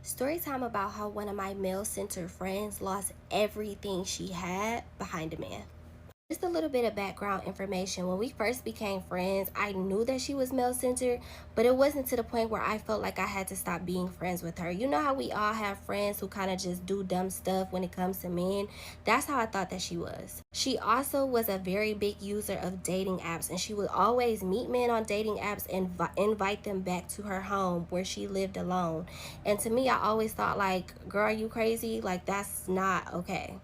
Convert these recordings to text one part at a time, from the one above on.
Story time about how one of my male-centered friends lost everything she had behind a man. Just a little bit of background information. When we first became friends, I knew that she was male-centered, but it wasn't to the point where I felt like I had to stop being friends with her. You know how we all have friends who kind of just do dumb stuff when it comes to men? That's how I thought that she was. She also was a very big user of dating apps, and she would always meet men on dating apps and invite them back to her home where she lived alone. And to me, I always thought like, girl, are you crazy? Like, that's not okay.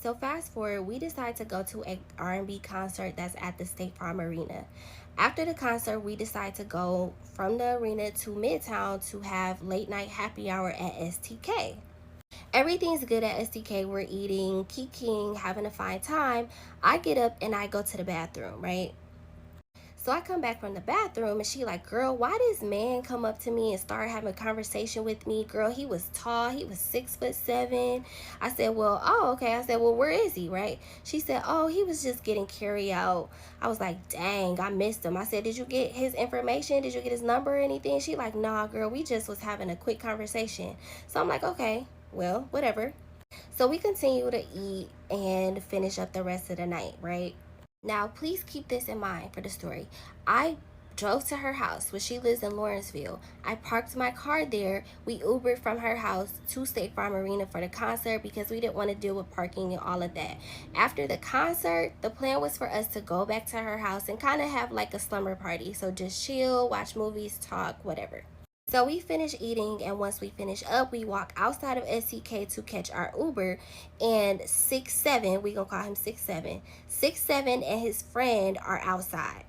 So fast forward, we decide to go to a R&B concert that's at the State Farm Arena. After the concert, we decide to go from the arena to Midtown to have late night happy hour at STK. Everything's good at STK. We're eating, kikiing, having a fine time. I get up and I go to the bathroom, right? So I come back from the bathroom and she like, girl, why this man come up to me and start having a conversation with me? Girl, he was tall. He was 6'7". I said, well, oh, okay. I said, well, where is he, right? She said, oh, he was just getting carry out. I was like, dang, I missed him. I said, did you get his information? Did you get his number or anything? She like, nah, girl, we just was having a quick conversation. So I'm like, okay, well, whatever. So we continue to eat and finish up the rest of the night, right? Now, please keep this in mind for the story. I drove to her house where she lives in Lawrenceville. I parked my car there. We Ubered from her house to State Farm Arena for the concert because we didn't want to deal with parking and all of that. After the concert, the plan was for us to go back to her house and kind of have like a slumber party. So just chill, watch movies, talk, whatever. So we finish eating, and once we finish up, we walk outside of SCK to catch our Uber, and 6'7", we gonna call him 6'7", 6'7" and his friend are outside.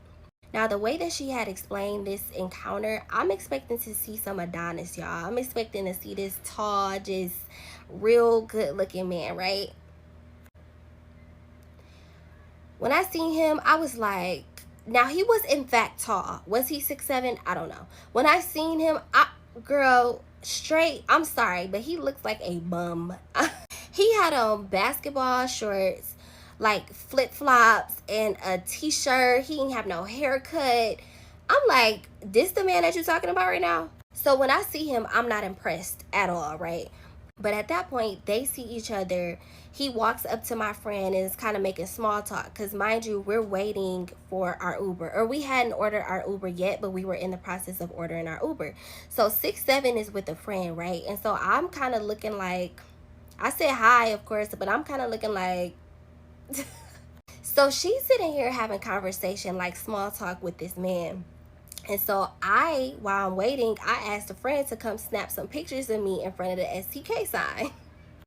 Now, the way that she had explained this encounter, I'm expecting to see some Adonis, y'all. I'm expecting to see this tall, just real good looking man, right? When I seen him, I was like, now he was in fact tall. Was he 6'7"? I don't know. When I seen him, girl, straight, I'm sorry, but he looks like a bum. He had on basketball shorts, like flip-flops, and a t-shirt. He didn't have no haircut. I'm like, this the man that you're talking about right now? So when I see him, I'm not impressed at all, right? But at that point, they see each other. He walks up to my friend and is kind of making small talk. Because mind you, we're waiting for our Uber. Or we hadn't ordered our Uber yet, but we were in the process of ordering our Uber. So 6'7" is with a friend, right? And so I'm kind of looking like, I said hi, of course, but I'm kind of looking like... So she's sitting here having conversation, like small talk with this man. And so while I'm waiting, I asked a friend to come snap some pictures of me in front of the STK sign.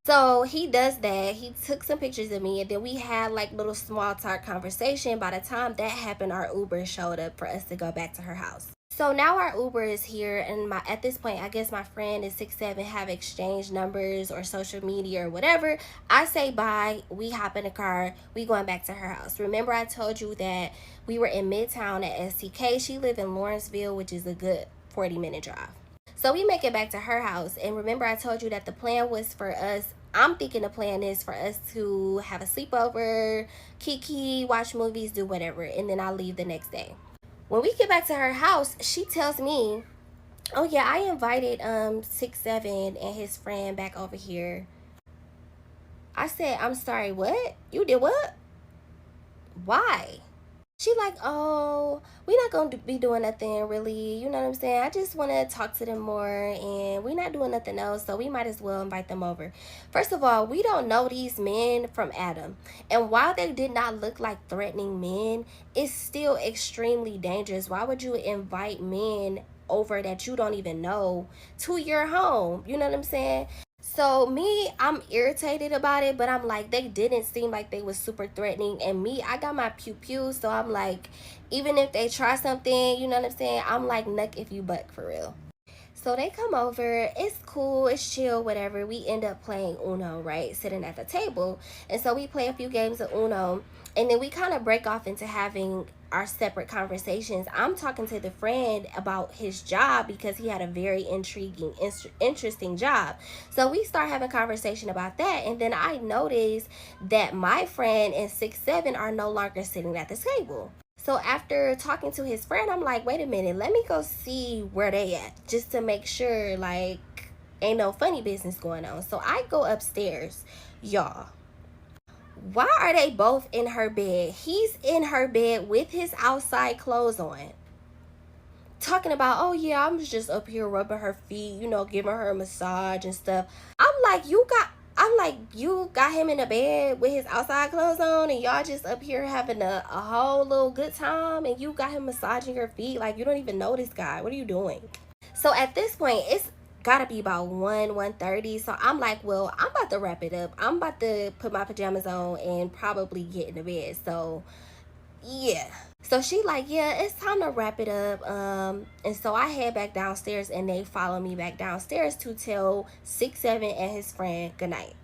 So he does that. He took some pictures of me, and then we had like little small talk conversation. By the time that happened, our Uber showed up for us to go back to her house. So now our Uber is here, and at this point, I guess my friend is 6'7", have exchanged numbers or social media or whatever. I say bye. We hop in the car. We going back to her house. Remember, I told you that we were in Midtown at STK. She lived in Lawrenceville, which is a good 40-minute drive. So we make it back to her house, and remember, I told you that the plan was for us. I'm thinking the plan is for us to have a sleepover, kiki, watch movies, do whatever, and then I'll leave the next day. When we get back to her house, she tells me, oh yeah, I invited 6'7" and his friend back over here. I said, I'm sorry, what? You did what? Why? She like, oh, we're not going to be doing nothing really, you know what I'm saying? I just want to talk to them more, and we're not doing nothing else, so we might as well invite them over. First of all, we don't know these men from Adam. And while they did not look like threatening men, it's still extremely dangerous. Why would you invite men over that you don't even know to your home? You know what I'm saying? So me, I'm irritated about it, but I'm like, they didn't seem like they was super threatening. And me, I got my pew-pew, so I'm like, even if they try something, you know what I'm saying? I'm like, nuck if you buck, for real. So they come over, it's cool, it's chill, whatever. We end up playing Uno, right? Sitting at the table. And so we play a few games of Uno, and then we kind of break off into having our separate conversations. I'm talking to the friend about his job because he had a very intriguing, interesting job. So we start having conversation about that, and then I notice that my friend and 6'7" are no longer sitting at the table. So after talking to his friend, I'm like, wait a minute, let me go see where they at, just to make sure, like, ain't no funny business going on. So I go upstairs, y'all. Why are they both in her bed? He's in her bed with his outside clothes on, talking about, oh yeah, I'm just up here rubbing her feet, giving her a massage and stuff. I'm like, you got him in the bed with his outside clothes on, and y'all just up here having a whole little good time, and you got him massaging your feet. Like, you don't even know this guy. What are you doing? So at this point, it's gotta be about 1:30. So I'm like, well, I'm about to wrap it up. I'm about to put my pajamas on and probably get in the bed. So yeah. So she like, yeah, it's time to wrap it up. And so I head back downstairs, and they follow me back downstairs to tell 6-7 and his friend goodnight.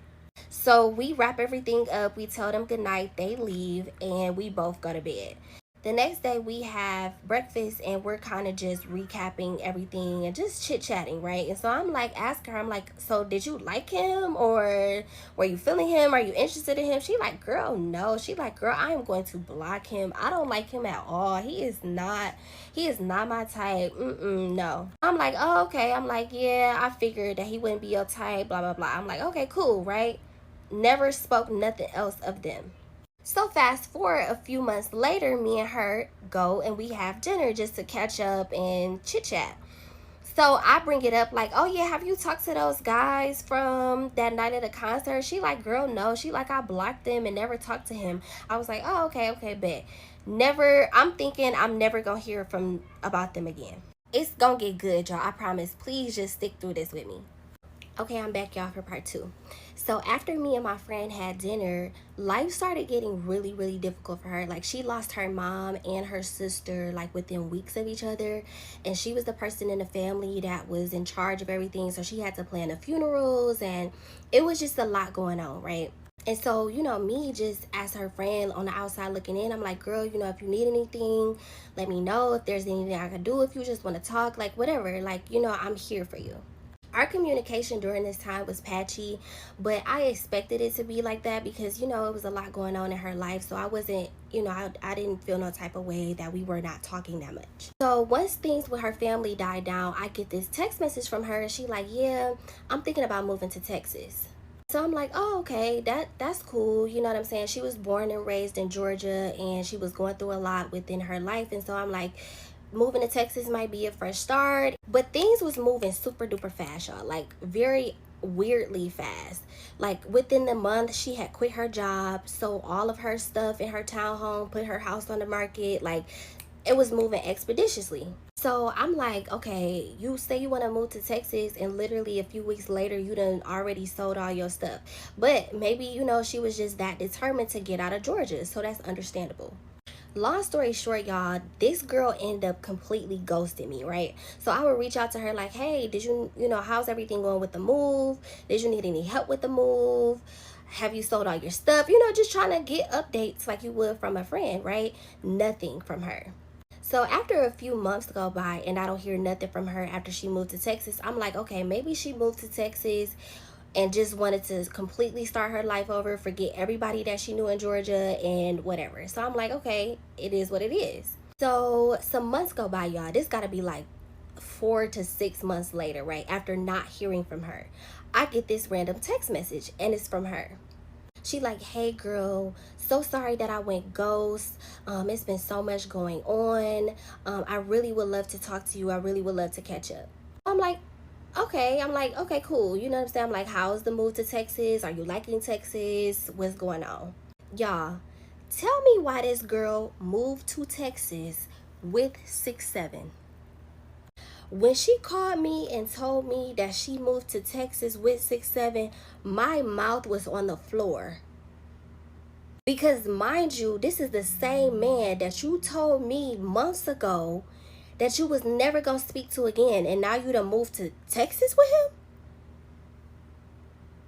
So we wrap everything up, we tell them goodnight, they leave, and we both go to bed. The next day we have breakfast, and we're kind of just recapping everything and just chit-chatting, right? And so I'm like, asking her, I'm like, so did you like him, or were you feeling him? Are you interested in him? She like, girl, no. She like, girl, I am going to block him. I don't like him at all. He is not my type. No. I'm like, oh, okay. I'm like, yeah, I figured that he wouldn't be your type, blah blah blah. I'm like, okay, cool, right? Never spoke nothing else of them. So fast forward a few months later, me and her go and we have dinner just to catch up and chit chat. So I bring it up like, oh yeah, have you talked to those guys from that night at the concert? She like, girl, no. She like, I blocked them and never talked to him. I was like, oh, okay, bet. Never, I'm thinking I'm never gonna hear from about them again. It's gonna get good, y'all. I promise. Please just stick through this with me. Okay, I'm back, y'all, for part 2. So after me and my friend had dinner, life started getting really, really difficult for her. Like, she lost her mom and her sister, like, within weeks of each other. And she was the person in the family that was in charge of everything. So she had to plan the funerals, and it was just a lot going on, right? And so, me just as her friend on the outside looking in, I'm like, girl, if you need anything, let me know. If there's anything I can do, if you just want to talk, like, whatever, like, I'm here for you. Our communication during this time was patchy, but I expected it to be like that because, it was a lot going on in her life. So I wasn't, I didn't feel no type of way that we were not talking that much. So once things with her family died down, I get this text message from her. She like, yeah, I'm thinking about moving to Texas. So I'm like, oh, okay, that's cool. You know what I'm saying? She was born and raised in Georgia, and she was going through a lot within her life. And so I'm like, moving to Texas might be a fresh start. But things was moving super duper fast, y'all. Like, very weirdly fast. Like, within the month, she had quit her job, sold all of her stuff in her townhome, put her house on the market. Like, it was moving expeditiously. So I'm like, okay, you say you want to move to Texas, and literally a few weeks later you done already sold all your stuff. But maybe, she was just that determined to get out of Georgia. So that's understandable. Long story short, y'all, this girl ended up completely ghosting me, right? So I would reach out to her like, hey, did you, how's everything going with the move? Did you need any help with the move? Have you sold all your stuff? Just trying to get updates like you would from a friend, right? Nothing from her. So after a few months go by and I don't hear nothing from her after she moved to Texas, I'm like, okay, maybe she moved to Texas and just wanted to completely start her life over, forget everybody that she knew in Georgia and whatever. So I'm like, okay, it is what it is. So some months go by, y'all. This gotta be like 4 to 6 months later, right? After not hearing from her, I get this random text message, and it's from her. She like, hey girl, so sorry that I went ghost. It's been so much going on. I really would love to talk to you. I really would love to catch up. I'm like, okay. I'm like, okay, cool. You know what I'm saying? I'm like, how's the move to Texas? Are you liking Texas? What's going on? Y'all, tell me why this girl moved to Texas with 6-7. When she called me and told me that she moved to Texas with 6-7, my mouth was on the floor. Because mind you, this is the same man that you told me months ago that you was never going to speak to again, and now you done moved to Texas with him?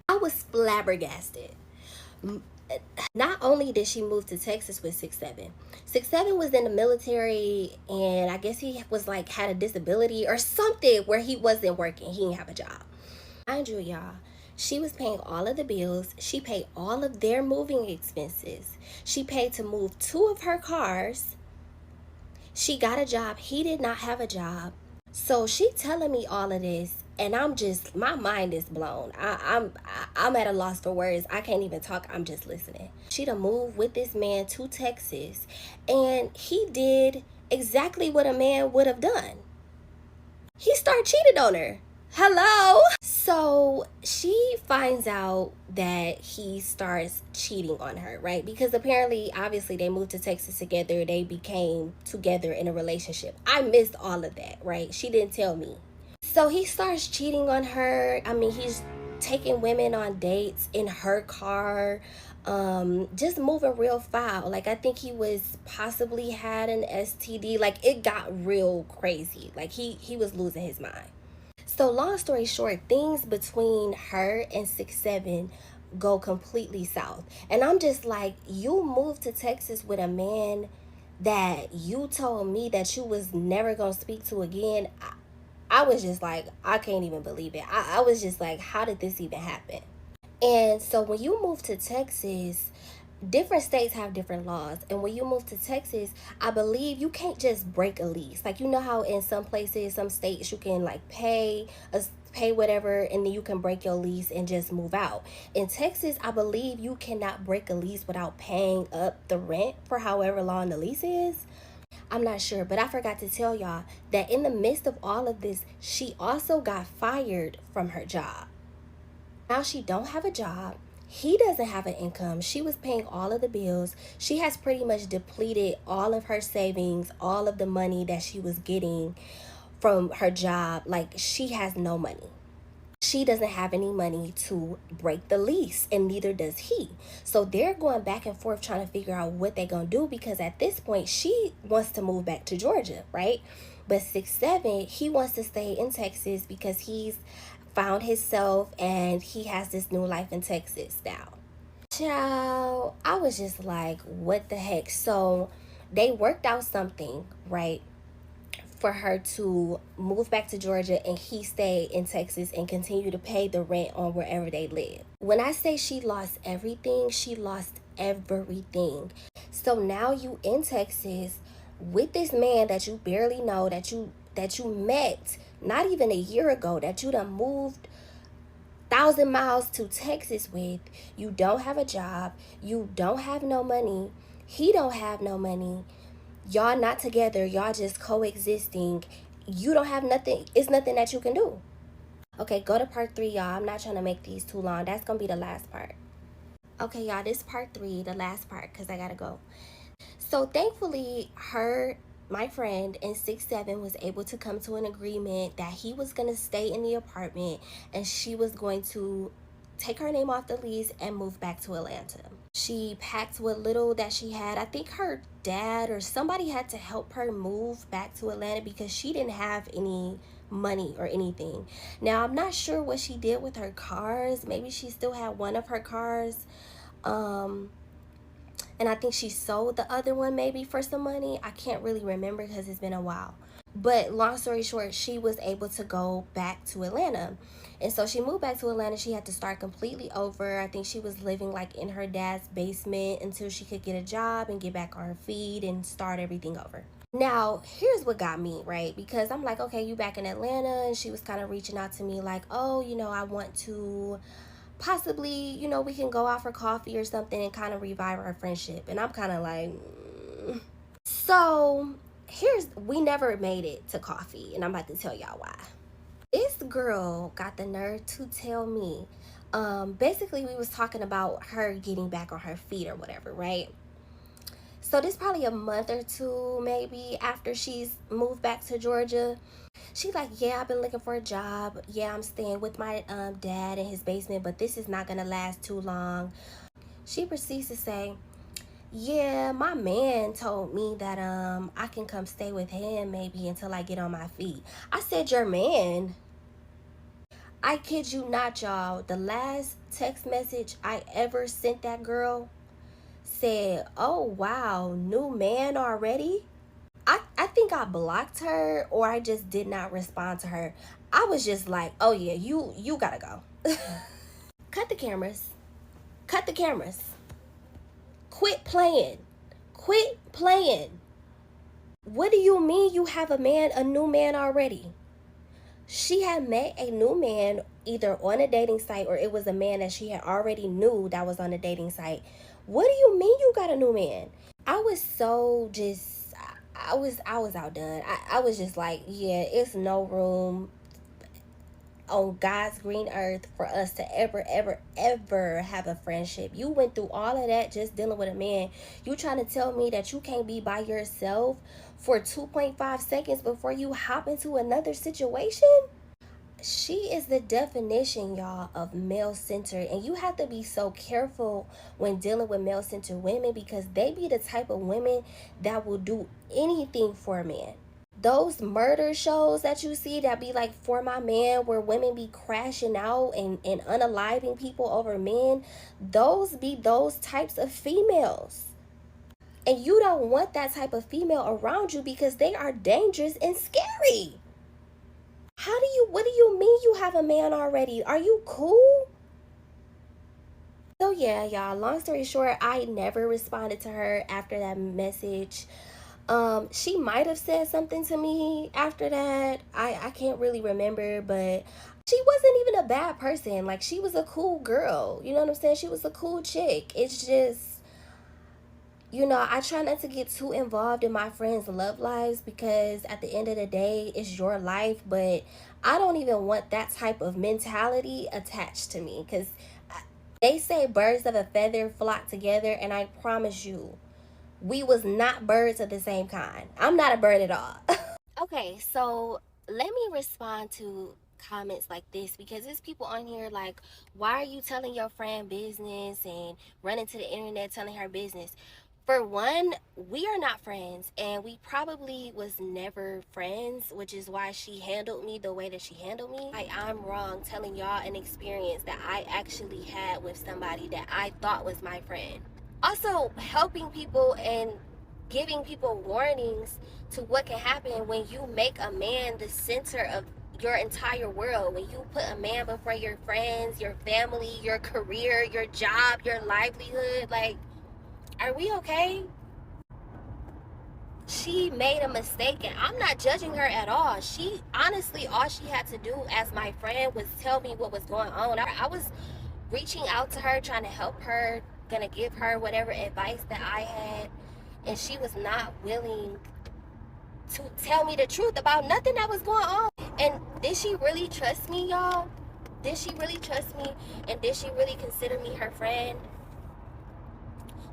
I was flabbergasted. Not only did she move to Texas with 6-7, 6-7 was in the military, and I guess he was like had a disability or something where he wasn't working. He didn't have a job. Mind you, y'all, she was paying all of the bills. She paid all of their moving expenses. She paid to move 2 of her cars. She got a job. He did not have a job. So she telling me all of this, and I'm just, my mind is blown. I'm at a loss for words. I can't even talk. I'm just listening. She done moved with this man to Texas, and he did exactly what a man would have done. He started cheating on her. Hello. So she finds out that he starts cheating on her, right? Because apparently, obviously, they moved to Texas together. They became together in a relationship. I missed all of that, right? She didn't tell me. So he starts cheating on her. I mean, he's taking women on dates in her car, just moving real foul. Like, I think he was possibly had an STD. Like, it got real crazy. Like, he was losing his mind. So long story short, things between her and 6'7" go completely south. And I'm just like, you moved to Texas with a man that you told me that you was never gonna speak to again. I was just like, I can't even believe it. I was just like, how did this even happen? And so when you move to Texas, different states have different laws. And when you move to Texas, I believe you can't just break a lease. Like, you know how in some places, some states, you can like pay whatever, and then you can break your lease and just move out. In Texas, I believe you cannot break a lease without paying up the rent for however long the lease is. I'm not sure, but I forgot to tell y'all that in the midst of all of this, she also got fired from her job. Now she don't have a job. He doesn't have an income. She was paying all of the bills. She has pretty much depleted all of her savings, all of the money that she was getting from her job. Like, she has no money. She doesn't have any money to break the lease, and neither does he. So they're going back and forth trying to figure out what they're going to do, because at this point, she wants to move back to Georgia, right? But 6'7", he wants to stay in Texas because he's found himself and he has this new life in Texas now. Child, I was just like, what the heck? So they worked out something, right, for her to move back to Georgia and he stay in Texas and continue to pay the rent on wherever they live. When I say she lost everything, she lost everything. So now you in Texas with this man that you barely know, that you met not even a year ago, that you done moved 1,000 miles to Texas with. You don't have a job. You don't have no money. He don't have no money. Y'all not together. Y'all just coexisting. You don't have nothing. It's nothing that you can do. Okay, go to part 3, y'all. I'm not trying to make these too long. That's going to be the last part. Okay, y'all, this part 3, the last part, because I got to go. So thankfully, my friend in 6'7" was able to come to an agreement that he was going to stay in the apartment and she was going to take her name off the lease and move back to Atlanta. She packed what little that she had. I think her dad or somebody had to help her move back to Atlanta because she didn't have any money or anything. Now, I'm not sure what she did with her cars. Maybe she still had one of her cars. And I think she sold the other one maybe for some money. I can't really remember because it's been a while. But long story short, she was able to go back to Atlanta. And so she moved back to Atlanta. She had to start completely over. I think she was living like in her dad's basement until she could get a job and get back on her feet and start everything over. Now, here's what got me, right? Because I'm like, okay, you back in Atlanta. And she was kind of reaching out to me like, oh, I want to possibly, we can go out for coffee or something and kind of revive our friendship. And I'm kind of like, So we never made it to coffee, and I'm about to tell y'all why. This girl got the nerve to tell me, basically we was talking about her getting back on her feet or whatever, right? So this probably a month or two maybe after she's moved back to Georgia. She like, yeah, I've been looking for a job. Yeah, I'm staying with my dad in his basement, but this is not gonna last too long. She proceeds to say, yeah, my man told me that I can come stay with him maybe until I get on my feet. I said, your man? I kid you not, y'all. The last text message I ever sent that girl said, oh wow, new man already? I think I blocked her, or I just did not respond to her. I was just like, oh yeah, you gotta go. Cut the cameras. Cut the cameras. Quit playing. Quit playing. What do you mean you have a new man already? She had met a new man either on a dating site, or it was a man that she had already knew that was on a dating site. What do you mean you got a new man? I was so just I was outdone. I was just like, yeah, it's no room on God's green earth for us to ever have a friendship. You went through all of that just dealing with a man. You trying to tell me that you can't be by yourself for 2.5 seconds before you hop into another situation? She is the definition, y'all, of male centered. And you have to be so careful when dealing with male centered women, because they be the type of women that will do anything for a man. Those murder shows that you see that be like For My Man, where women be crashing out and unaliving people over men, those be those types of females. And you don't want that type of female around you because they are dangerous and scary. What do you mean you have a man already? Are you cool? So yeah, y'all, long story short, I never responded to her after that message. She might have said something to me after that. I can't really remember, but she wasn't even a bad person. Like, she was a cool girl. You know what I'm saying? She was a cool chick. It's just, I try not to get too involved in my friends' love lives, because at the end of the day, it's your life. But I don't even want that type of mentality attached to me, because they say birds of a feather flock together, and I promise you, we was not birds of the same kind. I'm not a bird at all. Okay, so let me respond to comments like this, because there's people on here like, why are you telling your friend business and running to the internet telling her business? For one, we are not friends, and we probably was never friends, which is why she handled me the way that she handled me. I'm wrong telling y'all an experience that I actually had with somebody that I thought was my friend. Also, helping people and giving people warnings to what can happen when you make a man the center of your entire world, when you put a man before your friends, your family, your career, your job, your livelihood. Like, are we okay? She made a mistake, and I'm not judging her at all. She honestly, all she had to do as my friend was tell me what was going on. I was reaching out to her, trying to help her, gonna give her whatever advice that I had, and she was not willing to tell me the truth about nothing that was going on. And did she really trust me, y'all? Did she really trust me? And did she really consider me her friend?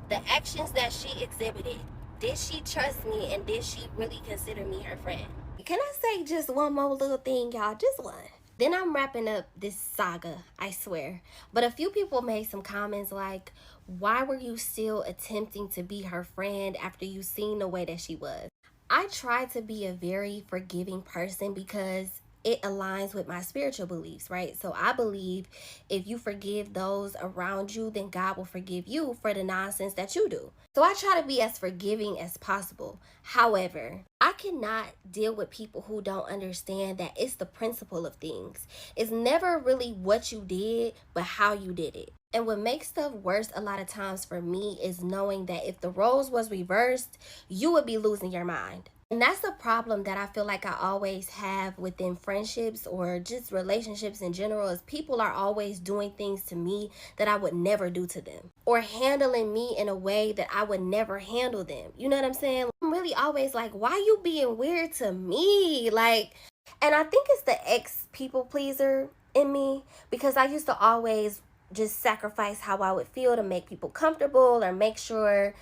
The actions that she exhibited, did she trust me, and did she really consider me her friend? Can I say just one more little thing, y'all? Just one. Then I'm wrapping up this saga, I swear. But a few people made some comments like, why were you still attempting to be her friend after you seen the way that she was? I try to be a very forgiving person because it aligns with my spiritual beliefs, right? So I believe if you forgive those around you, then God will forgive you for the nonsense that you do. So I try to be as forgiving as possible. However, I cannot deal with people who don't understand that it's the principle of things. It's never really what you did, but how you did it. And what makes stuff worse a lot of times for me is knowing that if the roles was reversed, you would be losing your mind. And that's the problem that I feel like I always have within friendships or just relationships in general, is people are always doing things to me that I would never do to them, or handling me in a way that I would never handle them. You know what I'm saying? I'm really always like, why you being weird to me? Like, and I think it's the ex people pleaser in me, because I used to always just sacrifice how I would feel to make people comfortable, or make sure,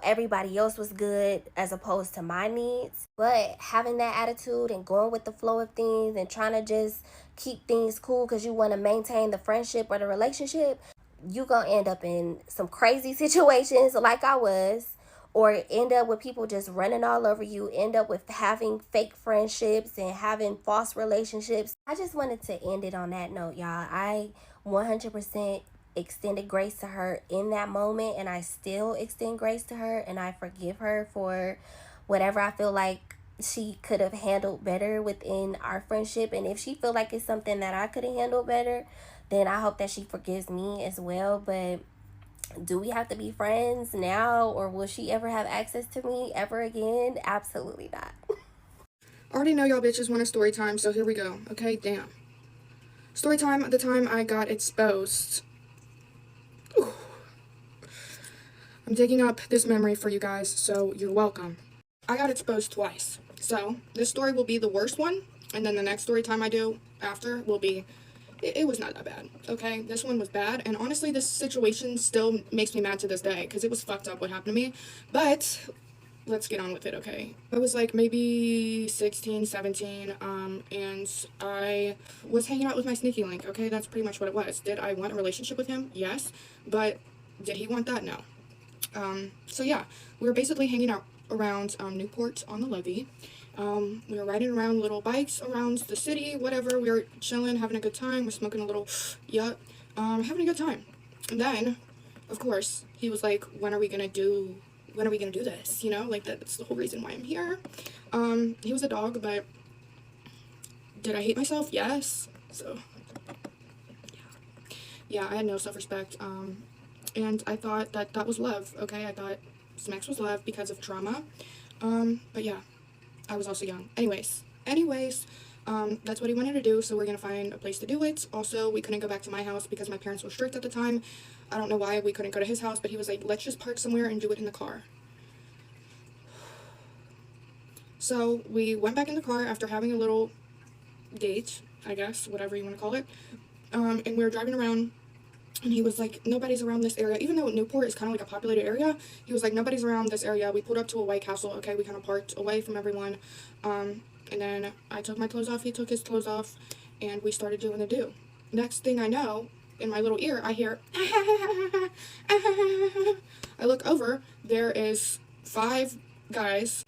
everybody else was good as opposed to my needs. But having that attitude and going with the flow of things and trying to just keep things cool because you want to maintain the friendship or the relationship, you gonna end up in some crazy situations like I was, or end up with people just running all over you, end up with having fake friendships and having false relationships. I just wanted to end it on that note, y'all. I 100% extended grace to her in that moment, and I still extend grace to her, and I forgive her for whatever I feel like she could have handled better within our friendship. And if she feel like it's something that I could have handled better, then I hope that she forgives me as well. But do we have to be friends now, or will she ever have access to me ever again? Absolutely not. I already know y'all bitches want a story time, so here we go. Okay, damn. Story time, the time I got exposed. Ooh. I'm digging up this memory for you guys, so you're welcome. I got exposed twice. So, this story will be the worst one, and then the next story time I do after will be it was not that bad, okay? This one was bad, and honestly, this situation still makes me mad to this day because it was fucked up what happened to me. But let's get on with it, okay? I was like maybe 16, 17, and I was hanging out with my sneaky link, okay? That's pretty much what it was. Did I want a relationship with him? Yes, but did he want that? No. So yeah, we were basically hanging out around Newport on the levee. We were riding around little bikes around the city, whatever. We were chilling, having a good time. We're smoking a little yup, having a good time. And then, of course, he was like, "When are we gonna do? When are we gonna do this? You know, like that's the whole reason why I'm here." He was a dog, but did I hate myself? Yes. So yeah, I had no self-respect. And I thought that that was love. Okay, I thought Smax was love because of trauma. But yeah, I was also young. Anyways, that's what he wanted to do, so we're gonna find a place to do it. Also, we couldn't go back to my house because my parents were strict at the time. I don't know why we couldn't go to his house, but he was like, let's just park somewhere and do it in the car. So we went back in the car after having a little date, I guess, whatever you want to call it. And we were driving around, and he was like, nobody's around this area. Even though Newport is kind of like a populated area, he was like, nobody's around this area. We pulled up to a White Castle. Okay, we kind of parked away from everyone. And then I took my clothes off, he took his clothes off, and we started doing the do. Next thing I know, in my little ear, I hear, I look over, there is five guys,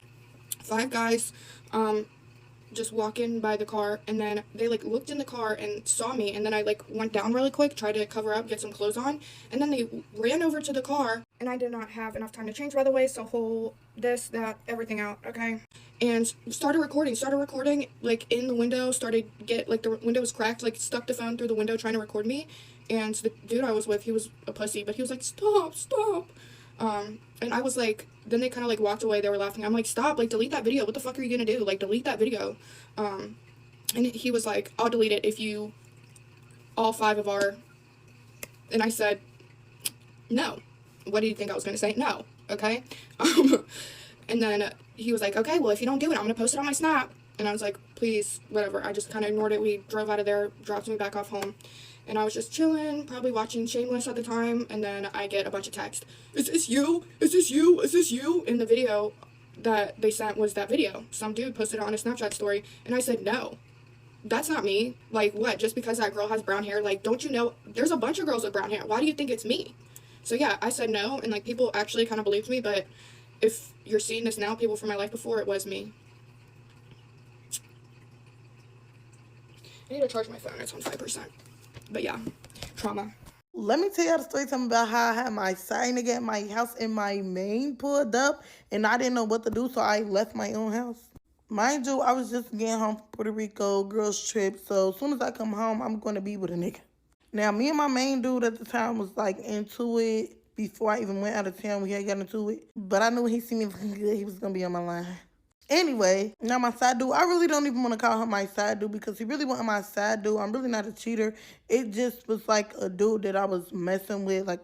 just walking by the car, and then they like looked in the car and saw me, and then I like went down really quick, tried to cover up, get some clothes on, and then they ran over to the car, and I did not have enough time to change, by the way, so hold this, that, everything out, okay? And started recording like in the window, started get like the window was cracked, like stuck the phone through the window trying to record me, and the dude I was with, he was a pussy, but he was like, stop. And I was like, then they kind of like walked away. They were laughing. I'm like, stop, like delete that video. What the fuck are you gonna do? Like delete that video. And he was like, I'll delete it if you, all five of our, and I said, no. What do you think I was gonna say? No. Okay. And then he was like, okay, well if you don't do it, I'm gonna post it on my Snap. And I was like, please, whatever. I just kind of ignored it. We drove out of there, dropped me back off home. And I was just chilling, probably watching Shameless at the time, and then I get a bunch of texts. Is this you? Is this you? Is this you? And the video that they sent was that video. Some dude posted it on a Snapchat story, and I said, no, that's not me. Like, what? Just because that girl has brown hair? Like, don't you know? There's a bunch of girls with brown hair. Why do you think it's me? So yeah, I said no, and like people actually kind of believed me, but if you're seeing this now, people from my life before, it was me. I need to charge my phone. It's on 5%. But yeah, trauma. Let me tell y'all the story time about how I had my side nigga at my house and my main pulled up and I didn't know what to do, so I left my own house. Mind you, I was just getting home from Puerto Rico, girls trip, so as soon as I come home, I'm going to be with a nigga. Now, me and my main dude at the time was like into it before I even went out of town. We had got into it. But I knew when he see me looking good, he was going to be on my line. Anyway, now my side dude, I really don't even want to call him my side dude because he really wasn't my side dude. I'm really not a cheater. It just was like a dude that I was messing with. Like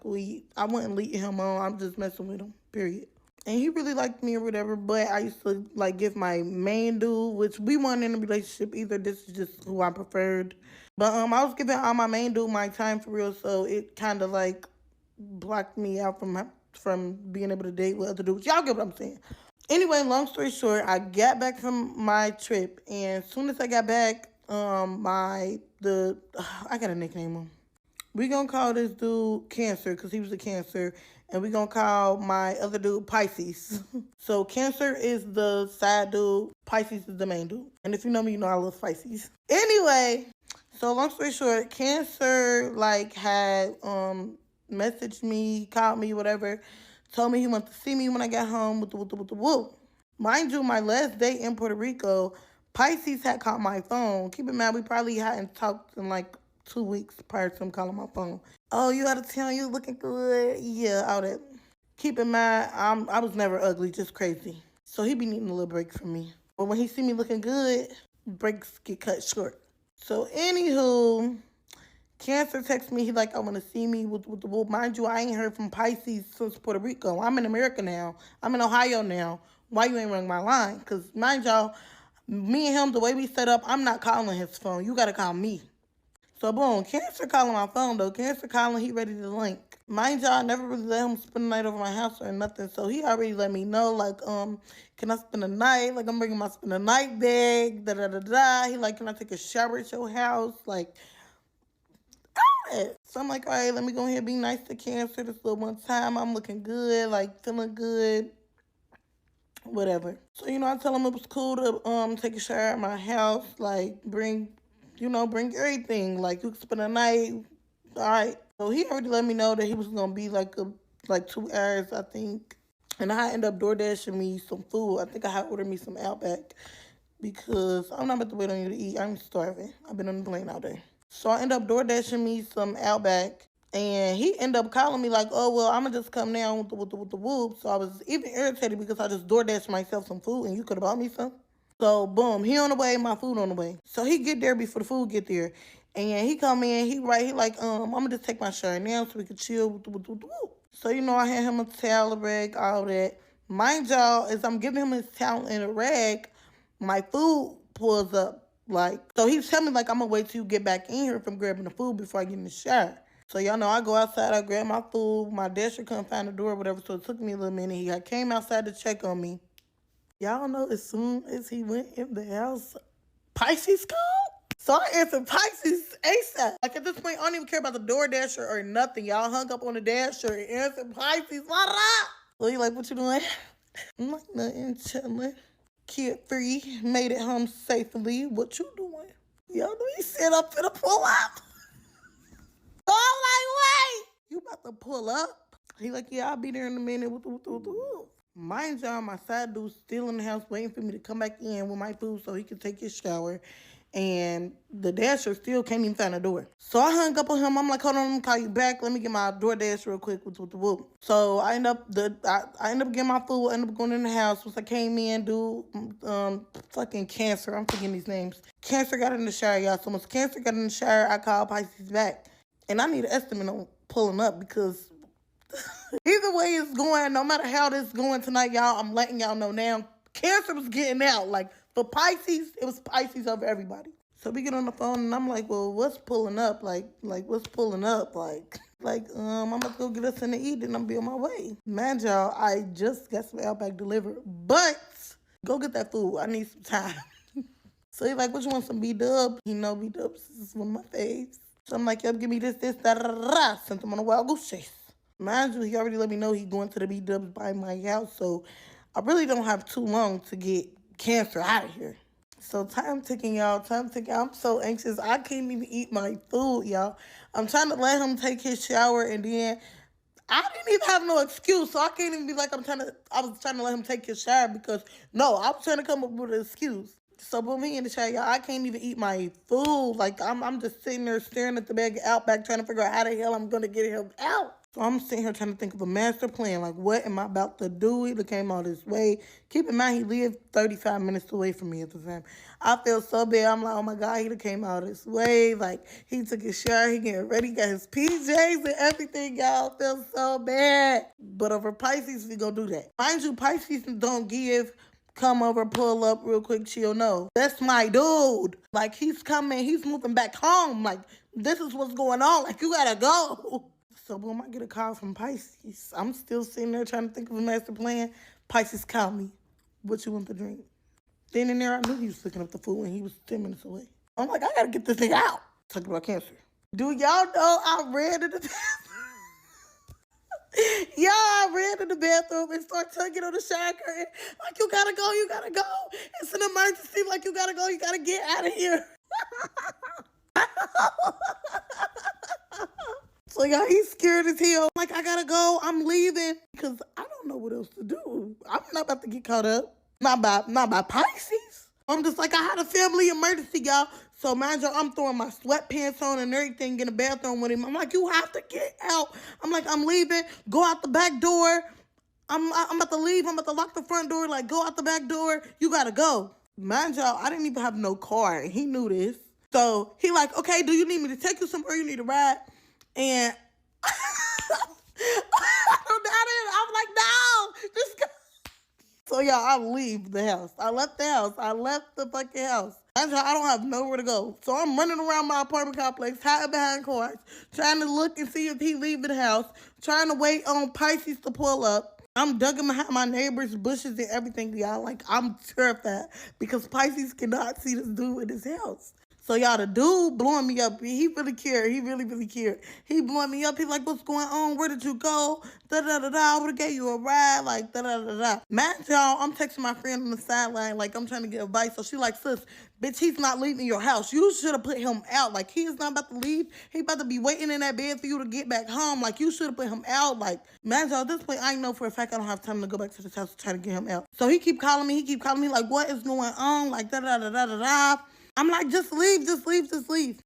I wasn't leading him on. I'm just messing with him. Period. And he really liked me or whatever, but I used to like give my main dude, which we weren't in a relationship either. This is just who I preferred. But I was giving all my main dude my time for real, so it kind of like blocked me out from being able to date with other dudes. Y'all get what I'm saying? Anyway, long story short, I got back from my trip, and as soon as I got back, I got a nickname him. We gonna call this dude Cancer because he was a Cancer, and we gonna call my other dude Pisces. So Cancer is the side dude, Pisces is the main dude. And if you know me, you know I love Pisces. Anyway, so long story short, Cancer like had messaged me, called me, whatever, told me he wanted to see me when I got home. Woo. Mind you, my last day in Puerto Rico, Pisces had called my phone. Keep in mind, we probably hadn't talked in like 2 weeks prior to him calling my phone. Oh, you out of town? You looking good? Yeah, all that. Keep in mind, I was never ugly, just crazy. So he be needing a little break from me. But when he see me looking good, breaks get cut short. So anywho, Cancer texts me. He like, I want to see me with the wolf. Mind you, I ain't heard from Pisces since Puerto Rico. I'm in America now. I'm in Ohio now. Why you ain't ring my line? Because mind y'all, me and him, the way we set up, I'm not calling his phone. You got to call me. So boom, Cancer calling my phone though. Cancer calling, he ready to link. Mind y'all, I never really let him spend the night over my house or nothing. So he already let me know, like, can I spend the night? Like, I'm bringing my spend the night bag, da da da da. He like, can I take a shower at your house? Like, so I'm like, all right, let me go ahead and be nice to Cancer this little one time. I'm looking good, like feeling good, whatever. So, I tell him it was cool to take a shower at my house, like bring everything. Like you can spend the night. All right. So he already let me know that he was gonna be like 2 hours, I think. And I ended up door dashing me some food. I think I had ordered me some Outback because I'm not about to wait on you to eat. I'm starving. I've been on the plane all day. So I ended up door dashing me some Outback. And he ended up calling me like, oh, well, I'm going to just come down with the whoop. So I was even irritated because I just door dashed myself some food and you could have bought me some. So, boom, he on the way, my food on the way. So he get there before the food get there. And he come in, he like, I'm going to just take my shirt now so we can chill with the whoop. So, I had him a towel, a rag, all that. Mind y'all, as I'm giving him his towel and a rag, my food pulls up. Like, so he's telling me, like, I'm going to wait till you get back in here from grabbing the food before I get in the shower. So y'all know I go outside, I grab my food, my dasher couldn't find the door or whatever, so it took me a little minute. He came outside to check on me. Y'all know as soon as he went in the house, Pisces called. So I answered Pisces ASAP. Like at this point, I don't even care about the door dasher or nothing. Y'all hung up on the dasher and answered Pisces. What up? So he like, what you doing? I'm like, nothing, chilling. Kid free, made it home safely. What you doing? Y'all know he said I'm finna pull up. So I'm like, wait, you about to pull up? He like, yeah, I'll be there in a minute. Mind y'all, my side dude's still in the house waiting for me to come back in with my food so he could take his shower. And the dasher still can't even find the door. So I hung up on him. I'm like, hold on, let me call you back. Let me get my door dash real quick with the whoop. So I end up getting my food, end up going in the house. Once I came in, fucking Cancer. I'm forgetting these names. Cancer got in the shower, y'all. So once Cancer got in the shower, I called Pisces back. And I need an estimate on pulling up because either way it's going, no matter how this going tonight, y'all, I'm letting y'all know now. Cancer was getting out. Like, for Pisces, it was Pisces over everybody. So we get on the phone and I'm like, well, what's pulling up? Like what's pulling up? I'm about to go get us something to eat and I'm be on my way. Man, y'all, I just got some Outback delivered. But go get that food. I need some time. So he's like, what you want, some B-Dub? He know B-Dubs is one of my faves. So I'm like, yep, give me this, da da da. Sent him on a wild goose chase. Mind you, he already let me know he's going to the B-Dubs by my house, so I really don't have too long to get Cancer out of here. So time ticking, y'all. Time ticking. I'm so anxious. I can't even eat my food, y'all. I'm trying to let him take his shower, and then I didn't even have no excuse, so I can't even be like I was trying to let him take his shower because, no, I was trying to come up with an excuse. So when we in the shower, y'all, I can't even eat my food. Like, I'm just sitting there staring at the bag of Outback trying to figure out how the hell I'm going to get him out. So I'm sitting here trying to think of a master plan. Like, what am I about to do? He came all this way. Keep in mind, he lived 35 minutes away from me at the time. I felt so bad. I'm like, oh, my God, he came all this way. Like, he took his shower. He getting ready. Got his PJs and everything, y'all. I felt so bad. But over Pisces, we gonna do that. Mind you, Pisces don't give come over, pull up real quick, chill. No, that's my dude. Like, he's coming. He's moving back home. Like, this is what's going on. Like, you gotta go. So boom, I get a call from Pisces. I'm still sitting there trying to think of a master plan. Pisces called me. What you want to drink? Then and there, I knew he was picking up the food when he was 10 minutes away. I'm like, I gotta get this thing out. Talking about Cancer. Do y'all know I ran to the bathroom? I ran to the bathroom and started tugging on the shower curtain. Like, you gotta go, you gotta go. It's an emergency, like, you gotta go, you gotta get out of here. So y'all, he's scared as hell. Like, I gotta go. I'm leaving because I don't know what else to do. I'm not about to get caught up. Not by Pisces. I'm just like, I had a family emergency, y'all. So mind you, I'm throwing my sweatpants on and everything in the bathroom with him. I'm like, you have to get out. I'm like, I'm leaving. Go out the back door. I'm about to leave. I'm about to lock the front door. Like, go out the back door. You gotta go. Mind y'all, I didn't even have no car. And he knew this. So he like, okay, do you need me to take you somewhere? You need a ride? And I'm like, no, just go. So y'all, I leave the house. I left the house. I left the fucking house. I don't have nowhere to go. So I'm running around my apartment complex, hiding behind cars, trying to look and see if he leaving the house, trying to wait on Pisces to pull up. I'm ducking behind my neighbor's bushes and everything, y'all. Like, I'm terrified because Pisces cannot see this dude in his house. So y'all, the dude blowing me up, he really cared. He really, really cared. He blowing me up. He like, what's going on? Where did you go? Da da da da. I would have gave you a ride. Like, da da da da. Man, y'all, I'm texting my friend on the sideline, like I'm trying to get advice. So she like, sis, bitch, he's not leaving your house. You should have put him out. Like, he is not about to leave. He about to be waiting in that bed for you to get back home. Like, you should have put him out. Like, man, y'all, at this point, I know for a fact I don't have time to go back to this house to try to get him out. So he keep calling me. He keep calling me like, what is going on? Like, da da da da da da. I'm like, just leave, just leave, just leave.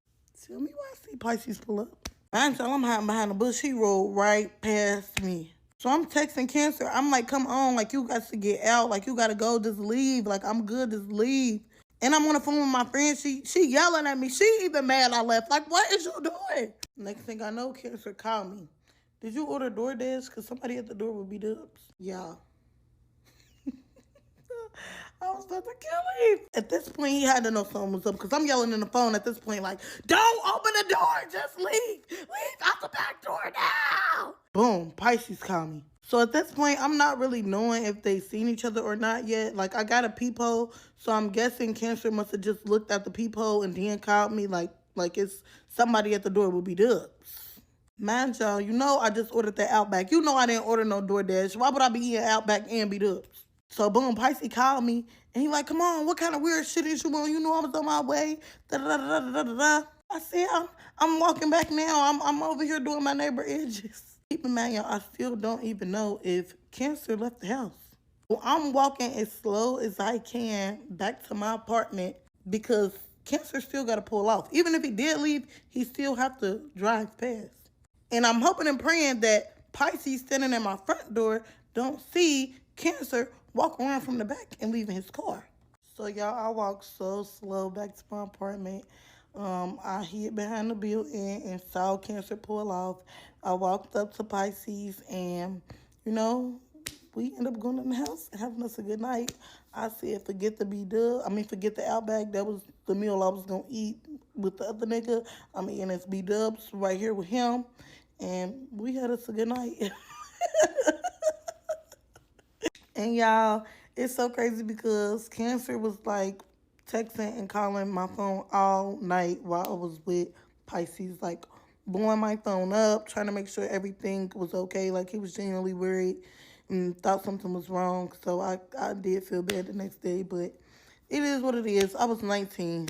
Tell me why I see Pisces pull up. I'm hiding behind the bush. He rolled right past me. So I'm texting Cancer. I'm like, come on, like you got to get out. Like you got to go, just leave. Like I'm good, just leave. And I'm on the phone with my friend. She yelling at me. She even mad I left. Like, what is you doing? Next thing I know, Cancer called me. Did you order DoorDash? Because somebody at the door would be Dubs. Yeah. I was about to kill him. At this point, he had to know something was up because I'm yelling in the phone at this point, like, don't open the door, just leave. Leave out the back door now. Boom, Pisces call me. So at this point, I'm not really knowing if they seen each other or not yet. Like, I got a peephole, so I'm guessing Cancer must have just looked at the peephole and then called me like it's somebody at the door will be Dubs. Mind y'all, you know I just ordered the Outback. You know I didn't order no DoorDash. Why would I be eating Outback and be Dubs? So boom, Pisces called me and he like, come on, what kind of weird shit is you on? You know I was on my way. Da da da da da da da. I said, I'm walking back now. I'm over here doing my neighbor edges. Keep in mind, y'all, I still don't even know if Cancer left the house. So I'm walking as slow as I can back to my apartment because Cancer still got to pull off. Even if he did leave, he still have to drive past. And I'm hoping and praying that Pisces standing at my front door don't see Cancer walk around from the back and leaving his car. So y'all, I walked so slow back to my apartment. I hid behind the building and saw Cancer pull off. I walked up to Pisces and, you know, we ended up going in the house and having us a good night. I said, forget the Outback. That was the meal I was going to eat with the other nigga. I'm eating this B-Dubs right here with him. And we had us a good night. And y'all, it's so crazy because Cancer was like texting and calling my phone all night while I was with Pisces, like blowing my phone up, trying to make sure everything was okay. Like he was genuinely worried and thought something was wrong. So I did feel bad the next day, but it is what it is. I was 19.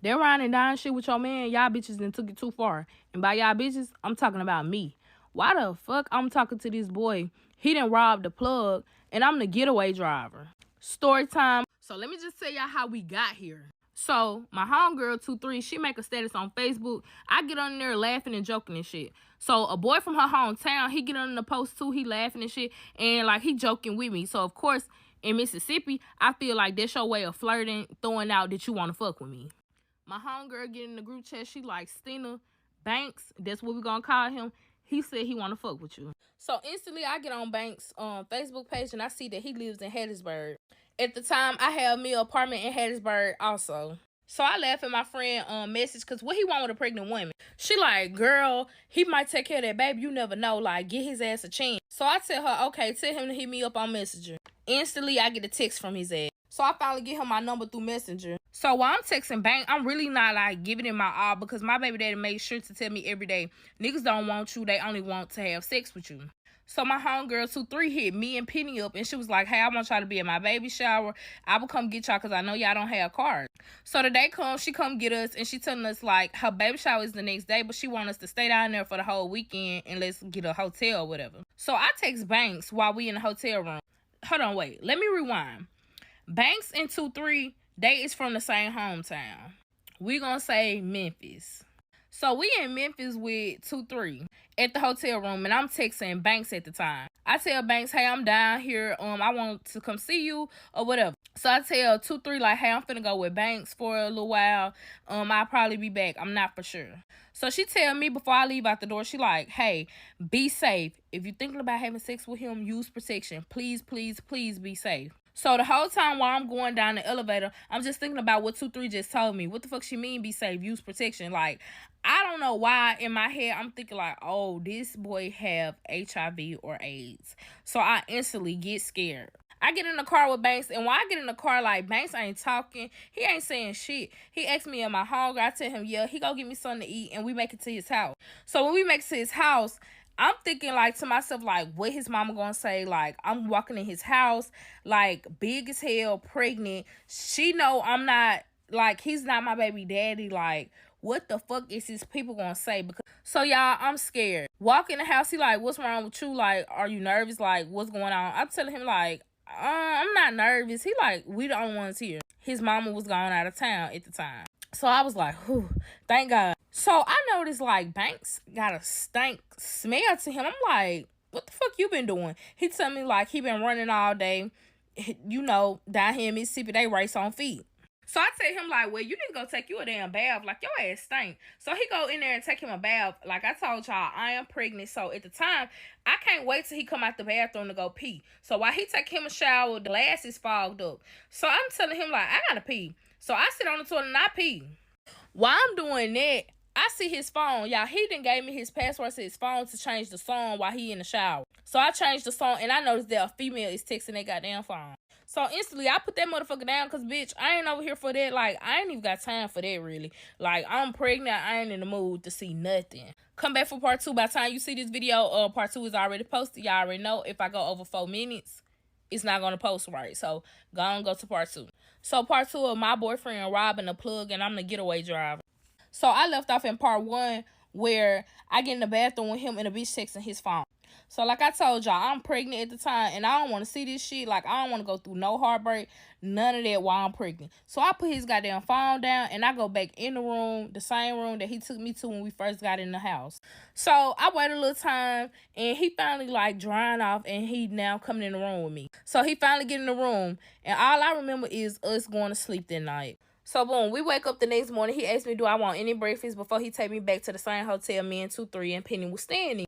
That riding and dying shit with your man, y'all bitches done took it too far. And by y'all bitches, I'm talking about me. Why the fuck I'm talking to this boy? He done robbed the plug, and I'm the getaway driver. Story time. So let me just tell y'all how we got here. So my homegirl 23, she make a status on Facebook. I get on there laughing and joking and shit. So a boy from her hometown, he get on the post too. He laughing and shit, and like he joking with me. So of course in Mississippi, I feel like that's your way of flirting, throwing out that you want to fuck with me. My homegirl get in the group chat. She like Stina Banks. That's what we gonna call him. He said he want to fuck with you. So instantly I get on Banks' Facebook page and I see that he lives in Hattiesburg. At the time, I have me an apartment in Hattiesburg also. So I laugh at my friend message because what he want with a pregnant woman? She like, girl, he might take care of that baby. You never know. Like, get his ass a chance. So I tell her, okay, tell him to hit me up on Messenger. Instantly, I get a text from his ass. So I finally get him my number through Messenger. So while I'm texting Bank, I'm really not like giving it my all because my baby daddy made sure to tell me every day, niggas don't want you, they only want to have sex with you. So my homegirl 23 hit me and Penny up and she was like, hey, I want y'all to be at my baby shower. I will come get y'all because I know y'all don't have cars. So the day comes, she come get us and she telling us like her baby shower is the next day, but she want us to stay down there for the whole weekend and let's get a hotel or whatever. So I text Banks while we in the hotel room. Hold on, wait, let me rewind. Banks and 23, they is from the same hometown. We gonna say Memphis. So we in Memphis with 2-3 at the hotel room, and I'm texting Banks at the time. I tell Banks, hey, I'm down here. I want to come see you or whatever. So I tell 2-3 like, hey, I'm finna go with Banks for a little while. I'll probably be back. I'm not for sure. So she tell me before I leave out the door, she like, hey, be safe. If you're thinking about having sex with him, use protection. Please, please, please be safe. So the whole time while I'm going down the elevator, I'm just thinking about what 2-3 just told me. What the fuck she mean be safe, use protection? Like, I don't know why in my head I'm thinking like, oh, this boy have HIV or AIDS. So I instantly get scared. I get in the car with Banks, and when I get in the car, like, Banks ain't talking. He ain't saying shit. He asks me, am I hungry? I tell him, yeah. He go get me something to eat, and we make it to his house. So when we make it to his house, I'm thinking, like, to myself, like, what his mama gonna say? Like, I'm walking in his house, like, big as hell, pregnant. She know I'm not, like, he's not my baby daddy. Like, what the fuck is his people gonna say? Because so, y'all, I'm scared. Walk in the house, he like, what's wrong with you? Like, are you nervous? Like, what's going on? I'm telling him, like, I'm not nervous. He like, we the only ones here. His mama was gone out of town at the time. So I was like, whew, thank God. So I noticed like Banks got a stank smell to him. I'm like, what the fuck you been doing? He tell me like he been running all day. You know, down here in Mississippi, they race on feet. So I tell him like, well, you need to go take you a damn bath. Like, your ass stink. So he go in there and take him a bath. Like I told y'all, I am pregnant. So at the time, I can't wait till he come out the bathroom to go pee. So while he take him a shower, the glass is fogged up. So I'm telling him like, I gotta pee. So I sit on the toilet and I pee. While I'm doing that, I see his phone. Y'all, he done gave me his password to his phone to change the song while he in the shower. So I changed the song, and I noticed that a female is texting their goddamn phone. So instantly, I put that motherfucker down because, bitch, I ain't over here for that. Like, I ain't even got time for that, really. Like, I'm pregnant. I ain't in the mood to see nothing. Come back for part 2. By the time you see this video, part 2 is already posted. Y'all already know if I go over 4 minutes, it's not going to post right. So, go to part 2. So, part 2 of my boyfriend robbing the plug, and I'm the getaway driver. So, I left off in part 1 where I get in the bathroom with him and a bitch texting his phone. So, like I told y'all, I'm pregnant at the time, and I don't want to see this shit. Like, I don't want to go through no heartbreak, none of that while I'm pregnant. So, I put his goddamn phone down, and I go back in the room, the same room that he took me to when we first got in the house. So, I wait a little time, and he finally, like, drying off, and he now coming in the room with me. So, he finally get in the room, and all I remember is us going to sleep that night. So, boom, we wake up the next morning. He asked me, do I want any breakfast before he take me back to the same hotel me and 2-3 and Penny was staying in.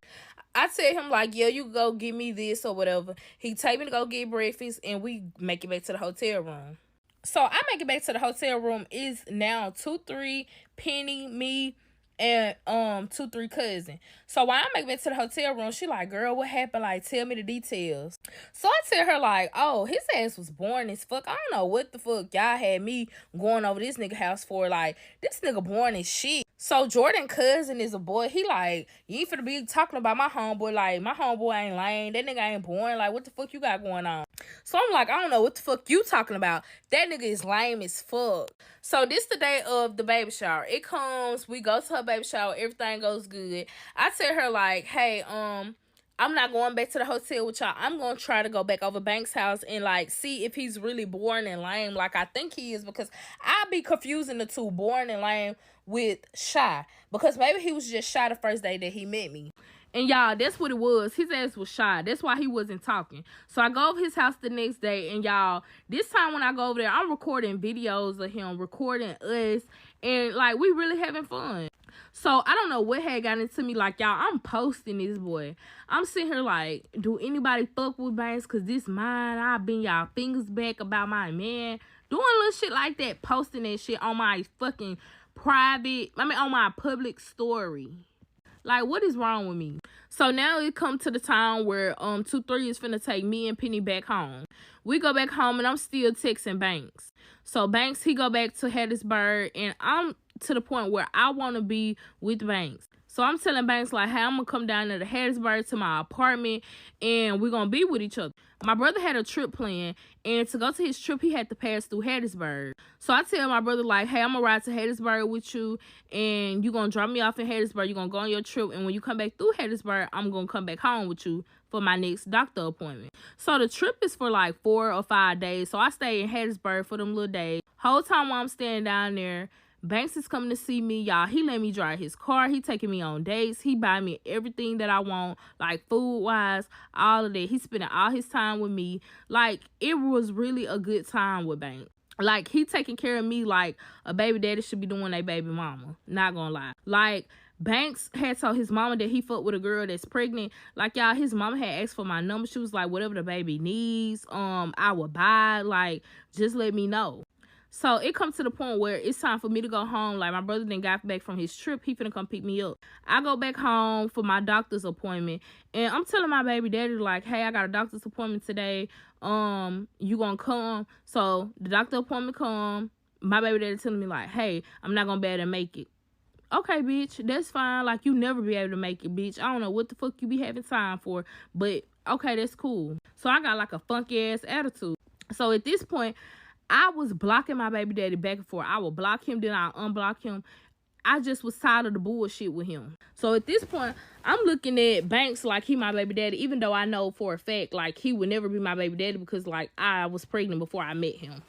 I tell him, like, yeah, you go get me this or whatever. He take me to go get breakfast, and we make it back to the hotel room. So, I make it back to the hotel room. It's now 2-3, Penny, me, and 2-3 cousin. So while I make it back to the hotel room, she like, girl, what happened? Like, tell me the details. So I tell her like, oh, his ass was born as fuck. I don't know what the fuck y'all had me going over this nigga house for. Like, this nigga born as shit. So Jordan cousin is a boy. He like, you ain't finna be talking about my homeboy. Like, my homeboy ain't lame. That nigga ain't born. Like, what the fuck you got going on? So I'm like, I don't know what the fuck you talking about. That nigga is lame as fuck. So this the day of the baby shower. It comes, we go to her baby shower, everything goes good. I tell her like, hey, I'm not going back to the hotel with y'all. I'm gonna try to go back over Banks' house and like see if he's really boring and lame like I think he is, because I be confusing the two, boring and lame, with shy, because maybe he was just shy the first day that he met me. And y'all, that's what it was. His ass was shy. That's why he wasn't talking. So I go over his house the next day, and y'all, this time when I go over there, I'm recording videos of him, recording us, and like we really having fun. So I don't know what had got into me. Like, y'all, I'm posting this boy. I'm sitting here like, do anybody fuck with Banks? Cause this mine. I been y'all fingers back about my man. Doing little shit like that. Posting that shit on my fucking on my public story. Like, what is wrong with me? So now it come to the time where 2-3 is finna take me and Penny back home. We go back home and I'm still texting Banks. So Banks, he go back to Hattiesburg, and I'm to the point where I want to be with Banks. So I'm telling Banks like, hey, I'm going to come down to the Hattiesburg to my apartment, and we're going to be with each other. My brother had a trip planned, and to go to his trip, he had to pass through Hattiesburg. So I tell my brother like, hey, I'm going to ride to Hattiesburg with you, and you're going to drop me off in Hattiesburg. You're going to go on your trip, and when you come back through Hattiesburg, I'm going to come back home with you for my next doctor appointment. So the trip is for like 4 or 5 days. So I stay in Hattiesburg for them little days. Whole time while I'm staying down there, Banks is coming to see me, y'all. He let me drive his car. He taking me on dates. He buy me everything that I want, like food-wise, all of that. He spending all his time with me. Like, it was really a good time with Banks. Like, he taking care of me like a baby daddy should be doing a baby mama. Not gonna lie. Like, Banks had told his mama that he fucked with a girl that's pregnant. Like, y'all, his mama had asked for my number. She was like, whatever the baby needs, I will buy. Like, just let me know. So it comes to the point where it's time for me to go home. Like, my brother then got back from his trip. He finna come pick me up. I go back home for my doctor's appointment. And I'm telling my baby daddy, like, hey, I got a doctor's appointment today. You gonna come? So the doctor appointment come. My baby daddy telling me, like, hey, I'm not gonna be able to make it. Okay, bitch, that's fine. Like, you never be able to make it, bitch. I don't know what the fuck you be having time for. But, okay, that's cool. So I got, like, a funky-ass attitude. So at this point, I was blocking my baby daddy back and forth. I would block him, then I unblock him. I just was tired of the bullshit with him. So at this point, I'm looking at Banks like he my baby daddy, even though I know for a fact, like, he would never be my baby daddy because, like, I was pregnant before I met him.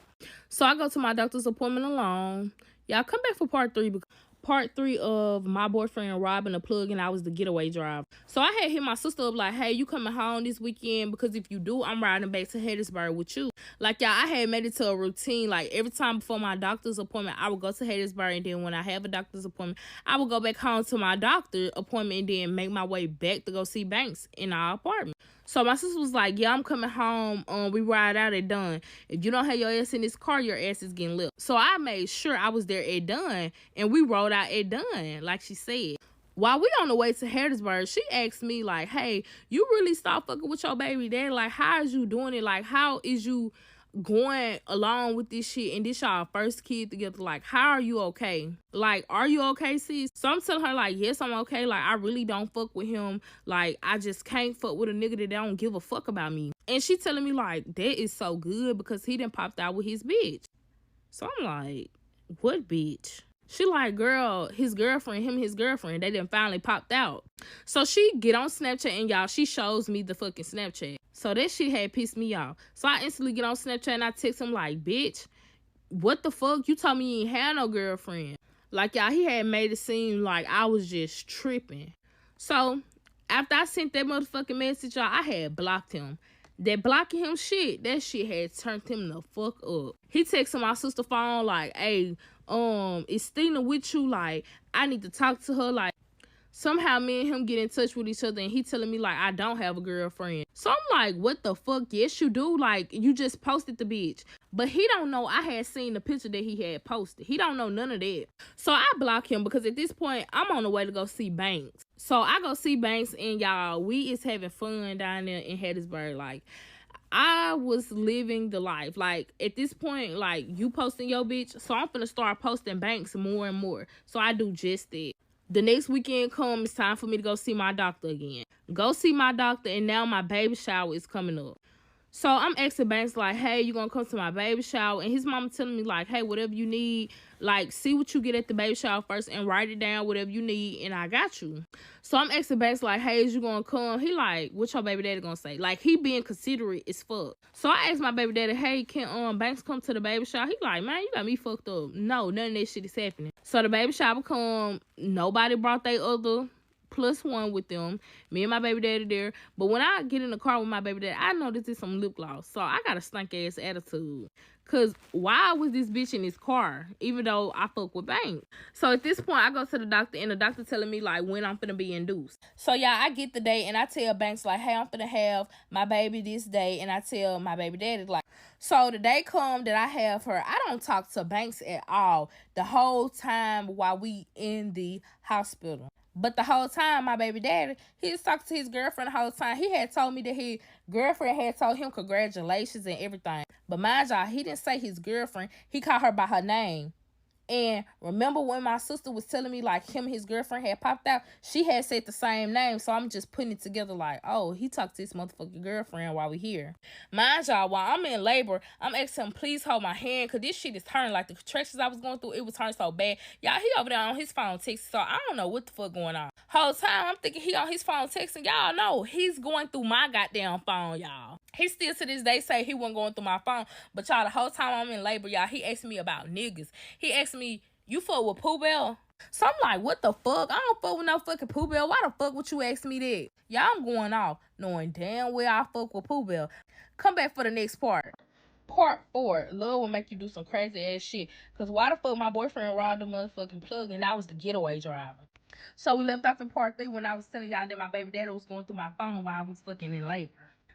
So I go to my doctor's appointment alone. Y'all come back for part 3 because part 3 of my boyfriend robbing a plug and I was the getaway driver. So I had hit my sister up like, hey, you coming home this weekend? Because if you do, I'm riding back to Hattiesburg with you. Like, y'all, I had made it to a routine. Like, every time before my doctor's appointment, I would go to Hattiesburg, and then when I have a doctor's appointment, I would go back home to my doctor appointment and then make my way back to go see Banks in our apartment. So my sister was like, yeah, I'm coming home. We ride out at Dunn. If you don't have your ass in this car, your ass is getting left. So I made sure I was there at Dunn, and we rode out at Dunn, like she said. While we on the way to Hattiesburg, she asked me, like, hey, you really stop fucking with your baby daddy? Like, how is you doing it? Like, how is you going along with this shit and this y'all first kid together? Like, how are you okay? Like, are you okay, sis? So I'm telling her, like, yes, I'm okay. Like, I really don't fuck with him. Like, I just can't fuck with a nigga that don't give a fuck about me. And she telling me, like, that is so good because he done popped out with his bitch. So I'm like, what bitch? She like, girl, his girlfriend, they done finally popped out. So she get on Snapchat and y'all, she shows me the fucking Snapchat. So that shit had pissed me off. So I instantly get on Snapchat and I text him like, bitch, what the fuck? You told me you ain't had no girlfriend. Like, y'all, he had made it seem like I was just tripping. So after I sent that motherfucking message, y'all, I had blocked him. That blocking him shit, that shit had turned him the fuck up. He texted my sister phone like, hey, is Stina with you? Like, I need to talk to her. Like, somehow me and him get in touch with each other and he telling me like I don't have a girlfriend. So I'm like, what the fuck? Yes, you do. Like, you just posted the bitch. But he don't know I had seen the picture that he had posted. He don't know none of that. So I block him because at this point, I'm on the way to go see Banks. So I go see Banks and y'all, we is having fun down there in Hattiesburg. Like, I was living the life. Like, at this point, like, you posting your bitch. So I'm finna start posting Banks more and more. So I do just that. The next weekend comes, it's time for me to go see my doctor again. Go see my doctor, and now my baby shower is coming up. So I'm asking Banks, like, hey, you gonna come to my baby shower? And his mama telling me, like, hey, whatever you need, like, see what you get at the baby shower first and write it down, whatever you need, and I got you. So I'm asking Banks, like, hey, is you gonna come? He like, what your baby daddy gonna say? Like, he being considerate as fuck. So I asked my baby daddy, hey, can Banks come to the baby shower? He like, man, you got me fucked up. No, none of that shit is happening. So the baby shower come, nobody brought their other +1 with them. Me and my baby daddy there. But when I get in the car with my baby daddy, I know this is some lip gloss. So I got a stank ass attitude. Cause why was this bitch in his car? Even though I fuck with Banks. So at this point, I go to the doctor and the doctor telling me like when I'm finna be induced. So yeah, I get the date and I tell Banks like, hey, I'm finna have my baby this day. And I tell my baby daddy like, so the day come that I have her, I don't talk to Banks at all the whole time while we in the hospital. But the whole time, my baby daddy, he was talking to his girlfriend the whole time. He had told me that his girlfriend had told him congratulations and everything. But mind y'all, he didn't say his girlfriend. He called her by her name. And remember when my sister was telling me like him and his girlfriend had popped out, she had said the same name. So I'm just putting it together like, oh, he talked to his motherfucking girlfriend while we here. Mind y'all, while I'm in labor, I'm asking him, please hold my hand, because this shit is turning. Like the contractions I was going through, it was turning so bad. Y'all, he over there on his phone texting, so I don't know what the fuck going on. Whole time I'm thinking he on his phone texting. Y'all know he's going through my goddamn phone, y'all. He still to this day say he wasn't going through my phone. But y'all, the whole time I'm in labor, y'all, he asked me about niggas. He asked me, You fuck with Pooh Bell? So I'm like, what the fuck? I don't fuck with no fucking Pooh Bell. Why the fuck would you ask me that? Yeah, I'm going off, knowing damn well I fuck with Pooh Bell. Come back for the next part. Part 4. Love will make you do some crazy ass shit. Cause why the fuck my boyfriend robbed the motherfucking plug and I was the getaway driver. So we left off in part 3 when I was telling y'all that my baby daddy was going through my phone while I was fucking in labor.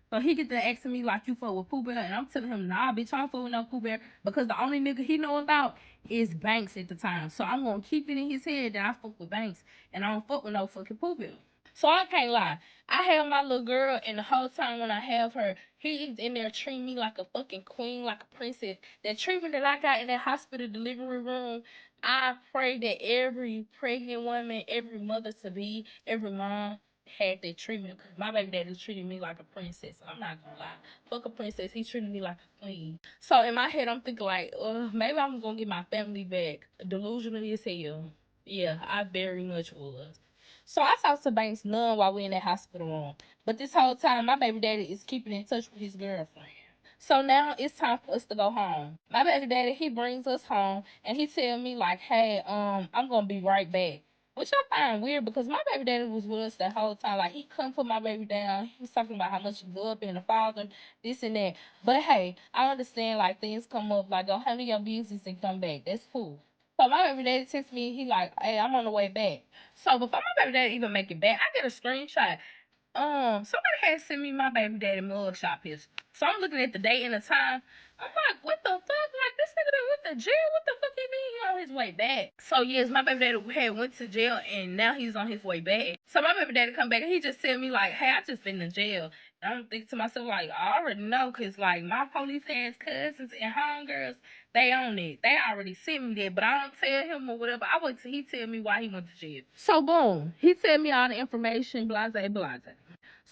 So he get to asking me like, you fuck with Pooh Bear? And I'm telling him, nah, bitch, I don't fuck with no Pooh Bear. Because the only nigga he know about is Banks at the time. So I'm going to keep it in his head that I fuck with Banks. And I don't fuck with no fucking Pooh Bear. So I can't lie. I have my little girl, and the whole time when I have her, he is in there treating me like a fucking queen, like a princess. That treatment that I got in that hospital delivery room, I pray that every pregnant woman, every mother to be, every mom had that treatment. My baby daddy treated me like a princess. I'm not gonna lie. Fuck a princess. He treated me like a queen. So in my head, I'm thinking like, maybe I'm gonna get my family back. Delusional as hell. Yeah, I very much was. So I talked to Banks none while we in that hospital room. But this whole time, my baby daddy is keeping in touch with his girlfriend. So now it's time for us to go home. My baby daddy, he brings us home and he tell me like, hey, I'm gonna be right back. Which I find weird because my baby daddy was with us the whole time. Like he couldn't put my baby down. He was talking about how much he loved being a father, this and that. But hey, I understand like things come up, like go handle your business and come back. That's cool. So my baby daddy texts me, he like, hey, I'm on the way back. So before my baby daddy even make it back, I get a screenshot. Somebody had sent me my baby daddy mugshot picture. So I'm looking at the date and the time. I'm like, what the fuck? Like, this nigga done went to jail? What the fuck he mean he on his way back? So, yes, my baby daddy had went to jail, and now he's on his way back. So, my baby daddy come back, and he just tell me, like, hey, I just been in jail. And I'm thinking to myself, like, I already know, because, like, my police ass cousins and homegirls, they own it. They already sent me that, but I don't tell him or whatever. I wait till he tell me why he went to jail. So, boom. He tell me all the information, blase, blase.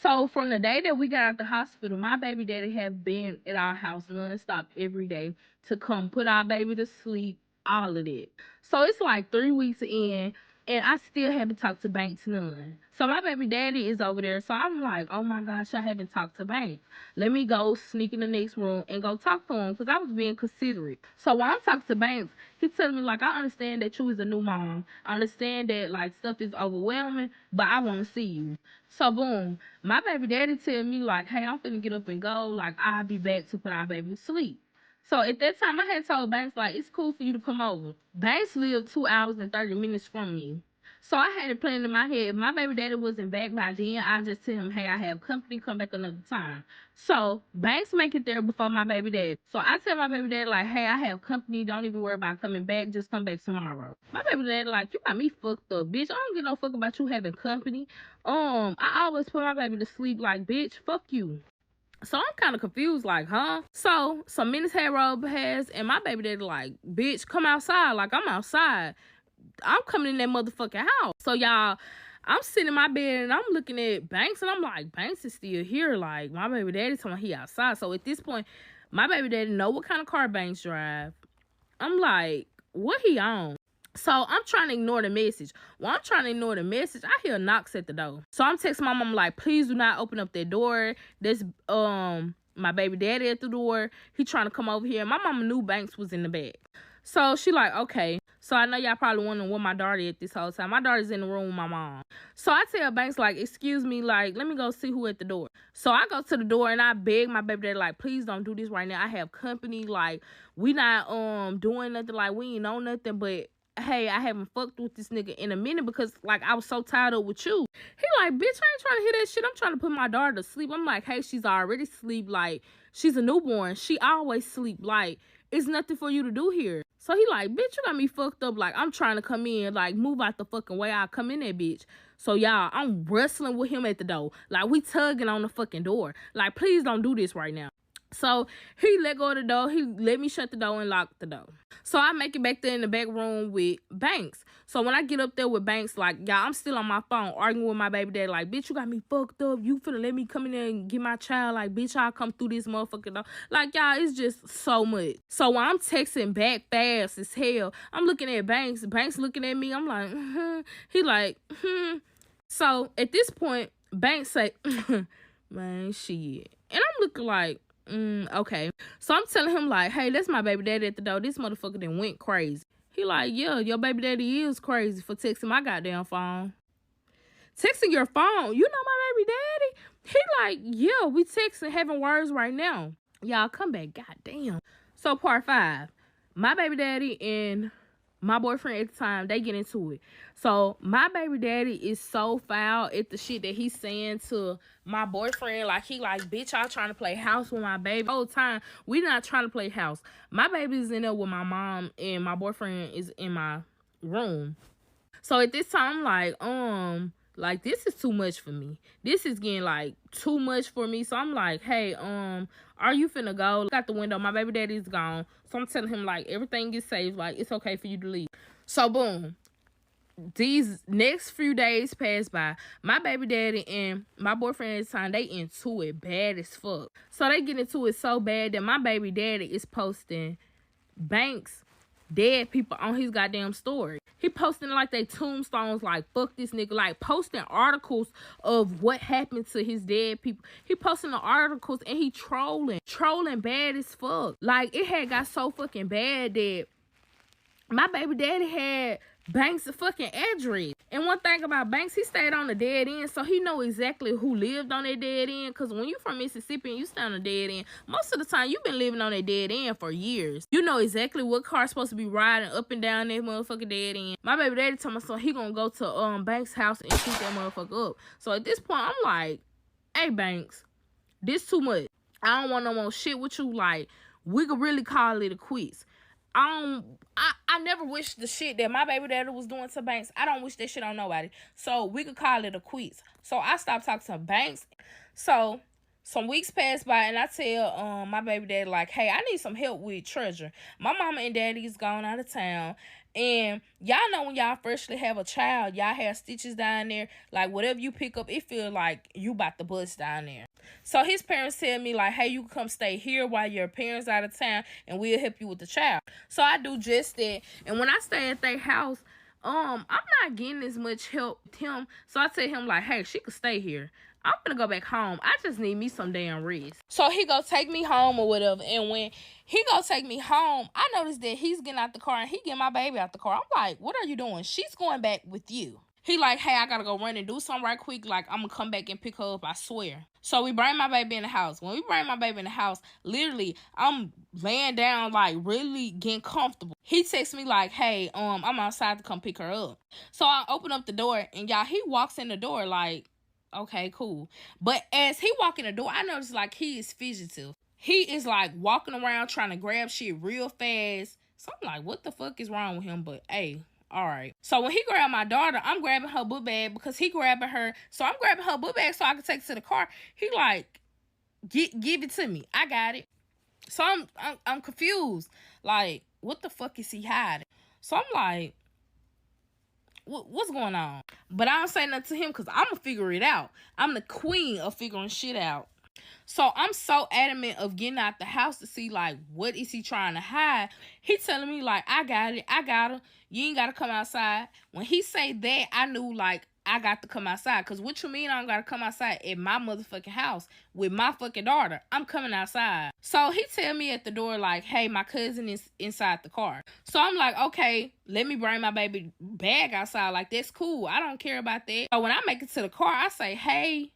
So from the day that we got out the hospital, my baby daddy have been at our house nonstop every day to come put our baby to sleep, all of it. So it's like 3 weeks in, and I still haven't talked to Banks none. So my baby daddy is over there. So I'm like, oh my gosh, I haven't talked to Banks. Let me go sneak in the next room and go talk to him because I was being considerate. So while I'm talking to Banks, he's telling me like, I understand that you is a new mom. I understand that like stuff is overwhelming, but I want to see you. So boom, my baby daddy tell me like, hey, I'm finna get up and go. Like, I'll be back to put our baby to sleep. So at that time, I had told Banks like, it's cool for you to come over. Banks lived 2 hours and 30 minutes from me. So I had it planned in my head. If my baby daddy wasn't back by then, I just tell him, hey, I have company, come back another time. So Banks make it there before my baby daddy. So I tell my baby daddy like, hey, I have company. Don't even worry about coming back. Just come back tomorrow. My baby daddy like, you got me fucked up, bitch. I don't give no fuck about you having company. I always put my baby to sleep like, bitch, fuck you. So I'm kind of confused, like, huh? So some minutes had rolled past, and my baby daddy like, bitch, come outside. Like, I'm outside. I'm coming in that motherfucking house. So y'all, I'm sitting in my bed and I'm looking at Banks, and I'm like, Banks is still here. Like, my baby daddy told me he outside. So at this point, my baby daddy know what kind of car Banks drive. I'm like, what he on? So I'm trying to ignore the message. While I'm trying to ignore the message, I hear knocks at the door. So I'm texting my mom like, please do not open up that door. There's my baby daddy at the door. He trying to come over here. My mama knew Banks was in the back. So she like, okay. So I know y'all probably wondering where my daughter at this whole time. My daughter's in the room with my mom. So I tell Banks like, excuse me, like, let me go see who at the door. So I go to the door and I beg my baby daddy like, please don't do this right now. I have company. Like, we not doing nothing. Like, we ain't know nothing, but hey, I haven't fucked with this nigga in a minute because, like, I was so tired of with you. He like, bitch, I ain't trying to hear that shit. I'm trying to put my daughter to sleep. I'm like, hey, she's already asleep. Like, she's a newborn. She always sleep. Like, it's nothing for you to do here. So he like, bitch, you got me fucked up. Like, I'm trying to come in. Like, move out the fucking way. I'll come in there, bitch. So, y'all, I'm wrestling with him at the door. Like, we tugging on the fucking door. Like, please don't do this right now. So he let go of the door. He let me shut the door and lock the door. So I make it back there in the back room with Banks. So when I get up there with Banks, like, y'all, I'm still on my phone arguing with my baby daddy. Like, bitch, you got me fucked up. You finna let me come in there and get my child. Like, bitch, I'll come through this motherfucking door. Like, y'all, it's just so much. So when I'm texting back fast as hell, I'm looking at Banks. Banks looking at me. I'm like, He like, So at this point, Banks say, man, shit. And I'm looking like, okay. So I'm telling him like, hey, that's my baby daddy at the door. This motherfucker done went crazy. He like, yeah, your baby daddy is crazy for texting my goddamn phone. Texting your phone? You know my baby daddy? He like, yeah, we texting, having words right now. Y'all come back, goddamn. So part 5, my baby daddy and my boyfriend at the time, they get into it. So my baby daddy is so foul at the shit that he's saying to my boyfriend. Like, he like, bitch, y'all trying to play house with my baby. The whole time, we not trying to play house. My baby's in there with my mom, and my boyfriend is in my room. So at this time, I'm like this is too much for me. This is getting like too much for me. So I'm like, hey, are you finna go? Look out the window. My baby daddy's gone. So I'm telling him like everything is safe. Like, it's okay for you to leave. So boom. These next few days pass by. My baby daddy and my boyfriend at the time, they into it bad as fuck. So they get into it so bad that my baby daddy is posting Banks dead people on his goddamn story. He posting like they tombstones, like fuck this nigga, like posting articles of what happened to his dead people. He posting the articles and he trolling bad as fuck. Like, it had got so fucking bad that my baby daddy had Banks' fucking address. And one thing about Banks, he stayed on the dead end, so he know exactly who lived on that dead end. Because when you from Mississippi and you stay on the dead end, most of the time you been living on that dead end for years. You know exactly what car's supposed to be riding up and down that motherfucking dead end. My baby daddy told me, so he gonna go to Banks' house and shoot that motherfucker up. So at this point, I'm like, hey Banks, this too much. I don't want no more shit with you. Like, we could really call it a quits. I never wish the shit that my baby daddy was doing to Banks. I don't wish that shit on nobody. So we could call it a quits. So I stopped talking to Banks. So some weeks pass by and I tell my baby daddy like, hey, I need some help with Treasure. My mama and daddy's gone out of town. And y'all know when y'all freshly have a child, y'all have stitches down there. Like, whatever you pick up, it feel like you about to bust down there. So his parents tell me like, hey, you can come stay here while your parents out of town and we'll help you with the child. So I do just that. And when I stay at their house, I'm not getting as much help with him. So I tell him like, hey, she could stay here. I'm gonna go back home. I just need me some damn rest. So he go take me home or whatever. And when he go take me home, I noticed that he's getting out the car and he getting my baby out the car. I'm like, what are you doing? She's going back with you. He like, hey, I gotta go run and do something right quick. Like, I'm gonna come back and pick her up, I swear. So we bring my baby in the house. When we bring my baby in the house, literally, I'm laying down, like, really getting comfortable. He texts me like, hey, I'm outside to come pick her up. So I open up the door, and y'all, he walks in the door like, okay, cool. But as he walk in the door, I notice like he is fidgetive. He is like walking around trying to grab shit real fast. So I'm like, what the fuck is wrong with him? But hey, all right. So when he grabbed my daughter, I'm grabbing her book bag because he grabbing her. So I'm grabbing her book bag so I can take it to the car. He like, give it to me. I got it. So I'm confused. Like, what the fuck is he hiding? So I'm like, what's going on? But I don't say nothing to him because I'm going to figure it out. I'm the queen of figuring shit out. So I'm so adamant of getting out the house to see, like, what is he trying to hide? He telling me, like, I got it. I got her. You ain't got to come outside. When he say that, I knew, like, I got to come outside. Because what you mean I don't got to come outside at my motherfucking house with my fucking daughter? I'm coming outside. So he tell me at the door, like, hey, my cousin is inside the car. So I'm like, okay, let me bring my baby bag outside. Like, that's cool. I don't care about that. So when I make it to the car, I say, hey,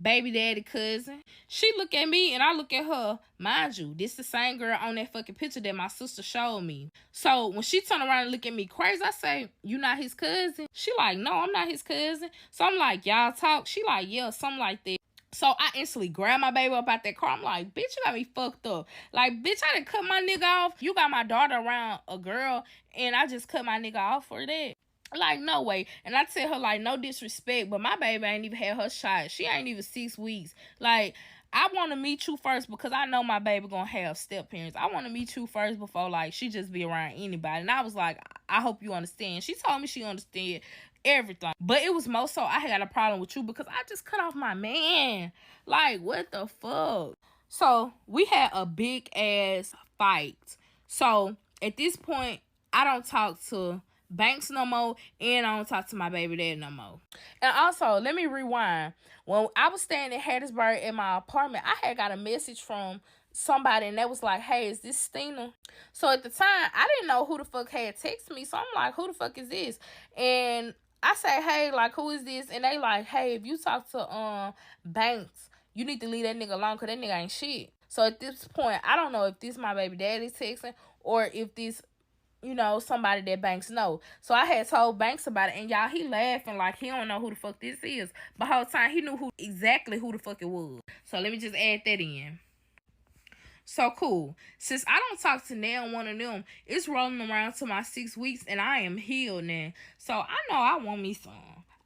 baby daddy cousin. She look at me and I look at her. Mind you, this the same girl on that fucking picture that my sister showed me. So when she turn around and look at me crazy, I say, you not his cousin? She like, no, I'm not his cousin. So I'm like, y'all talk? She like, yeah, something like that. So I instantly grab my baby up out that car. I'm like, bitch, you got me fucked up. Like, bitch, I done cut my nigga off. You got my daughter around a girl and I just cut my nigga off for that. Like, no way. And I tell her, like, no disrespect, but my baby ain't even had her shot. She ain't even 6 weeks. Like, I want to meet you first because I know my baby gonna have step parents. I want to meet you first before, like, she just be around anybody. And I was like, I hope you understand. She told me she understood everything. But it was more so I had a problem with you because I just cut off my man. Like, what the fuck? So, we had a big ass fight. So, at this point, I don't talk to Banks no more, and I don't talk to my baby dad no more. And also, let me rewind. When I was staying in Hattiesburg in my apartment, I had got a message from somebody and they was like, hey, is this Stina? So at the time, I didn't know who the fuck had texted me. So I'm like, who the fuck is this? And I say, hey, like, who is this? And they like, hey, if you talk to Banks, you need to leave that nigga alone because that nigga ain't shit. So at this point, I don't know if this my baby daddy texting or if this, somebody that Banks know. So I had told Banks about it, and y'all, he laughing like he don't know who the fuck this is. But the whole time, he knew exactly who the fuck it was. So let me just add that in. So cool. Since I don't talk to now one of them, it's rolling around to my 6 weeks and I am healed now. So I know I want me some.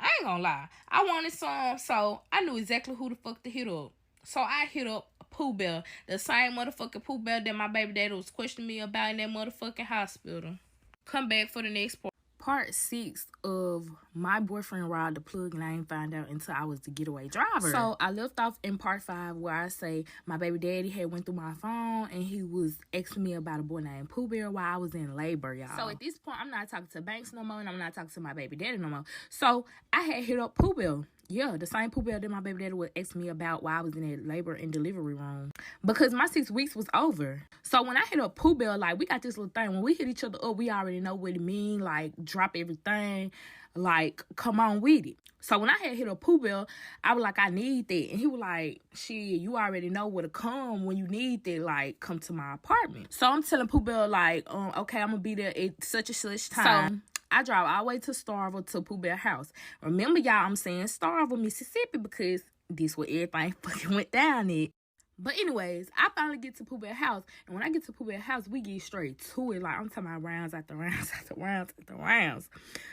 I ain't gonna lie. I wanted some, so I knew exactly who the fuck to hit up. So I hit up Pooh Bear, the same motherfucking Pooh Bear that my baby daddy was questioning me about in that motherfucking hospital. Come back for the next part. Part 6 of my boyfriend robbed the plug and I ain't find out until I was the getaway driver. So I left off in part 5 where I say my baby daddy had went through my phone and he was asking me about a boy named Pooh Bear while I was in labor, y'all. So at this point, I'm not talking to Banks no more and I'm not talking to my baby daddy no more. So I had hit up Pooh Bear. Yeah, the same Pooh Bear that my baby daddy would ask me about while I was in that labor and delivery room. Because my 6 weeks was over. So when I hit up Pooh Bear, like, we got this little thing. When we hit each other up, we already know what it mean. Like, drop everything. Like, come on with it. So when I had hit up Pooh Bear, I was like, I need that. And he was like, shit, you already know where to come when you need that. Like, come to my apartment. So I'm telling Pooh Bear, like, okay, I'm going to be there at such and such time. So I drive all the way to Starville to Pooh Bear house. Remember, y'all, I'm saying Starville, Mississippi, because this where everything fucking went down it. But anyways, I finally get to Pooh Bear house. And when I get to Pooh Bear house, we get straight to it. Like, I'm talking about rounds after rounds after rounds after rounds.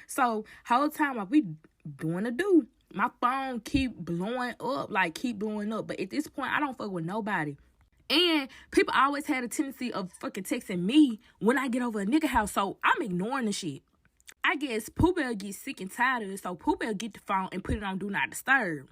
So, whole time while we doing the do, my phone keep blowing up. Like, keep blowing up. But at this point, I don't fuck with nobody. And people always had a tendency of fucking texting me when I get over a nigga house. So, I'm ignoring the shit. I guess Pooh Bear gets sick and tired of it, so Pooh Bear get the phone and put it on Do Not Disturb.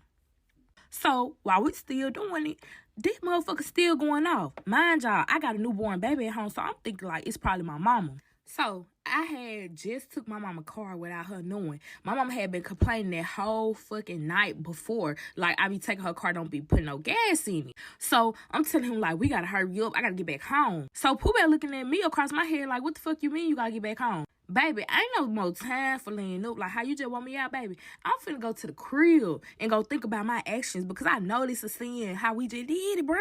So, while we still doing it, this motherfucker still going off. Mind y'all, I got a newborn baby at home, so I'm thinking like it's probably my mama. So, I had just took my mama car without her knowing. My mama had been complaining that whole fucking night before. Like, I be taking her car, don't be putting no gas in it. So, I'm telling him, like, we gotta hurry up. I gotta get back home. So, Pooh Bear looking at me across my head like, what the fuck you mean you gotta get back home? Baby, ain't no more time for laying up. Like, how you just want me out, baby? I'm finna go to the crib and go think about my actions because I know this is seeing how we just did it, bruh.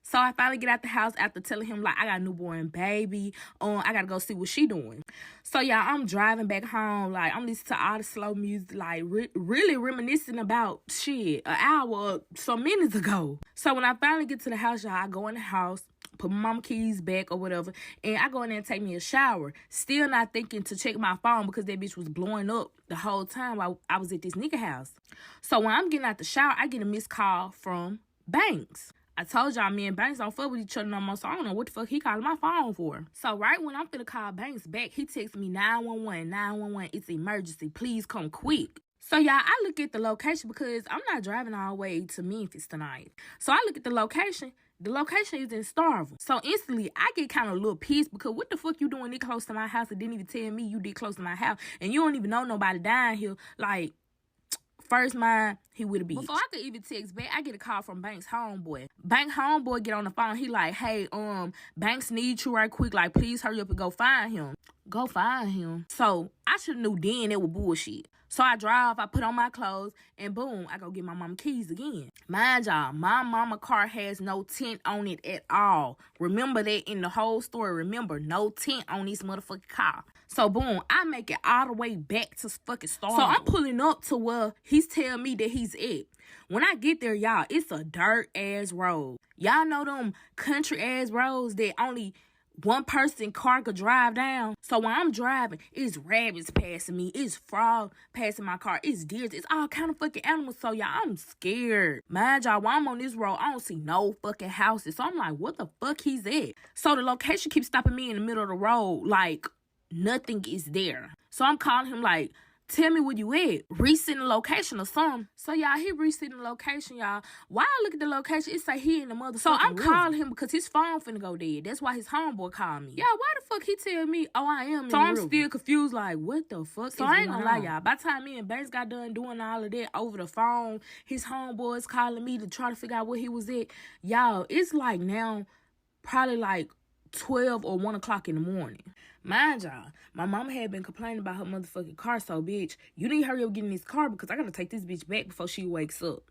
So I finally get out the house after telling him, like, I got a newborn baby. I gotta go see what she doing. So, y'all, I'm driving back home. Like, I'm listening to all the slow music, like, really reminiscing about shit an hour or some minutes ago. So when I finally get to the house, y'all, I go in the house, put my mama keys back or whatever, and I go in there and take me a shower. Still not thinking to check my phone because that bitch was blowing up the whole time while I was at this nigga house. So when I'm getting out the shower, I get a missed call from Banks. I told y'all me and Banks don't fuck with each other no more, so I don't know what the fuck he calling my phone for. So right when I'm finna call Banks back, he texts me 911, 911, it's emergency, please come quick. So y'all, I look at the location because I'm not driving all the way to Memphis tonight. So I look at the location. The location is in Starville. So instantly, I get kind of a little pissed because what the fuck you doing this close to my house and didn't even tell me you did close to my house and you don't even know nobody down here. Like, first mind, he would have been. Before I could even text back, I get a call from Banks' homeboy. Banks' homeboy get on the phone. He like, hey, Banks needs you right quick. Like, please hurry up and go find him. Go find him. So I should have knew then it was bullshit. So I drive, I put on my clothes, and boom, I go get my mama keys again. Mind y'all, my mama car has no tint on it at all. Remember that in the whole story. Remember, no tint on this motherfucking car. So boom, I make it all the way back to fucking Starville. So I'm pulling up to where he's telling me that he's at. When I get there, y'all, it's a dirt-ass road. Y'all know them country-ass roads that only one person car could drive down. So when I'm driving, it's rabbits passing me, it's frogs passing my car, it's deers, it's all kind of fucking animals. So y'all, I'm scared. Mind y'all, while I'm on this road, I don't see no fucking houses. So I'm like, what the fuck he's at? So the location keeps stopping me in the middle of the road, like nothing is there. So I'm calling him like, tell me where you at. Resend the location or something. So, y'all, he resend the location, y'all. While I look at the location, it say he in the motherfucking So, I'm calling him because his phone finna go dead. That's why his homeboy called me. Y'all, why the fuck he tell me, oh, I am in the river? So, I'm still confused, like, what the fuck So, I ain't gonna lie, y'all. By the time me and Banks got done doing all of that over the phone, his homeboys calling me to try to figure out where he was at. Y'all, it's like now probably like 12 or 1 o'clock in the morning. Mind y'all, my mama had been complaining about her motherfucking car, so bitch, you need to hurry up getting this car because I gotta take this bitch back before she wakes up.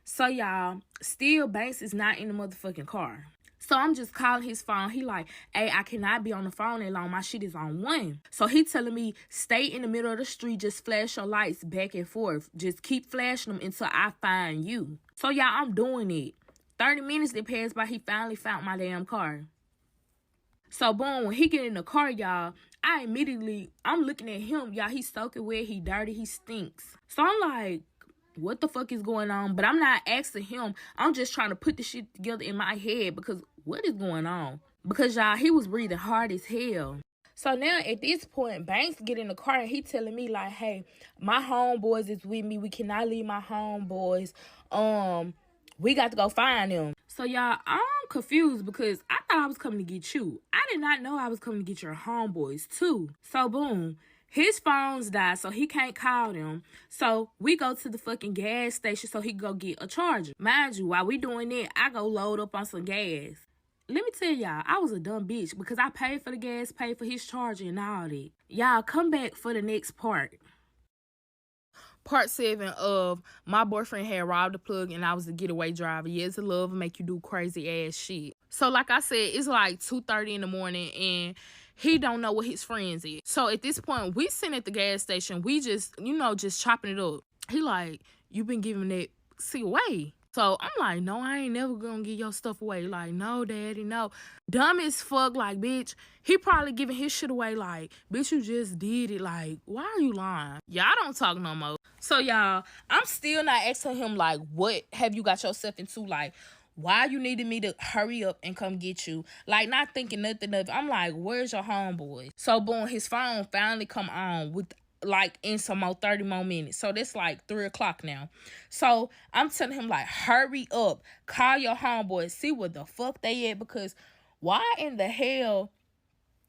So y'all, still Banks is not in the motherfucking car. So I'm just calling his phone. He like, hey, I cannot be on the phone that long. My shit is on 1. So he telling me, stay in the middle of the street. Just flash your lights back and forth. Just keep flashing them until I find you. So y'all, I'm doing it. 30 minutes that passed by, he finally found my damn car. So boom, when he get in the car, y'all, I'm looking at him. Y'all, he's soaking wet. He dirty. He stinks. So I'm like, what the fuck is going on? But I'm not asking him. I'm just trying to put the shit together in my head because what is going on? Because y'all, he was breathing hard as hell. So now at this point, Banks get in the car and he telling me like, hey, my homeboys is with me. We cannot leave my homeboys. We got to go find them. So y'all, I'm confused because I thought I was coming to get you. I did not know I was coming to get your homeboys too. So boom. His phone's died, so he can't call them. So we go to the fucking gas station so he can go get a charger. Mind you, while we doing that, I go load up on some gas. Let me tell y'all, I was a dumb bitch because I paid for the gas, paid for his charger and all that. Y'all, come back for the next part. Part 7 of my boyfriend had robbed the plug and I was the getaway driver. Yes, love will make you do crazy ass shit. So like I said, it's like 2:30 in the morning and he don't know what his friends is. So at this point, we sitting at the gas station. We just, just chopping it up. He like, you been giving that see away. So I'm like, no, I ain't never gonna give your stuff away. Like, no, daddy, no. Dumb as fuck, like, bitch. He probably giving his shit away like, bitch, you just did it. Like, why are you lying? Y'all don't talk no more. So, y'all, I'm still not asking him, like, what have you got yourself into? Like, why you needed me to hurry up and come get you? Like, not thinking nothing of it. I'm like, where's your homeboy? So, boom, his phone finally come on with like in some more 30 more minutes. So that's like 3 o'clock now. So I'm telling him like, hurry up, call your homeboys, see where the fuck they at, because why in the hell,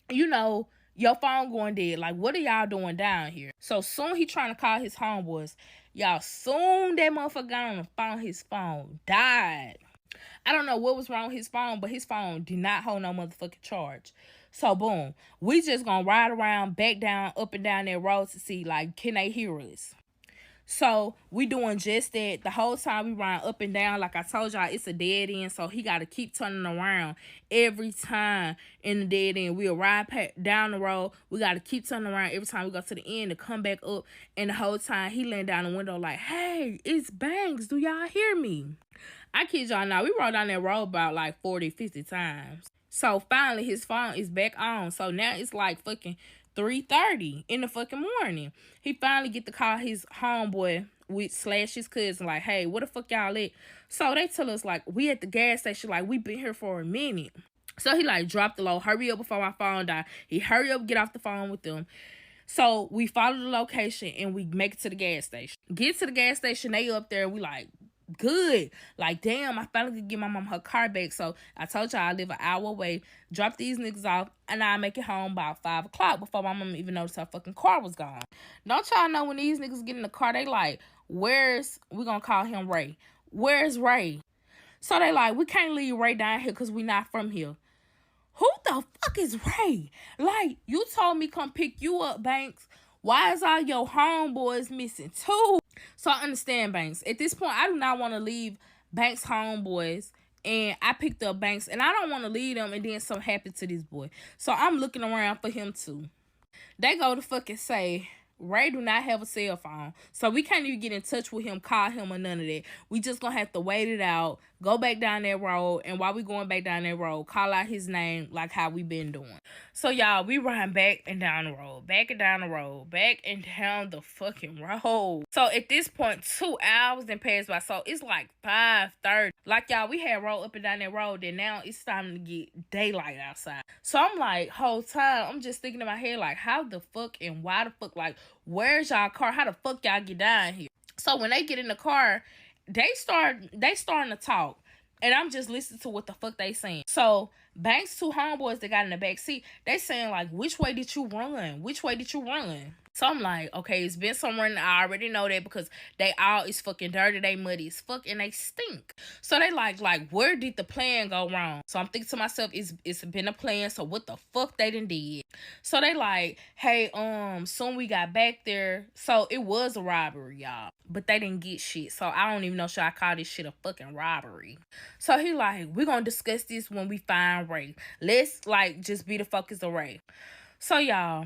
your phone going dead? Like, what are y'all doing down here? So soon he trying to call his homeboys. Y'all, soon that motherfucker got on the phone, his phone died. I don't know what was wrong with his phone, but his phone did not hold no motherfucking charge. So, boom. We just gonna ride around, back down, up and down that road to see, like, can they hear us? So, we doing just that. The whole time we ride up and down, like I told y'all, it's a dead end. So, he got to keep turning around every time in the dead end. We'll ride down the road. We got to keep turning around every time we go to the end to come back up. And the whole time, he laying down the window like, hey, it's Banks. Do y'all hear me? I kid y'all not. We rode down that road about like 40, 50 times. So finally his phone is back on. So now it's like fucking 3:30 in the fucking morning. He finally get to call his homeboy with / his cousin like, hey, what the fuck y'all at? So they tell us like, we at the gas station, like we been here for a minute. So he like dropped the low, hurry up before my phone die. He hurry up, get off the phone with them. So we follow the location and we make it to the gas station. Get to the gas station, they up there, we like, good. Like, damn, I finally could get my mom her car back. So I told y'all I live an hour away. Drop these niggas off and I make it home about 5 o'clock before my mom even noticed her fucking car was gone. Don't y'all know when these niggas get in the car, they like, we gonna call him Ray. Where's Ray? So they like, we can't leave Ray down here because we not from here. Who the fuck is Ray? Like, you told me come pick you up, Banks. Why is all your homeboys missing too? So I understand Banks. At this point, I do not want to leave Banks' homeboys. And I picked up Banks. And I don't want to leave them and then something happened to this boy. So I'm looking around for him too. They go to fucking say, Ray do not have a cell phone. So we can't even get in touch with him, call him or none of that. We just gonna have to wait it out, go back down that road, and while we going back down that road, call out his name like how we been doing. So y'all, we riding back and down the road, back and down the road, back and down the fucking road. So at this point, 2 hours then passed by. So it's like 5:30. Like y'all, we had rolled up and down that road, and now it's time to get daylight outside. So I'm like, whole time, I'm just thinking in my head, like, how the fuck and why the fuck, like, where's y'all car? How the fuck y'all get down here? So when they get in the car, they starting to talk. And I'm just listening to what the fuck they saying. So Banks' 2 homeboys that got in the back seat, they saying like, which way did you run? Which way did you run? So I'm like, okay, it's been somewhere, and I already know that because they all is fucking dirty, they muddy as fuck, and they stink. So they like, where did the plan go wrong? So I'm thinking to myself, it's been a plan, so what the fuck they done did? So they like, hey, soon we got back there. So it was a robbery, y'all. But they didn't get shit. So I don't even know should I call this shit a fucking robbery. So he like, we're gonna discuss this when we find Ray. Let's like just be the focus of Ray. So y'all,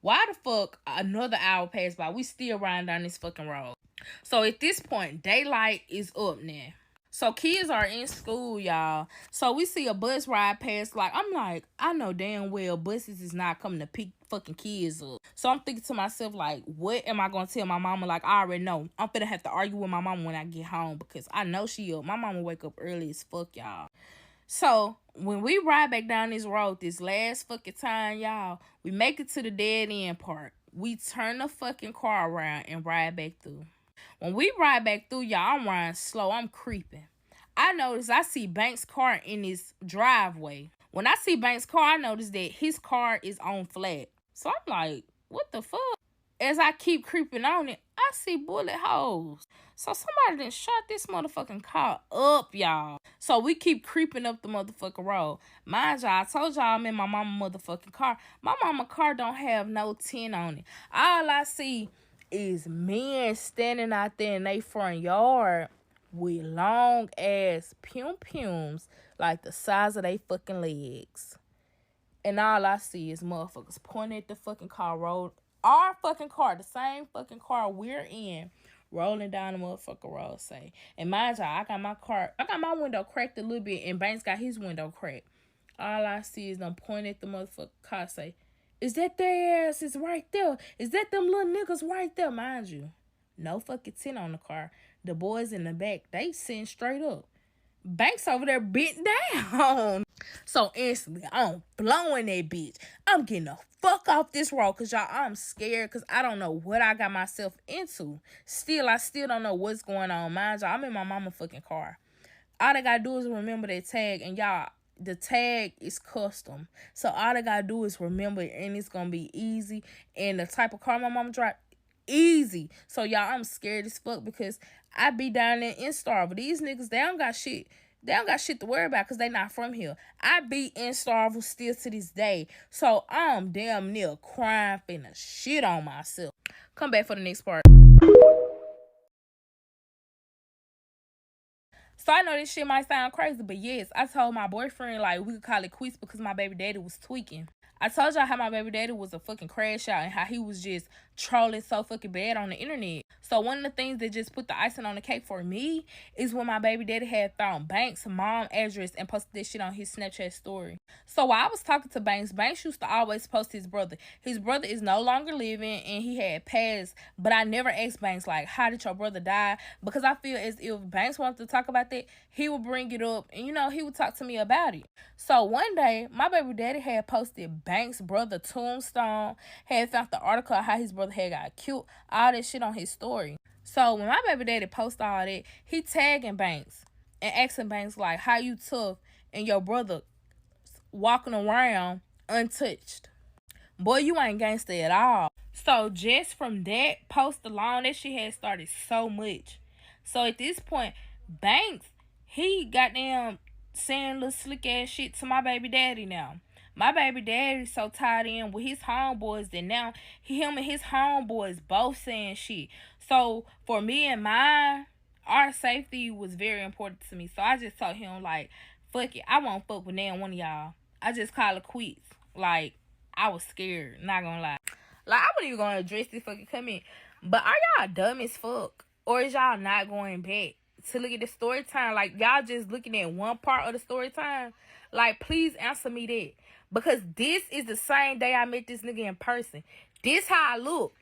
why the fuck another hour passed by? We still riding down this fucking road. So at this point, daylight is up now. So kids are in school, y'all. So we see a bus ride past. Like, I'm like, I know damn well buses is not coming to pick fucking kids up. So I'm thinking to myself, like, what am I gonna tell my mama? Like, I already know. I'm finna have to argue with my mama when I get home because I know she up. My mama wake up early as fuck, y'all. So when we ride back down this road this last fucking time, y'all, we make it to the dead end part. We turn the fucking car around and ride back through. When we ride back through, y'all, I'm riding slow. I'm creeping. I notice I see Banks' car in his driveway. When I see Banks' car, I notice that his car is on flat. So I'm like, what the fuck? As I keep creeping on it, I see bullet holes. So somebody done shot this motherfucking car up, y'all. So we keep creeping up the motherfucking road. Mind y'all, I told y'all I'm in my mama motherfucking car. My mama car don't have no tint on it. All I see is men standing out there in their front yard with long ass pum-pums like the size of their fucking legs. And all I see is motherfuckers pointing at the fucking car road. Our fucking car, the same fucking car we're in, rolling down the motherfucking road, say. And mind y'all, I got my window cracked a little bit, and Banks got his window cracked. All I see is them pointing at the motherfucking car, say, is that their ass is right there? Is that them little niggas right there? Mind you, no fucking tint on the car. The boys in the back, they sitting straight up. Banks over there bent down. So instantly, I'm blowing that bitch. I'm getting the fuck off this road because y'all, I'm scared because I don't know what I got myself into. I still don't know what's going on. Mind y'all, I'm in my mama fucking car. All they gotta do is remember that tag, and y'all, the tag is custom. So all they gotta do is remember it, and it's gonna be easy. And the type of car my mama drive, easy. So y'all, I'm scared as fuck because I be down there in Starville. These niggas, they don't got shit. They don't got shit to worry about because they not from here. I be in Starville still to this day. So I'm damn near crying, finna shit on myself. Come back for the next part. So I know this shit might sound crazy, but yes, I told my boyfriend, like, we could call it quits because my baby daddy was tweaking. I told y'all how my baby daddy was a fucking crash out and how he was just trolling so fucking bad on the internet. So one of the things that just put the icing on the cake for me is when my baby daddy had found Banks' mom address and posted that shit on his Snapchat story. So while I was talking to Banks, Banks used to always post his brother. His brother is no longer living and he had passed, but I never asked Banks, like, how did your brother die? Because I feel as if Banks wanted to talk about that, he would bring it up and, you know, he would talk to me about it. So one day, my baby daddy had posted Banks' brother tombstone, had found the article of how his brother had got killed, all that shit on his story. So when my baby daddy posted all that, he tagging Banks and asking Banks, like, how you tough and your brother walking around untouched? Boy, you ain't gangster at all. So just from that post alone, that shit had started so much. So at this point, Banks, he goddamn saying little slick ass shit to my baby daddy now. My baby daddy so tied in with his homeboys that now him and his homeboys both saying shit. So for me and mine, our safety was very important to me. So I just told him, like, fuck it, I won't fuck with damn one of y'all. I just call it quits. Like, I was scared, not gonna lie. Like, I wasn't even gonna address this fucking comment. But are y'all dumb as fuck? Or is y'all not going back to look at the story time? Like, y'all just looking at one part of the story time? Like, please answer me that. Because this is the same day I met this nigga in person. This how I look.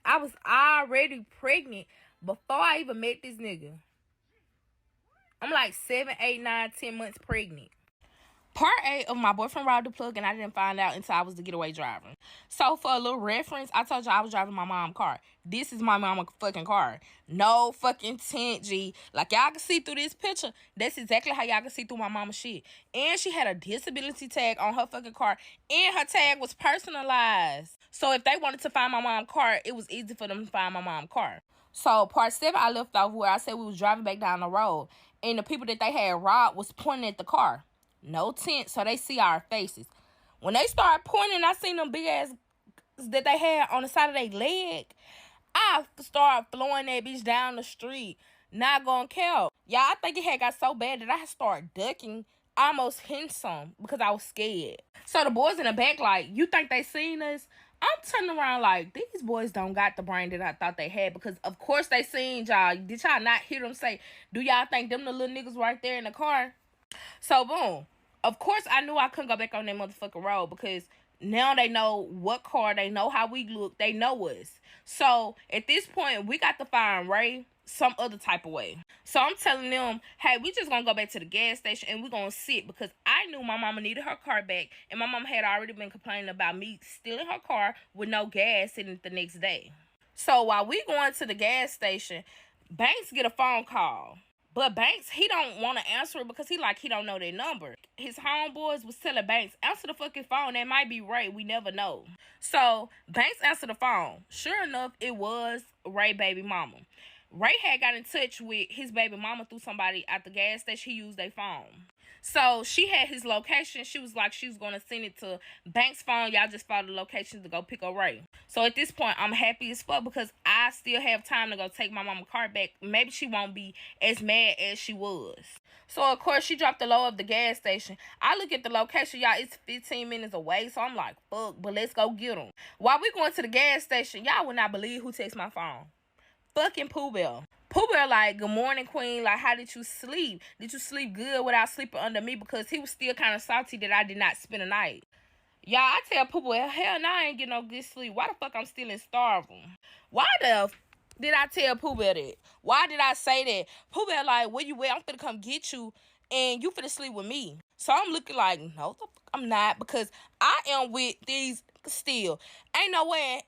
I was already pregnant before I even met this nigga. I'm like 7, 8, 9, 10 months pregnant. Part 8 of my boyfriend robbed the plug, and I didn't find out until I was the getaway driver. So for a little reference, I told you I was driving my mom's car. This is my mama fucking car. No fucking tint, G. Like, y'all can see through this picture. That's exactly how y'all can see through my mama's shit. And she had a disability tag on her fucking car, and her tag was personalized. So if they wanted to find my mom's car, it was easy for them to find my mom's car. So part 7, I left off where I said we was driving back down the road, and the people that they had robbed was pointing at the car. No tent, so they see our faces. When they started pointing, I seen them big ass that they had on the side of their leg. I started flowing that bitch down the street. Not gonna count. Y'all, I think it had got so bad that I started ducking, almost hitting some because I was scared. So the boys in the back like, you think they seen us? I'm turning around like, these boys don't got the brain that I thought they had, because of course they seen y'all. Did y'all not hear them say, do y'all think them the little niggas right there in the car? So boom. Of course I knew I couldn't go back on that motherfucking road, because now they know what car, they know how we look, they know us. So at this point, we got to find Ray some other type of way. So I'm telling them, hey, we just gonna go back to the gas station and we gonna sit, because I knew my mama needed her car back, and my mama had already been complaining about me stealing her car with no gas in it the next day. So while we going to the gas station, Banks get a phone call. But Banks, he don't want to answer it because he don't know their number. His homeboys was telling Banks, answer the fucking phone. That might be Ray. We never know. So Banks answered the phone. Sure enough, it was Ray baby mama. Ray had got in touch with his baby mama through somebody at the gas station. He used their phone. So she had his location. She was like, she was going to send it to Banks' phone. Y'all just follow the location to go pick up Ray. So at this point, I'm happy as fuck because I still have time to go take my mama car back. Maybe she won't be as mad as she was. So of course, she dropped the low of the gas station. I look at the location, y'all, it's 15 minutes away. So I'm like, fuck, but let's go get them. While we going to the gas station, y'all would not believe who takes my phone. Fucking Pooh Bear. Pooh Bear like, good morning, queen. Like, how did you sleep? Did you sleep good without sleeping under me? Because he was still kind of salty that I did not spend the night. Y'all, I tell Pooh Bear, hell no, I ain't getting no good sleep. Why the fuck I'm still in Starving? Why the did I tell Pooh Bear that? Why did I say that? Pooh Bear like, where you at? I'm finna come get you, and you finna sleep with me. So I'm looking like, no, the fuck I'm not, because I am with these still. Ain't no way,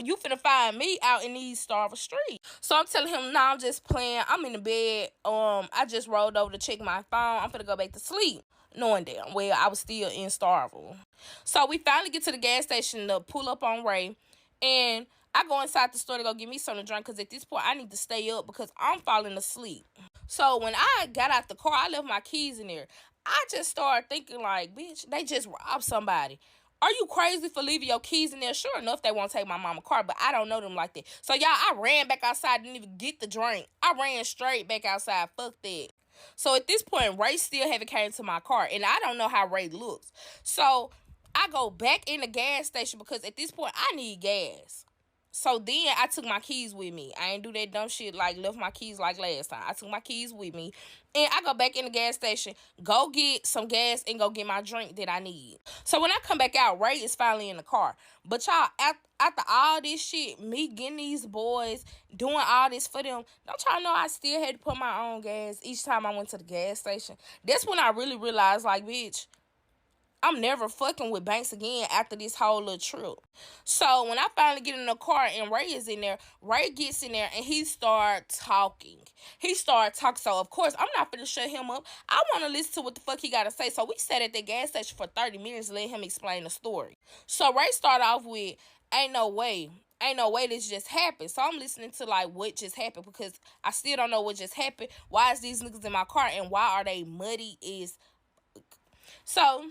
you finna find me out in these Starving streets. So I'm telling him, nah, I'm just playing. I'm in the bed. I just rolled over to check my phone. I'm finna go back to sleep, knowing damn well I was still in Starville. So we finally get to the gas station to pull up on Ray, and I go inside the store to go get me something to drink, because at this point I need to stay up because I'm falling asleep. So when I got out the car, I left my keys in there. I just started thinking like, bitch, they just robbed somebody. Are you crazy for leaving your keys in there? Sure enough, they won't take my mama's car, but I don't know them like that. So, y'all, I ran back outside, didn't even get the drink. I ran straight back outside. Fuck that. So, at this point, Ray still haven't came to my car, and I don't know how Ray looks. So, I go back in the gas station because at this point, I need gas. So then I took my keys with me. I ain't do that dumb shit like left my keys like last time. I took my keys with me. And I go back in the gas station, go get some gas, and go get my drink that I need. So when I come back out, Ray is finally in the car. But y'all, after all this shit, me getting these boys, doing all this for them, don't y'all know I still had to put my own gas each time I went to the gas station? That's when I really realized, like, bitch, I'm never fucking with Banks again after this whole little trip. So when I finally get in the car and Ray is in there, Ray gets in there and he start talking. So of course I'm not finna shut him up. I want to listen to what the fuck he got to say. So we sat at the gas station for 30 minutes to let him explain the story. So Ray started off with, ain't no way this just happened. So I'm listening to like what just happened, because I still don't know what just happened. Why is these niggas in my car and why are they muddy as... So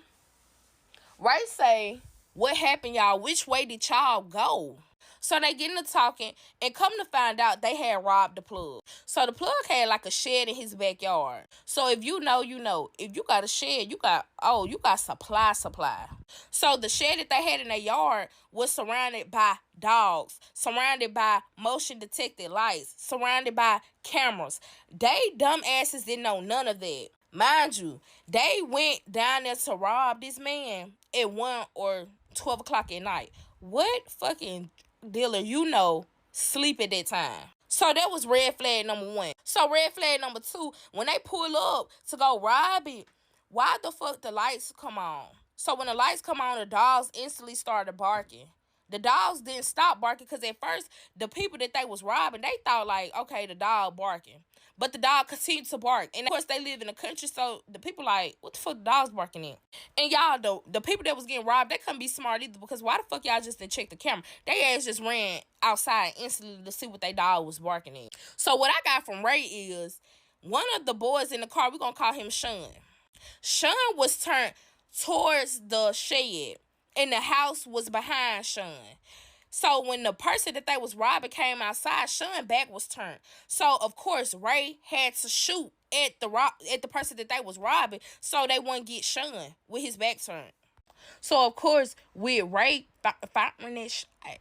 Ray say, what happened, y'all? Which way did y'all go? So they get into talking, and come to find out, they had robbed the plug. So the plug had like a shed in his backyard. So if you know, you know. If you got a shed, you got supply. So the shed that they had in their yard was surrounded by dogs, surrounded by motion detected lights, surrounded by cameras. They dumb asses didn't know none of that. Mind you, they went down there to rob this man at 1 or 12 o'clock at night. What fucking dealer sleep at that time? So that was red flag number 1. So red flag number 2, when they pull up to go rob it, why the fuck the lights come on? So when the lights come on, the dogs instantly started barking. The dogs didn't stop barking because at first the people that they was robbing, they thought like, okay, the dog barking. But the dog continued to bark. And of course they live in the country, so the people like, what the fuck the dog's barking in? And y'all, the people that was getting robbed, they couldn't be smart either, because why the fuck y'all just didn't check the camera? They ass just ran outside instantly to see what they dog was barking in. So what I got from Ray is, one of the boys in the car, we're gonna call him Sean. Sean was turned towards the shed, and the house was behind Sean. So when the person that they was robbing came outside, Sean back was turned. So of course Ray had to shoot at the person that they was robbing, so they wouldn't get Sean with his back turned. So of course with Ray firing that shot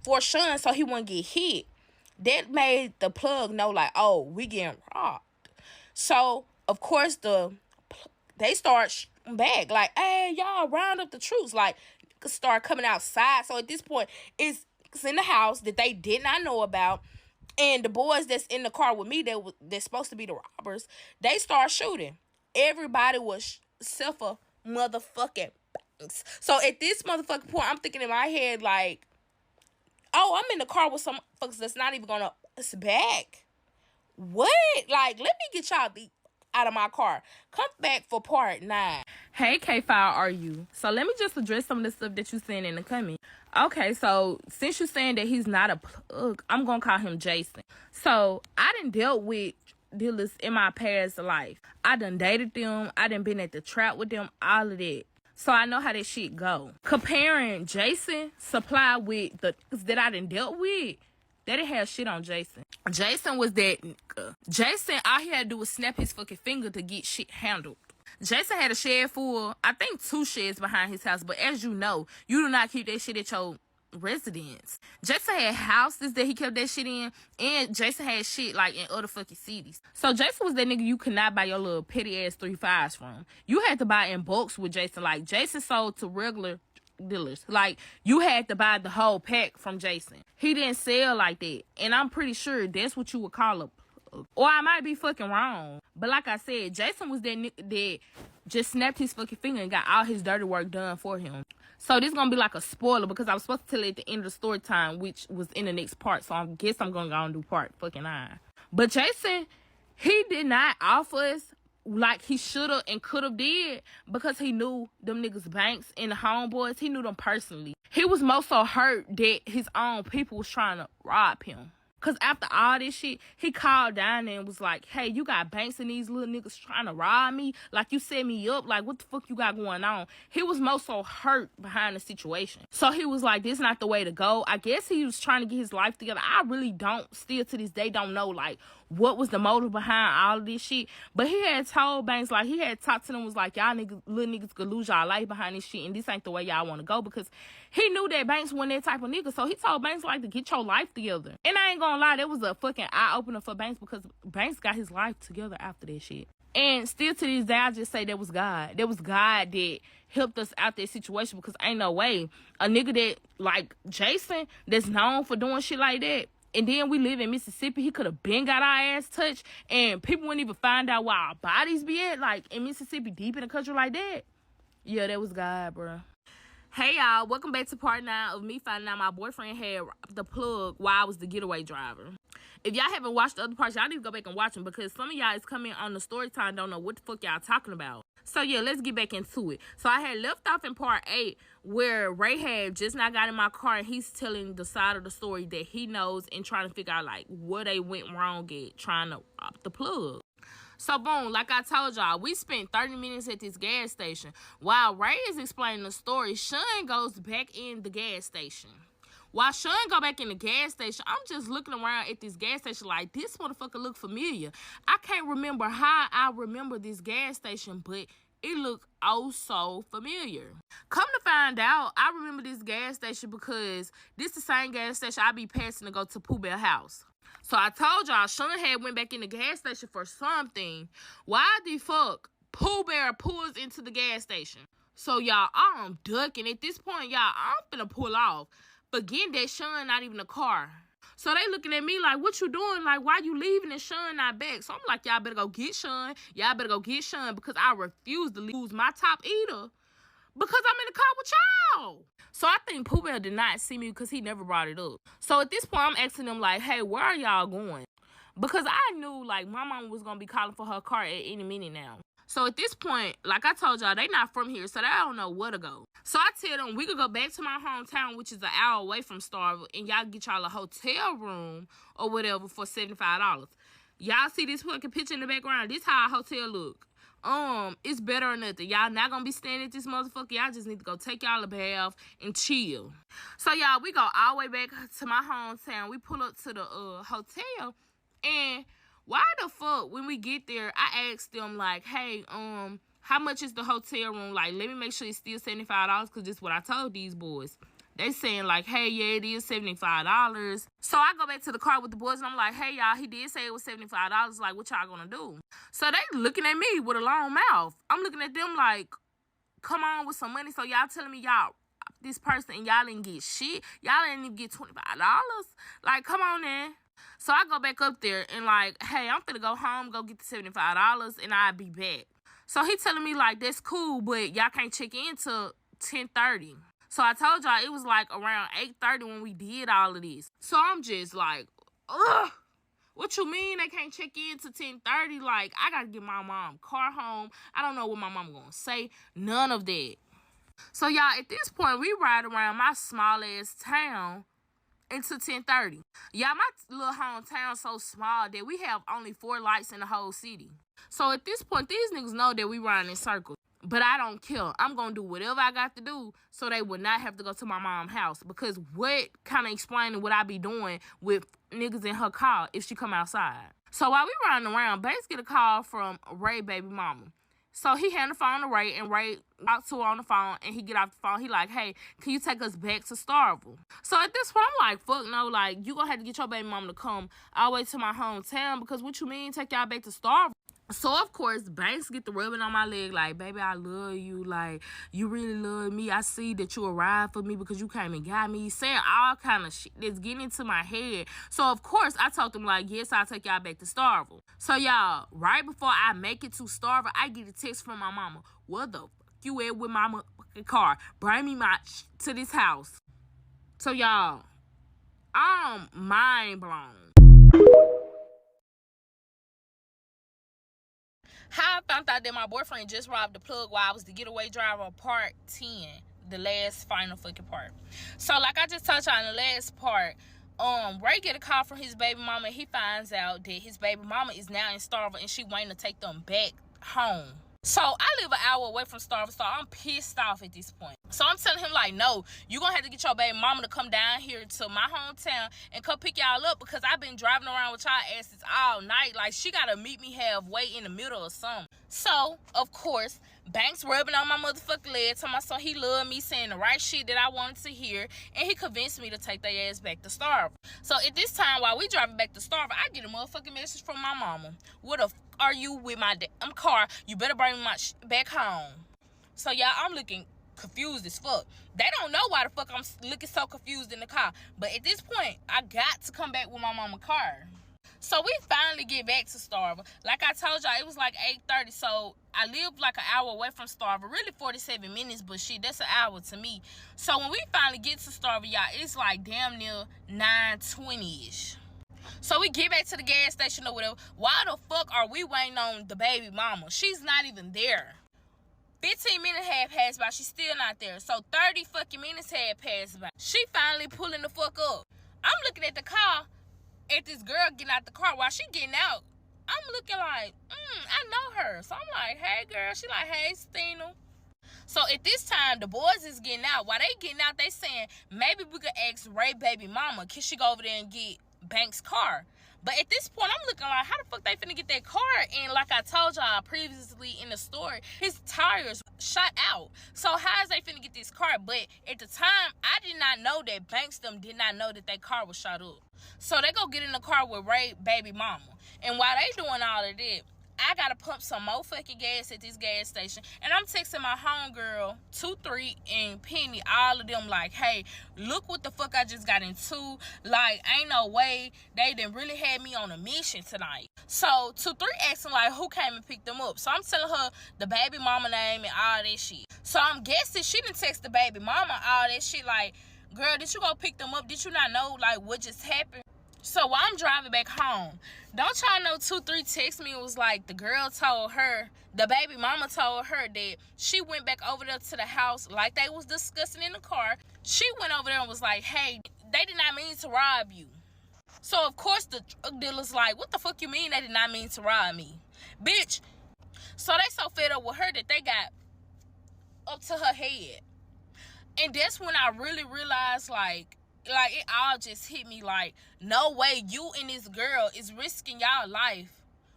for Sean so he wouldn't get hit, that made the plug know like, oh, we getting robbed. So of course they start back like, hey, y'all, round up the troops, like start coming outside. So at this point it's in the house that they did not know about, and the boys that's in the car with me that's supposed to be the robbers, they start shooting. Everybody was self a motherfucking bangs. So at this motherfucking point I'm thinking in my head like, oh, I'm in the car with some fuckers that's not even gonna us back. What? Like, let me get y'all out of my car. Come back for part 9. Hey, K-File, are you? So let me just address some of the stuff that you saying in the comment. Okay, so since you're saying that he's not a plug, I'm gonna call him Jason. So I done dealt with dealers in my past life. I done dated them. I done been at the trap with them. All of that. So I know how that shit go. Comparing Jason supply with the that I done dealt with, they didn't have shit on Jason. Jason was that nigga. Jason, all he had to do was snap his fucking finger to get shit handled. Jason had a shed full, I think 2 sheds behind his house. But as you know, you do not keep that shit at your residence. Jason had houses that he kept that shit in, and Jason had shit like in other fucking cities. So Jason was that nigga you could not buy your little petty ass 3.5s from. You had to buy in bulks with Jason. Like, Jason sold to regular dealers. Like, you had to buy the whole pack from Jason. He didn't sell like that, and I'm pretty sure that's what you would call a plug. Or I might be fucking wrong, but like I said, Jason was that nigga that just snapped his fucking finger and got all his dirty work done for him. So this gonna be like a spoiler, because I was supposed to tell it at the end of the story time, which was in the next part. So I guess I'm gonna go and do part fucking 9. But Jason, he did not offer us like he shoulda and coulda did, because he knew them niggas Banks and the homeboys. He knew them personally. He was most so hurt that his own people was trying to rob him. Cause after all this shit, he called down there and was like, hey, you got Banks and these little niggas trying to rob me? Like, you set me up? Like, what the fuck you got going on? He was most so hurt behind the situation. So he was like, this is not the way to go. I guess he was trying to get his life together. I really don't, still to this day, don't know, like, what was the motive behind all of this shit. But he had told Banks, like, he had talked to them, was like, y'all niggas, little niggas could lose y'all life behind this shit, and this ain't the way y'all want to go, because he knew that Banks wasn't that type of nigga. So he told Banks, like, to get your life together. And I ain't gonna lie, that was a fucking eye-opener for Banks, because Banks got his life together after that shit. And still to this day, I just say that was God. That was God that helped us out that situation, because ain't no way a nigga that, like Jason, that's known for doing shit like that, and then we live in Mississippi, he could have been got our ass touched, and people wouldn't even find out where our bodies be at, like, in Mississippi, deep in the country like that. Yeah, that was God, bro. Hey, y'all. Welcome back to part 9 of me finding out my boyfriend had the plug while I was the getaway driver. If y'all haven't watched the other parts, y'all need to go back and watch them, because some of y'all is coming on the story time don't know what the fuck y'all talking about. So, yeah, let's get back into it. So, I had left off in part 8 where Ray had just not got in my car, and he's telling the side of the story that he knows and trying to figure out, like, where they went wrong at trying to rob the plug. So, boom, like I told y'all, we spent 30 minutes at this gas station. While Ray is explaining the story, Sean goes back in the gas station. While Sean go back in the gas station, I'm just looking around at this gas station like, this motherfucker look familiar. I can't remember how I remember this gas station, but it looked oh so familiar. Come to find out, I remember this gas station because this the same gas station I be passing to go to Pooh Bear house. So I told y'all, Sean had went back in the gas station for something. Why the fuck Pooh Bear pulls into the gas station? So y'all, I'm ducking. At this point, y'all, I'm finna pull off. Forgetting that Sean not even a car. So they looking at me like, what you doing? Like, why you leaving and Sean not back? So I'm like, y'all better go get Sean. Y'all better go get Sean, because I refuse to lose my top eater. Because I'm in the car with y'all. So I think Pooh Bear did not see me because he never brought it up. So at this point, I'm asking them, like, hey, where are y'all going? Because I knew, like, my mom was going to be calling for her car at any minute now. So at this point, like I told y'all, they not from here, so they don't know where to go. So I tell them we could go back to my hometown, which is an hour away from Starville, and y'all get y'all a hotel room or whatever for $75. Y'all see this fucking picture in the background? This how a hotel look. It's better than nothing. Y'all not gonna be staying at this motherfucker. Y'all just need to go take y'all a bath and chill. So y'all, we go all the way back to my hometown. We pull up to the hotel, and why the fuck when we get there, I asked them like, hey, how much is the hotel room? Like, let me make sure it's still $75 because this is what I told these boys. They saying like, hey, yeah, it is $75. So I go back to the car with the boys and I'm like, hey, y'all, he did say it was $75. Like, what y'all gonna do? So they looking at me with a long mouth. I'm looking at them like, come on with some money. So y'all telling me y'all this person and y'all didn't get shit? Y'all didn't even get $25? Like, come on then. So I go back up there and like, hey, I'm finna go home, go get the $75 and I'll be back. So he telling me like, that's cool, but y'all can't check in till 10:30. So I told y'all it was like around 8:30 when we did all of this. So I'm just like, ugh. What you mean they can't check in till 10:30? Like, I gotta get my mom car home. I don't know what my mom gonna say. None of that. So y'all, at this point, we ride around my small ass town until 10:30. Y'all, my little hometown so small that we have only 4 lights in the whole city. So at this point, these niggas know that we riding in circles. But I don't care. I'm going to do whatever I got to do so they would not have to go to my mom's house. Because what kind of explaining would I be doing with niggas in her car if she come outside? So while we riding around, Banks get a call from Ray baby mama. So he hand the phone to Ray, and Ray talks to her on the phone, and he get off the phone. He like, hey, can you take us back to Starville? So at this point, I'm like, fuck no. Like, you going to have to get your baby mama to come all the way to my hometown because what you mean take y'all back to Starville? So, of course, Banks get the rubbing on my leg like, baby, I love you. Like, you really love me. I see that you arrived for me because you came and got me. Saying all kind of shit that's getting into my head. So, of course, I told them, like, yes, I'll take y'all back to Starville. So, y'all, right before I make it to Starville, I get a text from my mama. What the fuck you at with my motherfucking car? Bring me my to this house. So, y'all, I'm mind blown. How I found out that my boyfriend just robbed the plug while I was the getaway driver of part 10, the last final fucking part. So like I just touched on the last part, Ray get a call from his baby mama and he finds out that his baby mama is now in Starville and she waiting to take them back home. So I live an hour away from Starville, so I'm pissed off at this point. So I'm telling him like, no, you gonna have to get your baby mama to come down here to my hometown and come pick y'all up because I've been driving around with y'all asses all night. Like, she gotta meet me halfway in the middle or something. So, of course, Banks rubbing on my motherfucking leg, telling my son he loved me, saying the right shit that I wanted to hear, and he convinced me to take their ass back to Starville. So at this time, while we driving back to Starville, I get a motherfucking message from my mama. What the f are you with my car? You better bring me my back home. So y'all, I'm looking confused as fuck. They don't know why the fuck I'm looking so confused in the car. But at this point, I got to come back with my mama's car. So we finally get back to Starville. Like I told y'all, it was like 8:30. So I live like an hour away from Starville. Really 47 minutes, but shit, that's an hour to me. So when we finally get to Starville, y'all, it's like damn near 9:20-ish. So we get back to the gas station or whatever. Why the fuck are we waiting on the baby mama? She's not even there. 15 minutes had passed by. She's still not there. So 30 fucking minutes had passed by. She finally pulling the fuck up. I'm looking at the car, at this girl getting out the car. While she getting out, I'm looking like, I know her. So I'm like, hey, girl. She like, hey, Stina. So at this time, the boys is getting out. While they getting out, they saying, maybe we could ask Ray baby mama, can she go over there and get Banks' car? But at this point, I'm looking like, how the fuck they finna get that car? And like I told y'all previously in the story, his tires shot out. So how is they finna get this car? But at the time, I did not know that Banks them did not know that their car was shot up. So they go get in the car with Ray baby mama. And while they doing all of that, I gotta pump some more fucking gas at this gas station. And I'm texting my homegirl, 2-3, and Penny, all of them like, hey, look what the fuck I just got into. Like, ain't no way they didn't really had me on a mission tonight. So 2-3 asking like who came and picked them up. So I'm telling her the baby mama name and all that shit. So I'm guessing she didn't text the baby mama all that shit like, girl, did you go pick them up? Did you not know like what just happened? So while I'm driving back home, don't y'all know 2-3 text me and was like the girl told her, the baby mama told her that she went back over there to the house like they was discussing in the car. She went over there and was like, hey, they did not mean to rob you. So of course the drug dealer's like, what the fuck you mean they did not mean to rob me? Bitch. So they so fed up with her that they got up to her head. And that's when I really realized like it all just hit me like, no way you and this girl is risking y'all life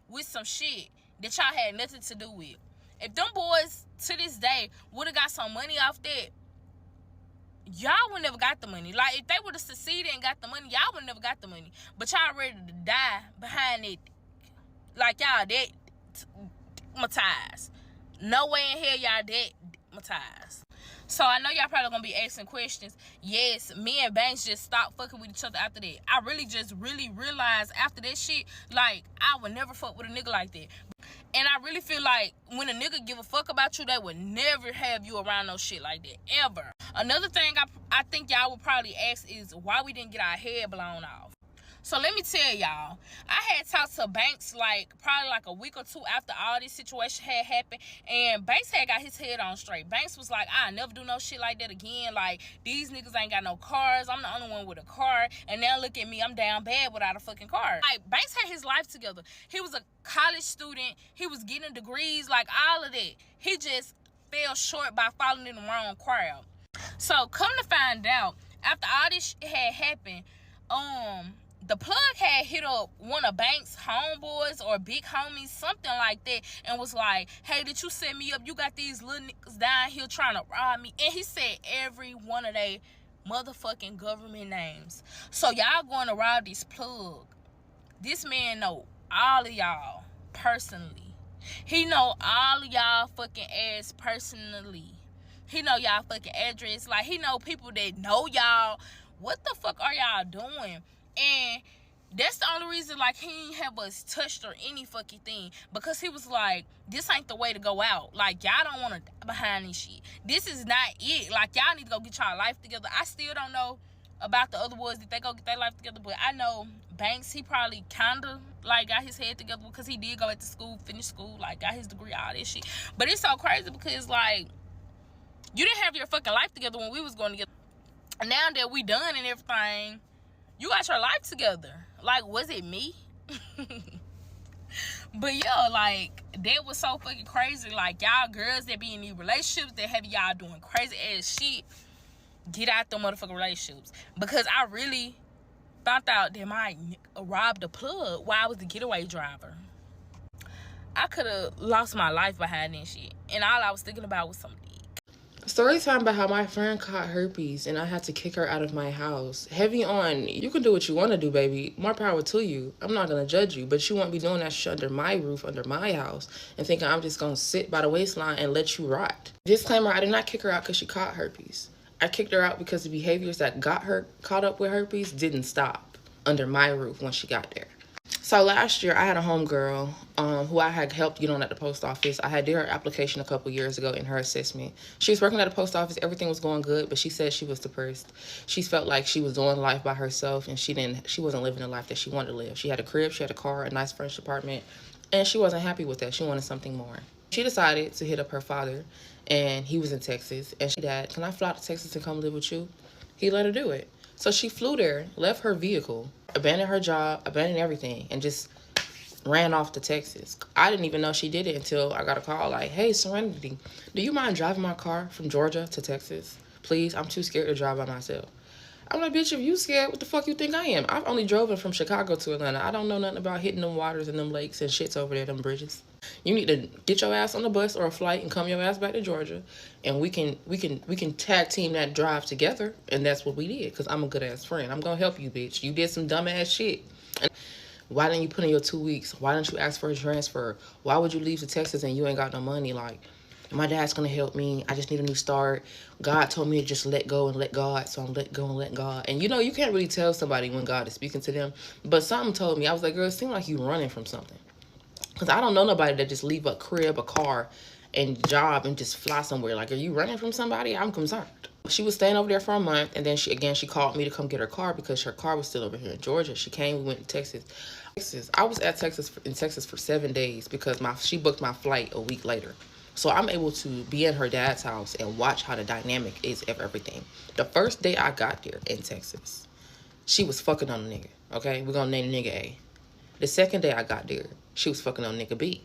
with some shit that y'all had nothing to do with. If them boys to this day would have got some money off that, y'all would never got the money. Like, if they would have succeeded and got the money, y'all would never got the money. But y'all ready to die behind it. Like, y'all that traumatized. No way in hell y'all that traumatized. So I know y'all probably gonna be asking questions. Yes, me and Banks just stopped fucking with each other after that. I really realized after that shit, like, I would never fuck with a nigga like that. And I really feel like when a nigga give a fuck about you, they would never have you around no shit like that, ever. Another thing I think y'all would probably ask is why we didn't get our head blown off. So let me tell y'all, I had talked to Banks like probably like a week or two after all this situation had happened, and Banks had got his head on straight. Banks was like, I'll never do no shit like that again. Like, these niggas ain't got no cars. I'm the only one with a car, and now look at me, I'm down bad without a fucking car. Like, Banks had his life together. He was a college student. He was getting degrees, like all of that. He just fell short by falling in the wrong crowd. So come to find out, after all this shit had happened, the plug had hit up one of Banks' homeboys or big homies, something like that, and was like, hey, did you set me up? You got these little niggas down here trying to rob me. And he said every one of they motherfucking government names. So y'all going to rob this plug. This man know all of y'all personally. He know all of y'all fucking ass personally. He know y'all fucking address. Like, he know people that know y'all. What the fuck are y'all doing? And that's the only reason, like, he ain't have us touched or any fucking thing. Because he was like, this ain't the way to go out. Like, y'all don't want to die behind this shit. This is not it. Like, y'all need to go get y'all life together. I still don't know about the other boys that they go get their life together. But I know Banks, he probably kind of, like, got his head together because he did go back to school, finish school, like, got his degree, all that shit. But it's so crazy because, like, you didn't have your fucking life together when we was going together. Now that we done and everything, you got your life together. Like, was it me? But yeah, like, that was so fucking crazy. Like, y'all girls that be in these relationships that have y'all doing crazy ass shit, get out the motherfucking relationships. Because I really found out that my robbed the plug while I was the getaway driver. I could have lost my life behind that shit. And all I was thinking about was some dick. Story time about how my friend caught herpes and I had to kick her out of my house. Heavy on, you can do what you want to do, baby. More power to you. I'm not going to judge you, but you won't be doing that shit under my roof, under my house, and thinking I'm just going to sit by the waistline and let you rot. Disclaimer, I did not kick her out because she caught herpes. I kicked her out because the behaviors that got her caught up with herpes didn't stop under my roof when she got there. So last year, I had a homegirl who I had helped get on at the post office. I had did her application a couple years ago in her assessment. She was working at the post office. Everything was going good, but she said she was depressed. She felt like she was doing life by herself, and she wasn't living the life that she wanted to live. She had a crib, she had a car, a nice furnished apartment, and she wasn't happy with that. She wanted something more. She decided to hit up her father, and he was in Texas. And she said, "Can I fly to Texas and come live with you?" He let her do it. So she flew there, left her vehicle, abandoned her job, abandoned everything, and just ran off to Texas. I didn't even know she did it until I got a call like, "Hey, Serenity, do you mind driving my car from Georgia to Texas? Please, I'm too scared to drive by myself." I'm like, bitch, if you scared, what the fuck you think I am? I've only driven from Chicago to Atlanta. I don't know nothing about hitting them waters and them lakes and shits over there, them bridges. You need to get your ass on a bus or a flight and come your ass back to Georgia, and we can tag team that drive together. And that's what we did, because I'm a good ass friend. I'm gonna help you, bitch. You did some dumb ass shit. And Why didn't you put in your 2 weeks? Why didn't you ask for a transfer? Why would you leave to Texas and you ain't got no money? Like, my dad's gonna help me. I just need a new start. God told me to just let go and let God, so I'm let go and let God. And you know, you can't really tell somebody when God is speaking to them, but something told me. I was like, girl, it seemed like you running from something. Because I don't know nobody that just leave a crib, a car, and job and just fly somewhere. Like, are you running from somebody? I'm concerned. She was staying over there for a month, and then she called me to come get her car because her car was still over here in Georgia. She came, we went to Texas. I was at Texas for 7 days because she booked my flight a week later. So I'm able to be at her dad's house and watch how the dynamic is of everything. The first day I got there in Texas, she was fucking on a nigga. Okay, we're gonna name the nigga A. The second day I got there, she was fucking on nigga B.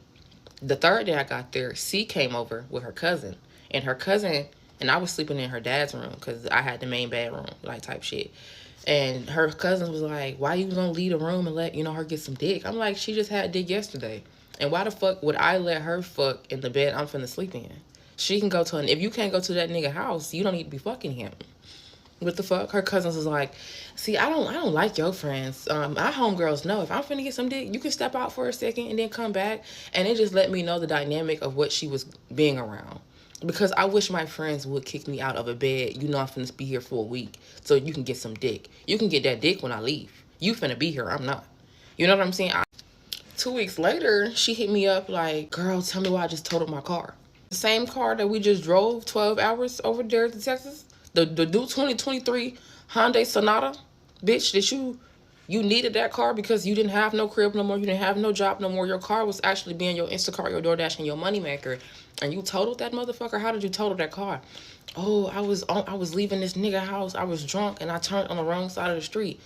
The third day I got there, C came over with her cousin. And her cousin, and I was sleeping in her dad's room because I had the main bedroom, like, type shit. And her cousin was like, why you gonna leave the room and let, her get some dick? I'm like, she just had dick yesterday. And why the fuck would I let her fuck in the bed I'm finna sleep in? She can go to if you can't go to that nigga house, you don't need to be fucking him. What the fuck? Her cousins was like, see, I don't like your friends. My homegirls know if I'm finna get some dick, you can step out for a second and then come back. And it just let me know the dynamic of what she was being around. Because I wish my friends would kick me out of a bed. You know I'm finna be here for a week so you can get some dick. You can get that dick when I leave. You finna be here, I'm not. You know what I'm saying? 2 weeks later, she hit me up like, girl, tell me why I just totaled my car. The same car that we just drove 12 hours over there to Texas. The new 2023 Hyundai Sonata, bitch, that you needed that car because you didn't have no crib no more, you didn't have no job no more. Your car was actually being your Instacart, your DoorDash, and your moneymaker, and you totaled that motherfucker. How did you total that car? Oh, I was leaving this nigga house. I was drunk and I turned on the wrong side of the street.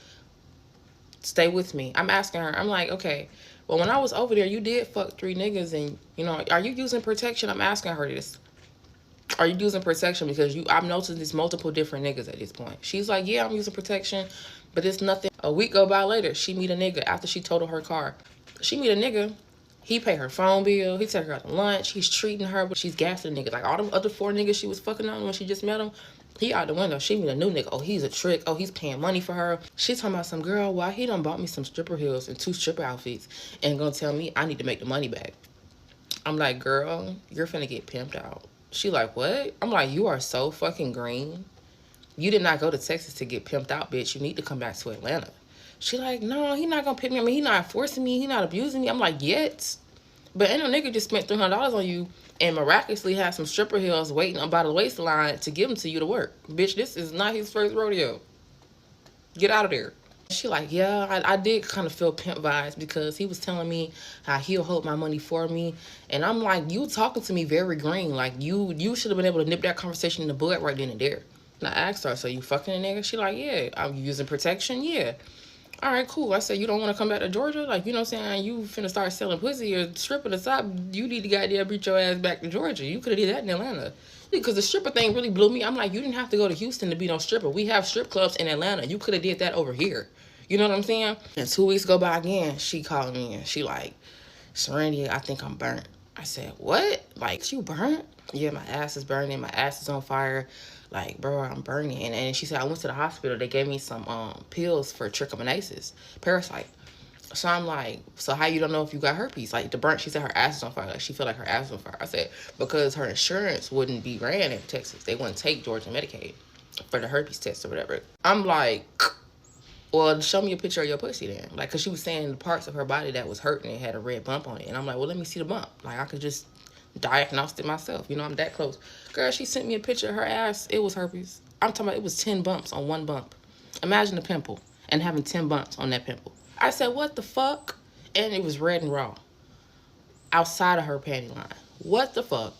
Stay with me. I'm asking her. I'm like, okay, well, when I was over there, you did fuck 3 niggas, and are you using protection? I'm asking her this. Are you using protection? Because I'm noticing there's multiple different niggas at this point. She's like, yeah, I'm using protection, but it's nothing. A week go by later, she meet a nigga after she totaled her car. She meet a nigga. He pay her phone bill. He take her out to lunch. He's treating her, but she's gassing the nigga. Like all them other 4 niggas she was fucking on when she just met him, he out the window. She meet a new nigga. Oh, he's a trick. Oh, he's paying money for her. She talking about some girl. Why he done bought me some stripper heels and 2 stripper outfits and gonna tell me I need to make the money back. I'm like, girl, you're finna get pimped out. She like, what? I'm like, you are so fucking green. You did not go to Texas to get pimped out, bitch. You need to come back to Atlanta. She like, no, he not gonna pimp me. I mean, he not forcing me. He not abusing me. I'm like, yet. But ain't no nigga just spent $300 on you and miraculously had some stripper heels waiting by the waistline to give them to you to work. Bitch, this is not his first rodeo. Get out of there. She like, yeah, I did kind of feel pimp vibes because he was telling me how he'll hold my money for me. And I'm like, you talking to me very green. Like, you should have been able to nip that conversation in the bud right then and there. And I asked her, so you fucking a nigga? She like, yeah. I'm using protection? Yeah. All right, cool. I said, you don't want to come back to Georgia? Like, you know what I'm saying? You finna start selling pussy or stripping the top. You need to goddamn beat your ass back to Georgia. You could have did that in Atlanta. Because the stripper thing really blew me. I'm like, you didn't have to go to Houston to be no stripper. We have strip clubs in Atlanta. You could have did that over here. You know what I'm saying? And 2 weeks go by again. She called me and she like, Serenity, I think I'm burnt. I said, what? Like, you burnt? Yeah, my ass is burning. My ass is on fire. Like, bro, I'm burning. And she said, I went to the hospital. They gave me some pills for trichomoniasis, parasite. So I'm like, so how you don't know if you got herpes? Like, the burnt, she said her ass is on fire. Like, she feel like her ass is on fire. I said, because her insurance wouldn't be ran in Texas. They wouldn't take Georgia Medicaid for the herpes test or whatever. I'm like, well, show me a picture of your pussy then. Like, because she was saying the parts of her body that was hurting and had a red bump on it. And I'm like, well, let me see the bump. Like, I could just diagnose it myself. You know, I'm that close. Girl, she sent me a picture of her ass. It was herpes. I'm talking about it was 10 bumps on one bump. Imagine a pimple and having 10 bumps on that pimple. I said, what the fuck? And it was red and raw. Outside of her panty line. What the fuck?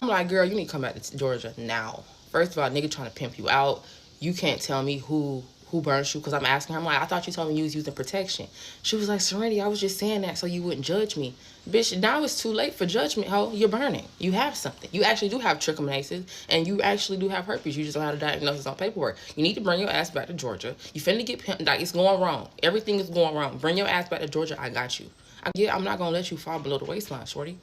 I'm like, girl, you need to come back to Georgia now. First of all, nigga trying to pimp you out. You can't tell me who burns you, because I'm asking her. I'm like, I thought you told me you was using protection. She was like, Serenity, I was just saying that so you wouldn't judge me. Bitch, now it's too late for judgment, ho. You're burning. You have something. You actually do have trichomoniasis, and you actually do have herpes. You just don't have a diagnosis on paperwork. You need to bring your ass back to Georgia. You finna get pimped. Like, it's going wrong. Everything is going wrong. Bring your ass back to Georgia. I got you. I'm not gonna let you fall below the waistline, shorty.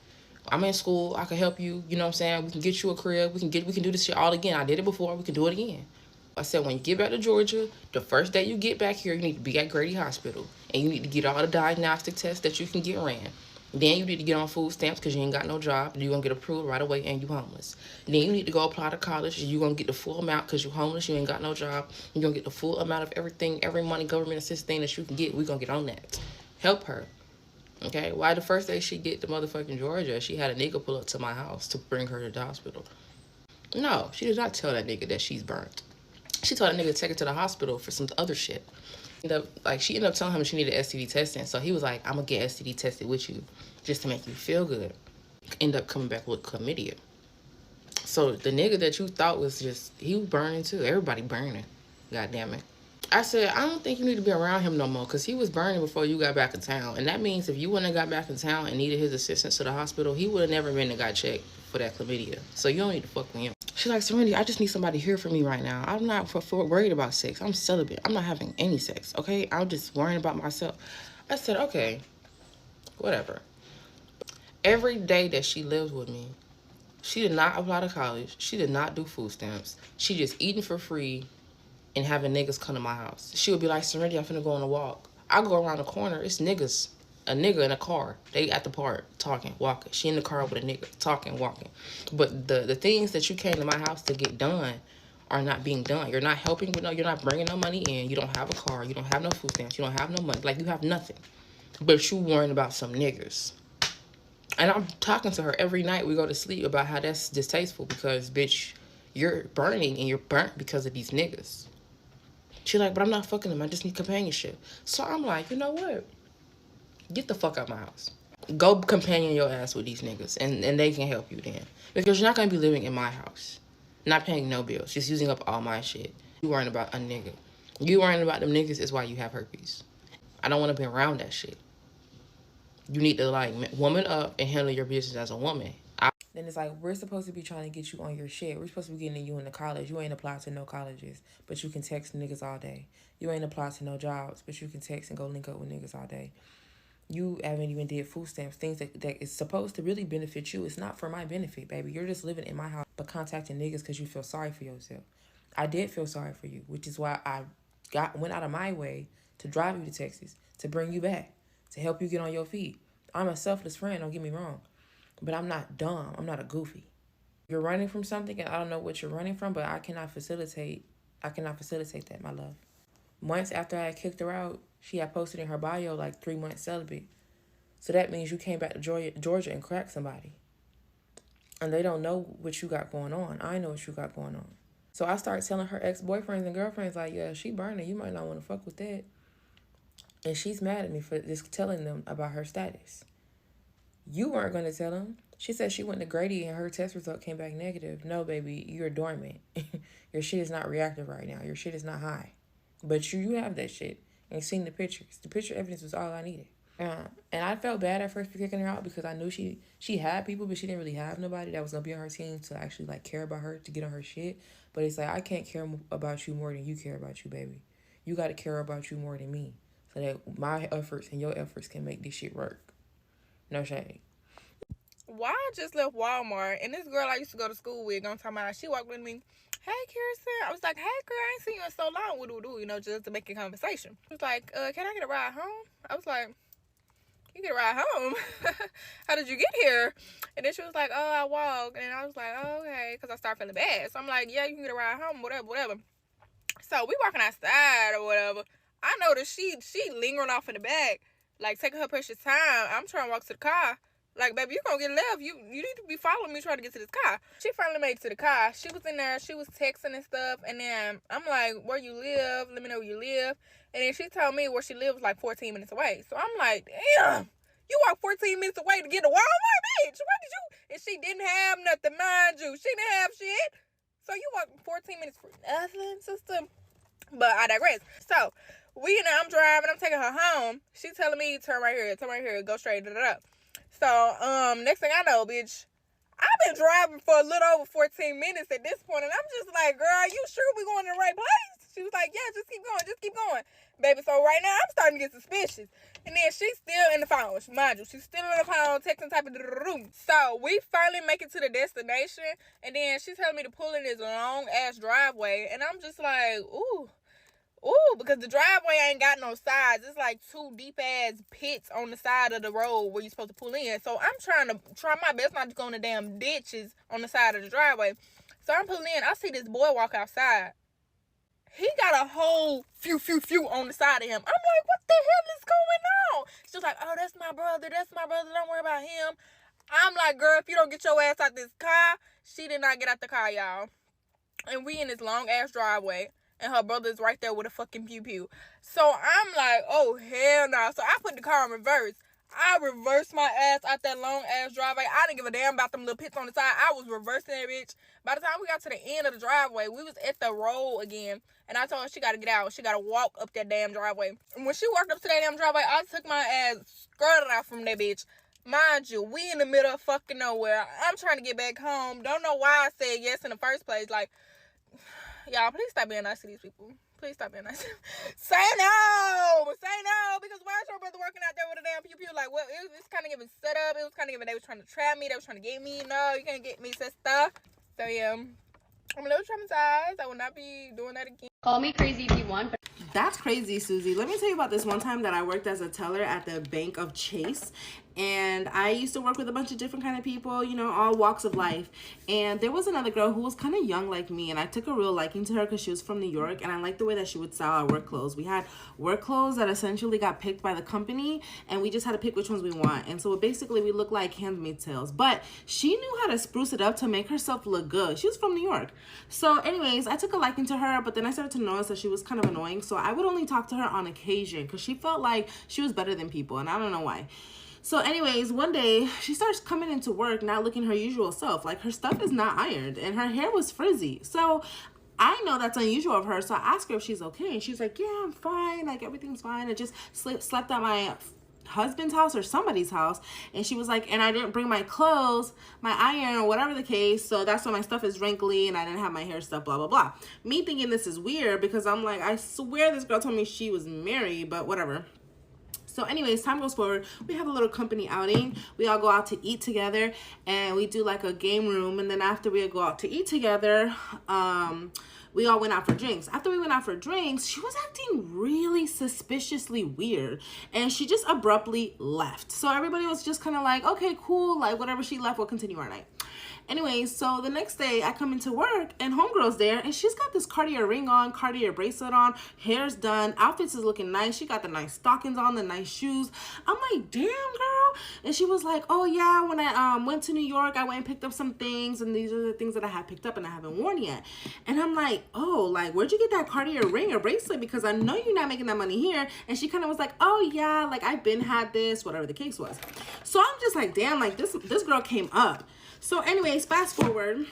I'm in school. I can help you. You know what I'm saying? We can get you a crib. We can do this shit all again. I did it before. We can do it again. I said, when you get back to Georgia, the first day you get back here, you need to be at Grady Hospital. and you need to get all the diagnostic tests that you can get ran. Then you need to get on food stamps because you ain't got no job. You're going to get approved right away and you homeless. Then you need to go apply to college. You're going to get the full amount because you're homeless. You ain't got no job. You're going to get the full amount of everything, every money, government assistance thing that you can get. We're going to get on that. Help her. Okay? Why the first day she get to motherfucking Georgia, she had a nigga pull up to my house to bring her to the hospital. No, she did not tell that nigga that she's burnt. She told that nigga to take her to the hospital for some other shit. She ended up telling him she needed STD testing. So he was like, I'm going to get STD tested with you just to make you feel good. End up coming back with chlamydia. So the nigga that you thought was just, he was burning too. Everybody burning. God damn it. I said, I don't think you need to be around him no more because he was burning before you got back in town. And that means if you wouldn't have got back in town and needed his assistance to the hospital, he would have never been and got checked for that chlamydia. So you don't need to fuck with him. She's like, Serenity, I just need somebody here for me right now. I'm not worried about sex. I'm celibate. I'm not having any sex, okay? I'm just worrying about myself. I said, okay, whatever. Every day that she lived with me, she did not apply to college. She did not do food stamps. She just eating for free and having niggas come to my house. She would be like, Serenity, I'm finna go on a walk. I go around the corner, it's niggas. A nigga in a car. They at the park, talking, walking. She in the car with a nigga, talking, walking. But the things that you came to my house to get done are not being done. You're not helping with you're not bringing no money in. You don't have a car. You don't have no food stamps. You don't have no money. Like, you have nothing. But you worrying about some niggas. And I'm talking to her every night we go to sleep about how that's distasteful because, bitch, you're burning and you're burnt because of these niggas. She's like, but I'm not fucking them. I just need companionship. So I'm like, you know what? Get the fuck out of my house. Go companion your ass with these niggas, and they can help you then. Because you're not going to be living in my house. Not paying no bills. Just using up all my shit. You worrying about a nigga. You worrying about them niggas is why you have herpes. I don't want to be around that shit. You need to, like, woman up and handle your business as a woman. Then it's like, we're supposed to be trying to get you on your shit. We're supposed to be getting you into college. You ain't applied to no colleges, but you can text niggas all day. You ain't applied to no jobs, but you can text and go link up with niggas all day. You haven't even did food stamps, things that is supposed to really benefit you. It's not for my benefit, baby. You're just living in my house, but contacting niggas because you feel sorry for yourself. I did feel sorry for you, which is why I went out of my way to drive you to Texas, to bring you back, to help you get on your feet. I'm a selfless friend, don't get me wrong, but I'm not dumb. I'm not a goofy. You're running from something, and I don't know what you're running from, but I cannot facilitate that, my love. Months after I had kicked her out, she had posted in her bio like 3 months celibate. So that means you came back to Georgia and cracked somebody. And they don't know what you got going on. I know what you got going on. So I started telling her ex-boyfriends and girlfriends like, yeah, she burning. You might not want to fuck with that. And she's mad at me for just telling them about her status. You weren't going to tell them. She said she went to Grady and her test result came back negative. No, baby, you're dormant. Your shit is not reactive right now. Your shit is not high. But you have that shit and seen the pictures. The picture evidence was all I needed. And I felt bad at first for kicking her out because I knew she had people, but she didn't really have nobody that was going to be on her team to actually like care about her, to get on her shit. But it's like, I can't care about you more than you care about you, baby. You got to care about you more than me so that my efforts and your efforts can make this shit work. No shade. Why I just left Walmart and this girl I used to go to school with, I'm talking about, she walked with me. Hey, Kirsten. I was like, hey, girl, I ain't seen you in so long. What do, you know, just to make a conversation. She was like, can I get a ride home? I was like, you get a ride home? How did you get here? And then she was like, oh, I walked. And I was like, oh, okay, because I started feeling bad. So I'm like, yeah, you can get a ride home, whatever. So we walking outside or whatever. I noticed she lingering off in the back, like taking her precious time. I'm trying to walk to the car. Like, baby, you gonna get left. You need to be following me trying to get to this car. She finally made it to the car. She was in there. She was texting and stuff. And then I'm like, where you live? Let me know where you live. And then she told me where she lives like 14 minutes away. So I'm like, damn, you walk 14 minutes away to get to Walmart, bitch. What did you? And she didn't have nothing, mind you. She didn't have shit. So you walk 14 minutes for nothing, sister. But I digress. So I'm driving. I'm taking her home. She telling me, turn right here, go straight, So, next thing I know, bitch, I've been driving for a little over 14 minutes at this point, and I'm just like, girl, are you sure we going to the right place? She was like, yeah, just keep going. Baby, so right now, I'm starting to get suspicious. And then she's still in the phone. Mind you, she's still in the phone, texting type of room. So, we finally make it to the destination, and then she's telling me to pull in this long-ass driveway, and I'm just like, ooh, Ooh, because the driveway ain't got no sides. It's like 2 deep ass pits on the side of the road where you're supposed to pull in. So I'm trying my best not to go in the damn ditches on the side of the driveway. So I'm pulling in. I see this boy walk outside. He got a whole few on the side of him. I'm like, what the hell is going on? She's like, oh, that's my brother. Don't worry about him. I'm like, girl, if you don't get your ass out this car. She did not get out the car, y'all. And we in this long ass driveway. And her brother's right there with a fucking pew. So I'm like, oh, hell no. So I put the car in reverse. I reversed my ass out that long ass driveway. I didn't give a damn about them little pits on the side. I was reversing that bitch. By the time we got to the end of the driveway, we was at the road again. And I told her she got to get out. She got to walk up that damn driveway. And when she walked up to that damn driveway, I took my ass, skirted out from that bitch. Mind you, we in the middle of fucking nowhere. I'm trying to get back home. Don't know why I said yes in the first place. Like, y'all, please stop being nice to these people. Please stop being nice. Say no, because why is your brother working out there with a damn pew? Like, well, it was kind of giving set up. It was kind of giving they was trying to trap me. They was trying to get me. No, you can't get me, sister. So yeah, I'm a little traumatized. I will not be doing that again. Call me crazy if you want, but That's crazy, Susie. Let me tell you about this one time that I worked as a teller at the Bank of Chase. And I used to work with a bunch of different kind of people, you know, all walks of life. And there was another girl who was kind of young like me. And I took a real liking to her because she was from New York. And I liked the way that she would style our work clothes. We had work clothes that essentially got picked by the company. And we just had to pick which ones we want. And so basically we looked like Handmaid's Tales. But she knew how to spruce it up to make herself look good. She was from New York. So anyways, I took a liking to her. But then I started to notice that she was kind of annoying. So I would only talk to her on occasion because she felt like she was better than people. And I don't know why. So anyways, one day she starts coming into work not looking her usual self. Like her stuff is not ironed and her hair was frizzy. So I know that's unusual of her. So I asked her if she's okay. And she's like, yeah, I'm fine. Like everything's fine. I just slept at my husband's house or somebody's house. And she was like, and I didn't bring my clothes, my iron or whatever the case. So that's why my stuff is wrinkly and I didn't have my hair stuff, blah, blah, blah. Me thinking this is weird because I'm like, I swear this girl told me she was married, but whatever. So anyways, time goes forward. We have a little company outing. We all go out to eat together and we do like a game room. And then after we go out to eat together, we all went out for drinks. After we went out for drinks, she was acting really suspiciously weird. And she just abruptly left. So everybody was just kind of like, okay, cool. Like whatever she left, we'll continue our night. Anyway, so the next day I come into work and homegirl's there and she's got this Cartier ring on, Cartier bracelet on, hair's done, outfits is looking nice. She got the nice stockings on, the nice shoes. I'm like, damn girl. And she was like, oh yeah, when I went to New York, I went and picked up some things and these are the things that I have picked up and I haven't worn yet. And I'm like, oh, like where'd you get that Cartier ring or bracelet? Because I know you're not making that money here. And she kind of was like, oh yeah, like I've been had this, whatever the case was. So I'm just like, damn, like this girl came up. So anyways, fast forward,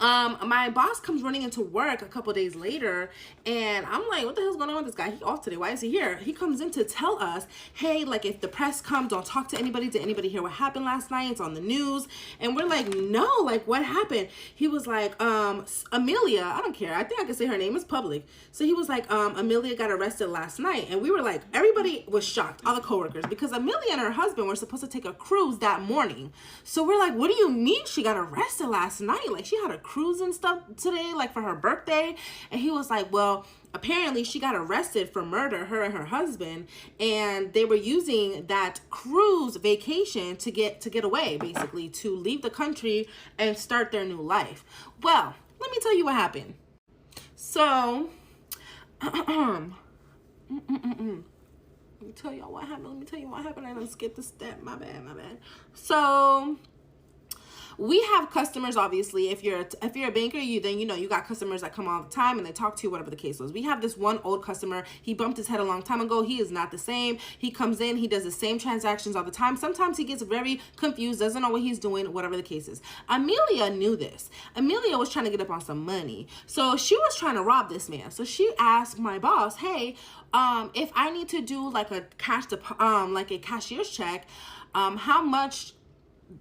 my boss comes running into work a couple days later and I'm like, what the hell's going on with this guy? He off today. Why is he here? He comes in to tell us, hey, like if the press comes, don't talk to anybody. Did anybody hear what happened last night? It's on the news. And we're like, no, like what happened? He was like, Amelia, I don't care. I think I can say her name is public. So he was like, Amelia got arrested last night. And we were like, everybody was shocked, all the coworkers, because Amelia and her husband were supposed to take a cruise that morning. So we're like, what do you mean she got arrested last night? Like she had a cruise and stuff today, like for her birthday. And he was like, well, apparently she got arrested for murder, her and her husband, and they were using that cruise vacation to get away, basically to leave the country and start their new life. Well, let me tell you what happened. So let me tell y'all what happened. I done skipped a step. My bad. So we have customers, obviously. If you're a banker, you got customers that come all the time and they talk to you, whatever the case was. We have this one old customer. He bumped his head a long time ago. He is not the same. He comes in, he does the same transactions all the time. Sometimes he gets very confused, doesn't know what he's doing, whatever the case is. Amelia knew this. Amelia was trying to get up on some money. So she was trying to rob this man. So she asked my boss, hey, if I need to do like a cashier's check, how much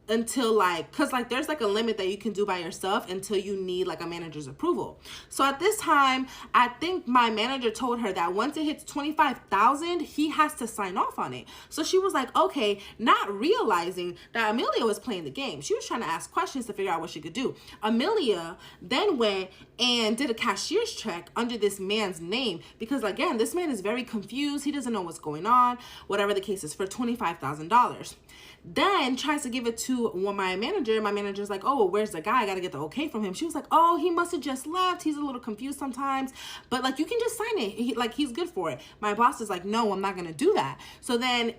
until like, cause like there's like a limit that you can do by yourself until you need like a manager's approval. So at this time, I think my manager told her that once it hits 25,000, he has to sign off on it. So she was like, okay, not realizing that Amelia was playing the game. She was trying to ask questions to figure out what she could do. Amelia then went and did a cashier's check under this man's name because again, this man is very confused. He doesn't know what's going on, whatever the case is, for $25,000. Then tries to give it to my manager. My manager's like, oh, well, where's the guy? I got to get the okay from him. She was like, oh, he must have just left. He's a little confused sometimes, but like, you can just sign it. He's good for it. My boss is like, no, I'm not going to do that. So then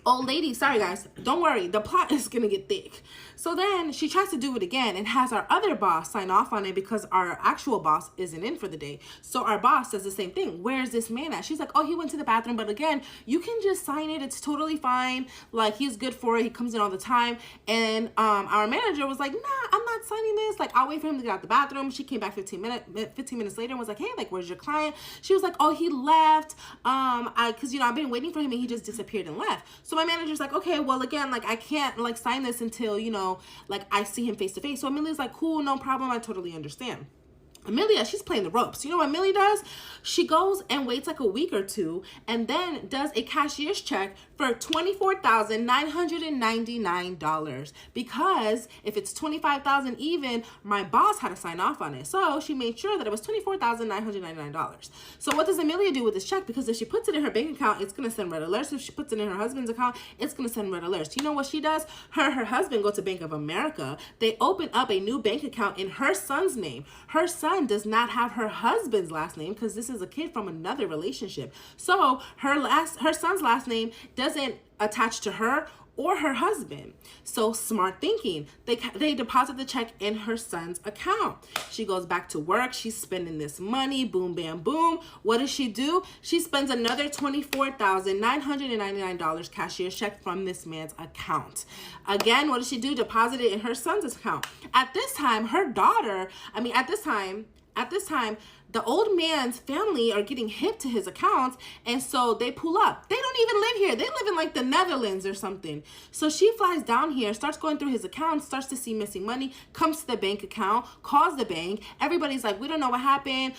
old lady, sorry guys, don't worry, the plot is gonna get thick. So then she tries to do it again and has our other boss sign off on it because our actual boss isn't in for the day. So our boss says the same thing. Where's this man at? She's like, oh, he went to the bathroom. But again, you can just sign it. It's totally fine. Like, he's good for it. He comes in all the time. And our manager was like, nah, I'm not signing this. Like, I'll wait for him to get out the bathroom. She came back 15 minutes later and was like, hey, like, where's your client? She was like, oh, he left. Cause I've been waiting for him and he just disappeared and left. So my manager's like, okay, well, again, like, I can't like sign this until, like I see him face to face. So Amelia's like, cool, no problem. I totally understand. Amelia, she's playing the ropes. You know what Amelia does? She goes and waits like a week or two and then does a cashier's check for $24,999 because if it's $25,000 even, my boss had to sign off on it. So she made sure that it was $24,999. So what does Amelia do with this check? Because if she puts it in her bank account, it's going to send red alerts. If she puts it in her husband's account, it's going to send red alerts. You know what she does? Her husband go to Bank of America. They open up a new bank account in her son's name. Her son does not have her husband's last name because this is a kid from another relationship. So her son's last name doesn't attach to her or her husband. So smart thinking. They deposit the check in her son's account. She goes back to work. She's spending this money. Boom, bam, boom. What does she do? She spends another $24,999 cashier's check from this man's account. Again, what does she do? Deposit it in her son's account. At this time, the old man's family are getting hip to his accounts, and so they pull up. They don't even live here. They live in like the Netherlands or something. So she flies down here, starts going through his account, starts to see missing money, comes to the bank account, calls the bank. Everybody's like, we don't know what happened.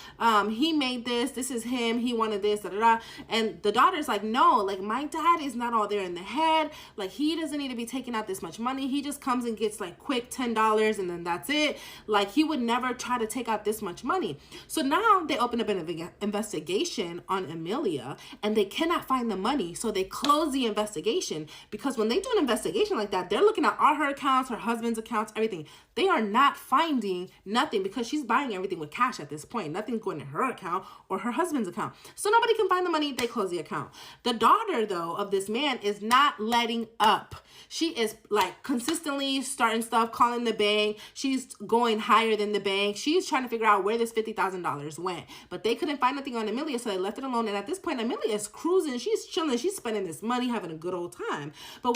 He made this. This is him. He wanted this, da, da, da. And the daughter's like, no, like my dad is not all there in the head. Like he doesn't need to be taking out this much money. He just comes and gets like quick $10 and then that's it. Like he would never try to take out this much money. So now they open up an investigation on Amelia and they cannot find the money. So they close the investigation because when they do an investigation like that, they're looking at all her accounts, her husband's accounts, everything. They are not finding nothing because she's buying everything with cash at this point. Nothing's going to her account or her husband's account. So nobody can find the money. They close the account. The daughter, though, of this man is not letting up. She is like consistently starting stuff, calling the bank. She's going higher than the bank. She's trying to figure out where this $50,000 went. But they couldn't find nothing on Amelia, so they left it alone. And at this point, Amelia is cruising. She's chilling. She's spending this money, having a good old time. But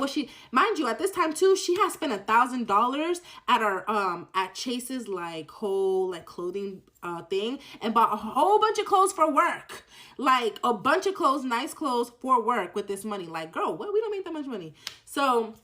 mind you, at this time too, she has spent $1,000 at our at Chase's like whole like clothing thing and bought a whole bunch of clothes for work. Like a bunch of clothes, nice clothes for work with this money. Like, girl, what? We don't make that much money. So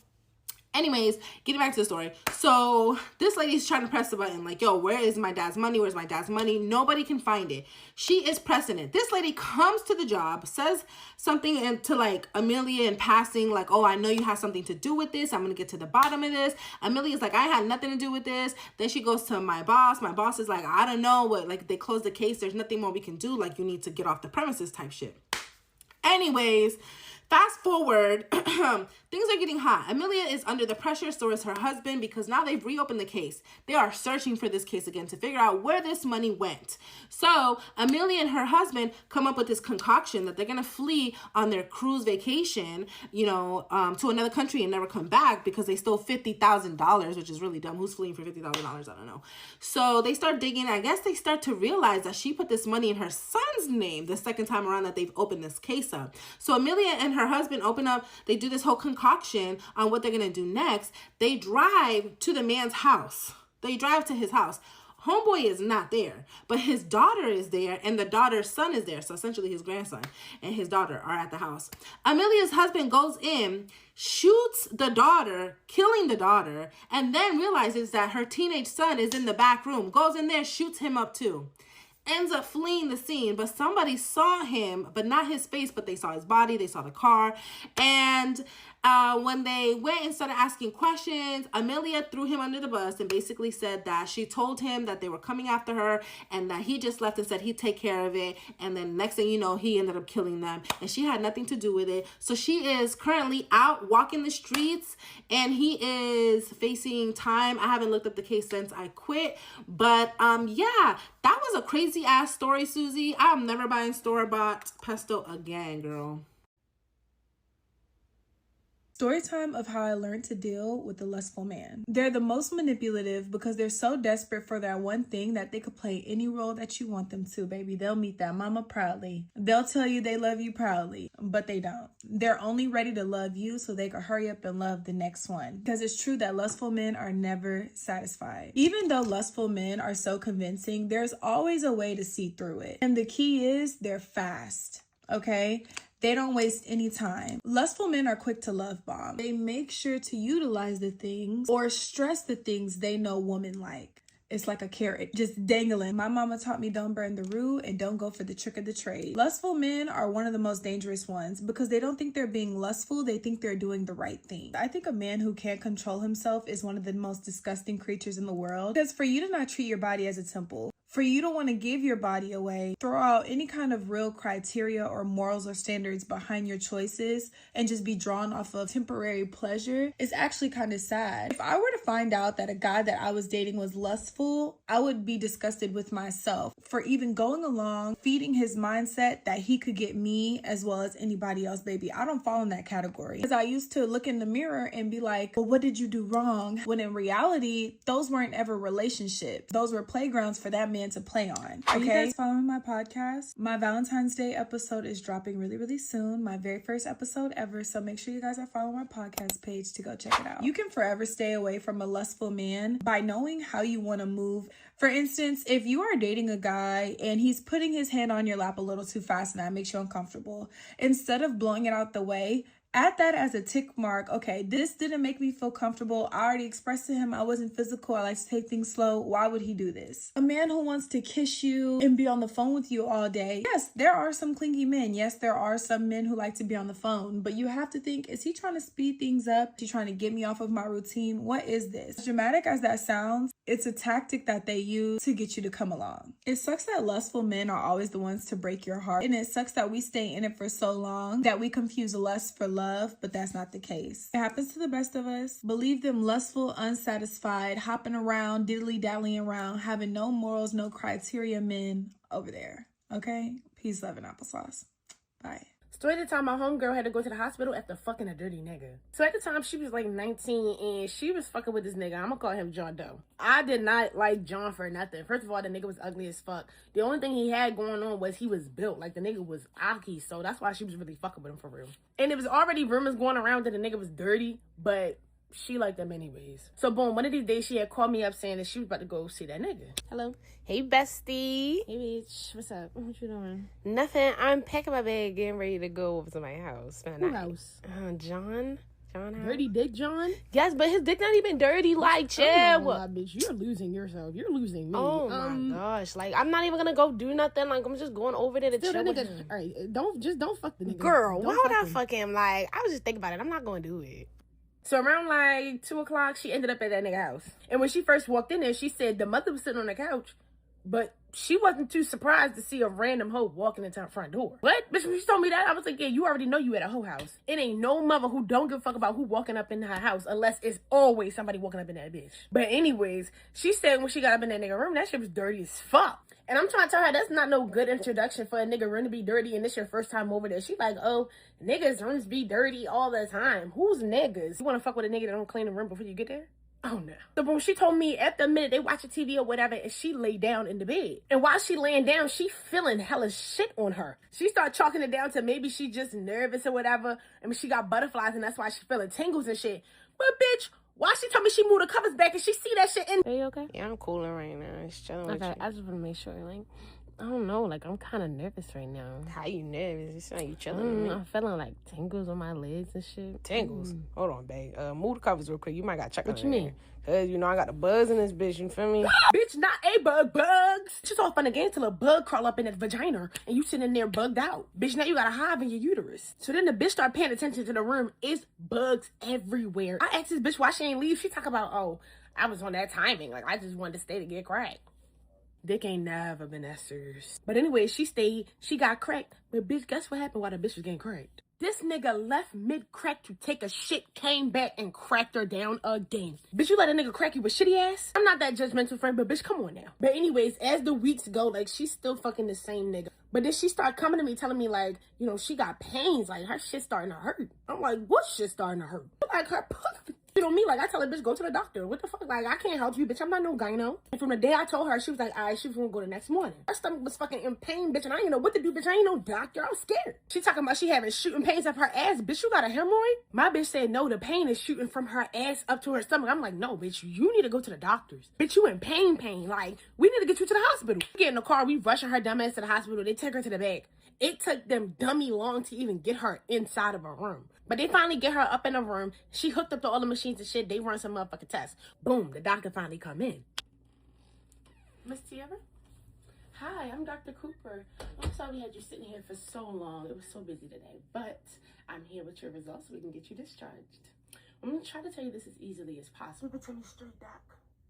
anyways, getting back to the story. So this lady's trying to press the button like, yo, where is my dad's money? Where's my dad's money? Nobody can find it. She is pressing it. This lady comes to the job, says something to like Amelia in passing, like, oh, I know you have something to do with this. I'm going to get to the bottom of this. Amelia's like, I had nothing to do with this. Then she goes to my boss. My boss is like, I don't know what, like they closed the case. There's nothing more we can do. Like you need to get off the premises type shit. Anyways, fast forward, things are getting hot. Amelia is under the pressure, so is her husband, because now they've reopened the case. They are searching for this case again to figure out where this money went. So Amelia and her husband come up with this concoction that they're going to flee on their cruise vacation, to another country and never come back because they stole $50,000, which is really dumb. Who's fleeing for $50,000? I don't know. So they start digging. I guess they start to realize that she put this money in her son's name the second time around that they've opened this case up. So Amelia and her husband open up, they do this whole concoction on what they're going to do next. They drive to the man's house. They drive to his house. Homeboy is not there, but his daughter is there, and the daughter's son is there. So essentially his grandson and his daughter are at the house. Amelia's husband goes in, shoots the daughter, killing the daughter, and then realizes that her teenage son is in the back room, goes in there, shoots him up too. Ends up fleeing the scene, but somebody saw him, but not his face, but they saw his body, they saw the car. And when they went and started asking questions, Amelia threw him under the bus and basically said that she told him that they were coming after her and that he just left and said he'd take care of it. And then next thing you know, he ended up killing them and she had nothing to do with it. So she is currently out walking the streets and he is facing time. I haven't looked up the case since I quit, but yeah, that was a crazy ass story, Susie. I'm never buying store-bought pesto again, girl. Story time of how I learned to deal with the lustful man. They're the most manipulative because they're so desperate for that one thing that they could play any role that you want them to, baby. They'll meet that mama proudly. They'll tell you they love you proudly, but they don't. They're only ready to love you so they can hurry up and love the next one. Because it's true that lustful men are never satisfied. Even though lustful men are so convincing, there's always a way to see through it. And the key is they're fast, okay? They don't waste any time. Lustful men are quick to love bomb. They make sure to utilize the things or stress the things they know women like. It's like a carrot, just dangling. My mama taught me don't burn the root and don't go for the trick of the trade. Lustful men are one of the most dangerous ones because they don't think they're being lustful. They think they're doing the right thing. I think a man who can't control himself is one of the most disgusting creatures in the world. Because for you to not treat your body as a temple, for you to want to give your body away, throw out any kind of real criteria or morals or standards behind your choices and just be drawn off of temporary pleasure is actually kind of sad. If I were to find out that a guy that I was dating was lustful, I would be disgusted with myself for even going along, feeding his mindset that he could get me as well as anybody else, baby. I don't fall in that category. Because I used to look in the mirror and be like, well, what did you do wrong? When in reality, those weren't ever relationships. Those were playgrounds for that man to play on. Okay? Are you guys following my podcast? My Valentine's Day episode is dropping really, really soon. My very first episode ever. So make sure you guys are following my podcast page to go check it out. You can forever stay away from a lustful man by knowing how you want to move. For instance, if you are dating a guy and he's putting his hand on your lap a little too fast and that makes you uncomfortable, instead of blowing it out the way, add that as a tick mark. Okay, this didn't make me feel comfortable. I already expressed to him I wasn't physical. I like to take things slow. Why would he do this? A man who wants to kiss you and be on the phone with you all day. Yes, there are some clingy men. Yes, there are some men who like to be on the phone. But you have to think, is he trying to speed things up? Is he trying to get me off of my routine? What is this? As dramatic as that sounds, it's a tactic that they use to get you to come along. It sucks that lustful men are always the ones to break your heart. And it sucks that we stay in it for so long that we confuse lust for love, but that's not the case. It happens to the best of us. Believe them lustful, unsatisfied, hopping around, diddly-dallying around, having no morals, no criteria men over there. Okay? Peace, love, and applesauce. Bye. Story the time my homegirl had to go to the hospital after fucking a dirty nigga. So at the time, she was like 19 and she was fucking with this nigga. I'm gonna call him John Doe. I did not like John for nothing. First of all, the nigga was ugly as fuck. The only thing he had going on was he was built. Like, the nigga was Aki, so that's why she was really fucking with him for real. And there was already rumors going around that the nigga was dirty, but she liked them anyways. So boom, one of these days she had called me up saying that she was about to go see that nigga. Hello. Hey, bestie. Hey, bitch. What's up? What you doing? Nothing. I'm packing my bag, getting ready to go over to my house. Who house? John. Dirty Dick John? Yes, but his dick not even dirty. Like, chill. Bitch, you're losing yourself. You're losing me. Oh my gosh! Like, I'm not even gonna go do nothing. Like, I'm just going over there to chill with him. All right, don't fuck the nigga. Girl, why would I fuck him? Like, I was just thinking about it. I'm not gonna do it. So around like 2:00, she ended up at that nigga house. And when she first walked in there, she said the mother was sitting on the couch, but she wasn't too surprised to see a random hoe walking into her front door. What? Bitch, when she told me that, I was like, yeah, you already know you at a hoe house. It ain't no mother who don't give a fuck about who walking up in her house unless it's always somebody walking up in that bitch. But anyways, she said when she got up in that nigga room, that shit was dirty as fuck. And I'm trying to tell her that's not no good introduction for a nigga room to be dirty and this your first time over there. She like, oh, niggas rooms be dirty all the time. Who's niggas? You want to fuck with a nigga that don't clean the room before you get there? Oh no. So boom, she told me at the minute they watching TV or whatever and she lay down in the bed. And while she laying down, she feeling hella shit on her. She started chalking it down to maybe she just nervous or whatever. I mean, she got butterflies and that's why she feeling tingles and shit. But bitch, Why she told me she moved the covers back and she see that shit in? Are you okay? Yeah, I'm cooling right now. Just chilling with Okay, you. I just want to make sure. Like, I don't know. Like, I'm kind of nervous right now. How you nervous? You sound like you chilling with me. I'm feeling like tingles on my legs and shit. Tingles. Hold on, babe. Move the covers real quick. You might got check. What you mean? Cause you know I got the buzz in this bitch. You feel me? Bitch, not a bug. Bugs. She's all fun again till a bug crawl up in that vagina and you sitting in there bugged out. Bitch, now you got a hive in your uterus. So then the bitch start paying attention to the room. It's bugs everywhere. I asked this bitch why she ain't leave. She talk about, oh, I was on that timing. Like, I just wanted to stay to get cracked. Dick ain't never been that serious. But anyway, she stayed. She got cracked. But bitch, guess what happened while the bitch was getting cracked? This nigga left mid-crack to take a shit, came back and cracked her down again. Bitch, you let a nigga crack you with shitty ass? I'm not that judgmental, friend, but bitch, come on now. But anyways, as the weeks go, like, she's still fucking the same nigga. But then she started coming to me telling me, like, you know, she got pains. Like, her shit starting to hurt. I'm like, what shit starting to hurt? Like, her pussy. You know me, like, I tell her, bitch, go to the doctor. What the fuck? Like, I can't help you, bitch. I'm not no gyno. And from the day I told her, she was like, all right, she was gonna go the next morning. Her stomach was fucking in pain, bitch, and I didn't know what to do, bitch. I ain't no doctor. I'm scared. She talking about she having shooting pains up her ass. Bitch, you got a hemorrhoid? My bitch said, no, the pain is shooting from her ass up to her stomach. I'm like, no, bitch, you need to go to the doctors. Bitch, you in pain. Like, we need to get you to the hospital. We get in the car, we rushing her dumb ass to the hospital. They take her to the back. It took them dummy long to even get her inside of a room. But they finally get her up in a room. She hooked up to all the machines and shit. They run some motherfucking tests. Boom, the doctor finally come in. Miss Tierra? Hi, I'm Dr. Cooper. I'm sorry we had you sitting here for so long. It was so busy today. But I'm here with your results so we can get you discharged. I'm going to try to tell you this as easily as possible. But tell me straight, Doc.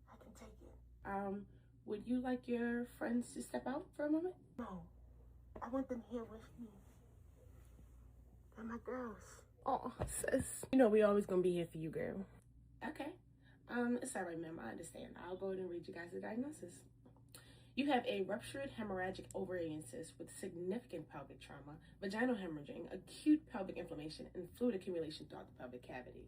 I can take it. Would you like your friends to step out for a moment? No. I want them here with me. They're my girls. Oh, sis. You know we always gonna be here for you, girl. Okay. It's all right, ma'am. I understand. I'll go ahead and read you guys the diagnosis. You have a ruptured hemorrhagic ovarian cyst with significant pelvic trauma, vaginal hemorrhaging, acute pelvic inflammation, and fluid accumulation throughout the pelvic cavity.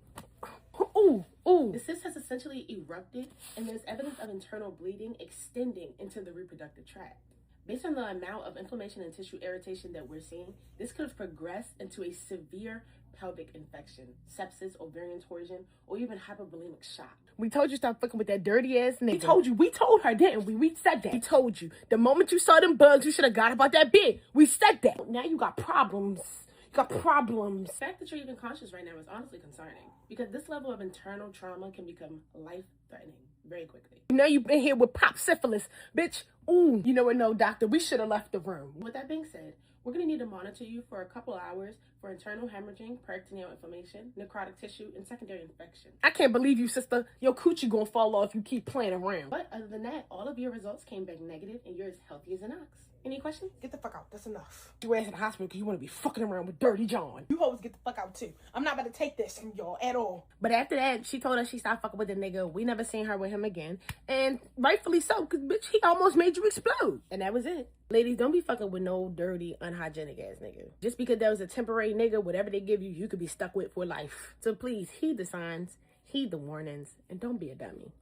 Ooh. The cyst has essentially erupted, and there's evidence of internal bleeding extending into the reproductive tract. Based on the amount of inflammation and tissue irritation that we're seeing, this could have progressed into a severe pelvic infection, sepsis, ovarian torsion, or even hypervolemic shock. We told you stop fucking with that dirty ass nigga. We told her, didn't we? We said that. We told you. The moment you saw them bugs, you should have got about that bit. We said that. Now you got problems. The fact that you're even conscious right now is honestly concerning because this level of internal trauma can become life-threatening very quickly. Now you've been here with pop syphilis, bitch. Ooh, you know what? No, doctor, we should have left the room. With that being said, we're going to need to monitor you for a couple hours for internal hemorrhaging, peritoneal inflammation, necrotic tissue, and secondary infection. I can't believe you, sister. Your coochie gonna fall off if you keep playing around. But other than that, all of your results came back negative and you're as healthy as an ox. Any questions? Get the fuck out. That's enough. You ass in the hospital because you want to be fucking around with Dirty John. You hoes get the fuck out too. I'm not about to take this from y'all at all. But after that, she told us she stopped fucking with the nigga. We never seen her with him again. And rightfully so, because bitch, he almost made you explode. And that was it. Ladies, don't be fucking with no dirty, unhygienic ass nigga. Just because that was a temporary nigga, whatever they give you, you could be stuck with for life. So please, heed the signs, heed the warnings, and don't be a dummy.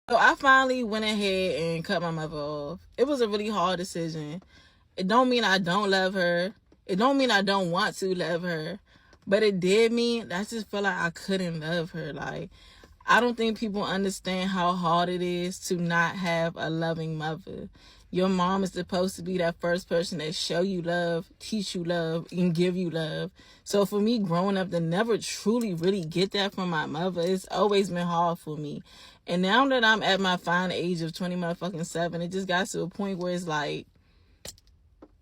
So I finally went ahead and cut my mother off. It was a really hard decision. It don't mean I don't love her. It don't mean I don't want to love her. But it did mean I just felt like I couldn't love her. Like, I don't think people understand how hard it is to not have a loving mother. Your mom is supposed to be that first person that show you love, teach you love, and give you love. So for me growing up to never truly really get that from my mother, it's always been hard for me. And now that I'm at my fine age of 20-7, it just got to a point where it's like,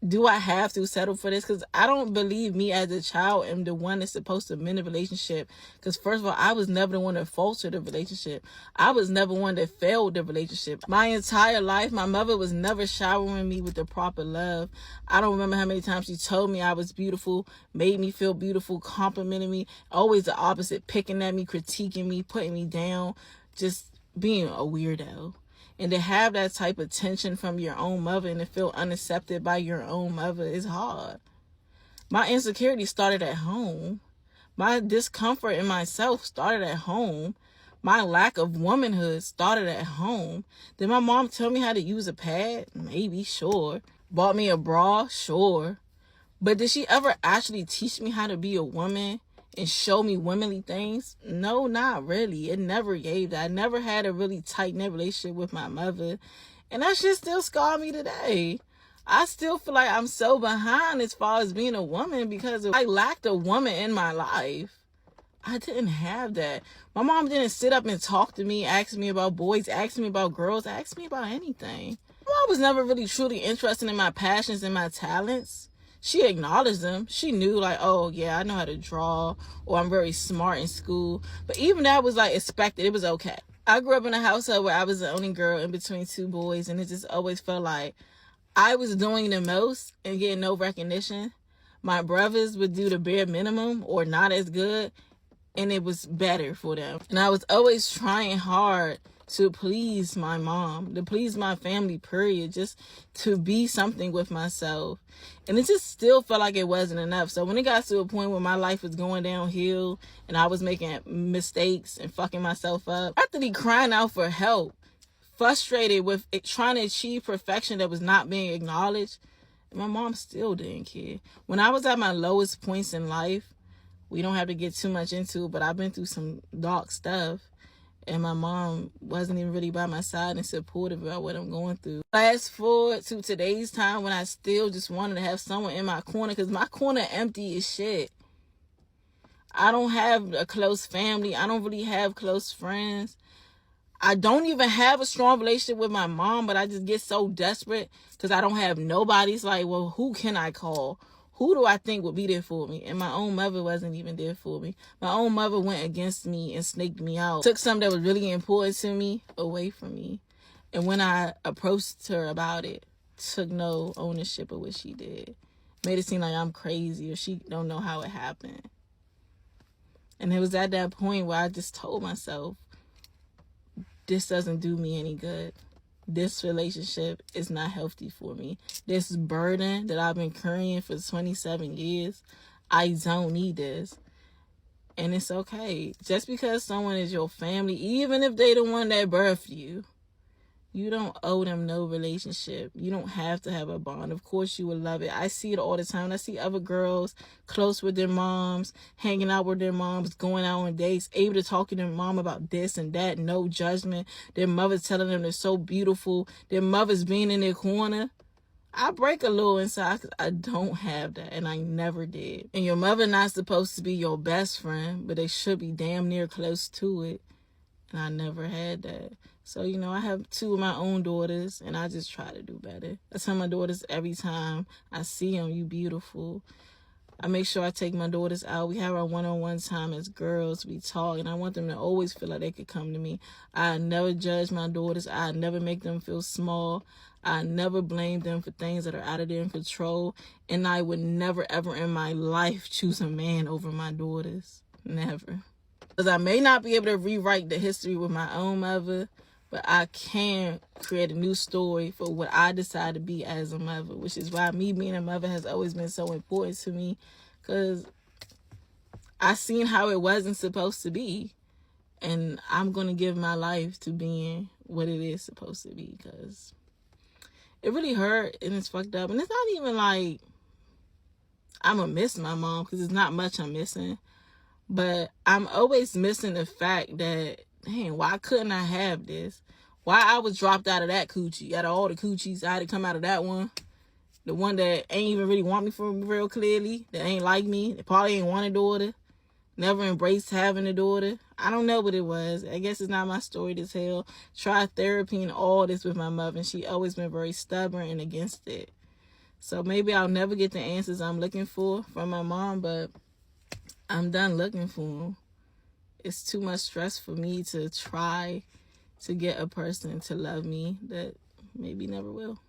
do I have to settle for this? Because I don't believe me as a child am the one that's supposed to mend a relationship. Because first of all, I was never the one that faltered the relationship. I was never one that failed the relationship. My entire life, my mother was never showering me with the proper love. I don't remember how many times she told me I was beautiful, made me feel beautiful, complimented me. Always the opposite, picking at me, critiquing me, putting me down, just being a weirdo. And to have that type of tension from your own mother and to feel unaccepted by your own mother is hard. My insecurity started at home. My discomfort in myself started at home. My lack of womanhood started at home. Did my mom tell me how to use a pad? Maybe, sure. Bought me a bra? Sure. But did she ever actually teach me how to be a woman and show me womanly things? No, not really. It never gave that. I never had a really tight-knit relationship with my mother. And that shit still scarred me today. I still feel like I'm so behind as far as being a woman because I lacked a woman in my life. I didn't have that. My mom didn't sit up and talk to me, ask me about boys, ask me about girls, ask me about anything. My mom was never really truly interested in my passions and my talents. She acknowledged them. She knew like, oh yeah, I know how to draw, or I'm very smart in school. But even that was like expected. It was okay. I grew up in a household where I was the only girl in between two boys, and it just always felt like I was doing the most and getting no recognition. My brothers would do the bare minimum or not as good, and it was better for them. And I was always trying hard to please my mom, to please my family, period, just to be something with myself. And it just still felt like it wasn't enough. So when it got to a point where my life was going downhill and I was making mistakes and fucking myself up, after the crying out for help, frustrated with it, trying to achieve perfection that was not being acknowledged, and my mom still didn't care. When I was at my lowest points in life, we don't have to get too much into it, but I've been through some dark stuff, and my mom wasn't even really by my side and supportive about what I'm going through. Fast forward to today's time when I still just wanted to have someone in my corner, because my corner empty as shit. I don't have a close family. I don't really have close friends. I don't even have a strong relationship with my mom, but I just get so desperate because I don't have nobody. It's like, well, who can I call? Who do I think would be there for me? And my own mother wasn't even there for me. My own mother went against me and snaked me out. Took something that was really important to me away from me. And when I approached her about it, took no ownership of what she did. Made it seem like I'm crazy or she don't know how it happened. And it was at that point where I just told myself, this doesn't do me any good. This relationship is not healthy for me. This burden that I've been carrying for 27 years, I don't need this. And it's okay. Just because someone is your family, even if they the one that birthed you, you don't owe them no relationship. You don't have to have a bond. Of course you would love it. I see it all the time. I see other girls close with their moms, hanging out with their moms, going out on dates, able to talk to their mom about this and that, no judgment. Their mother's telling them they're so beautiful. Their mother's being in their corner. I break a little inside because I don't have that, and I never did. And your mother not supposed to be your best friend, but they should be damn near close to it. And I never had that. So, I have two of my own daughters, and I just try to do better. I tell my daughters every time I see them, you beautiful. I make sure I take my daughters out. We have our one-on-one time as girls. We talk, and I want them to always feel like they could come to me. I never judge my daughters. I never make them feel small. I never blame them for things that are out of their control. And I would never, ever in my life choose a man over my daughters. Never. Because I may not be able to rewrite the history with my own mother, but I can create a new story for what I decide to be as a mother, which is why me being a mother has always been so important to me, because I seen how it wasn't supposed to be, and I'm going to give my life to being what it is supposed to be, because it really hurt and it's fucked up. And it's not even like I'm going to miss my mom, because there's not much I'm missing. But I'm always missing the fact that, dang, why couldn't I have this? Why I was dropped out of that coochie? Out of all the coochies, I had to come out of that one. The one that ain't even really want me for real clearly. That ain't like me. That probably ain't want a daughter. Never embraced having a daughter. I don't know what it was. I guess it's not my story to tell. Tried therapy and all this with my mother, and she always been very stubborn and against it. So maybe I'll never get the answers I'm looking for from my mom, but I'm done looking for them. It's too much stress for me to try to get a person to love me that maybe never will.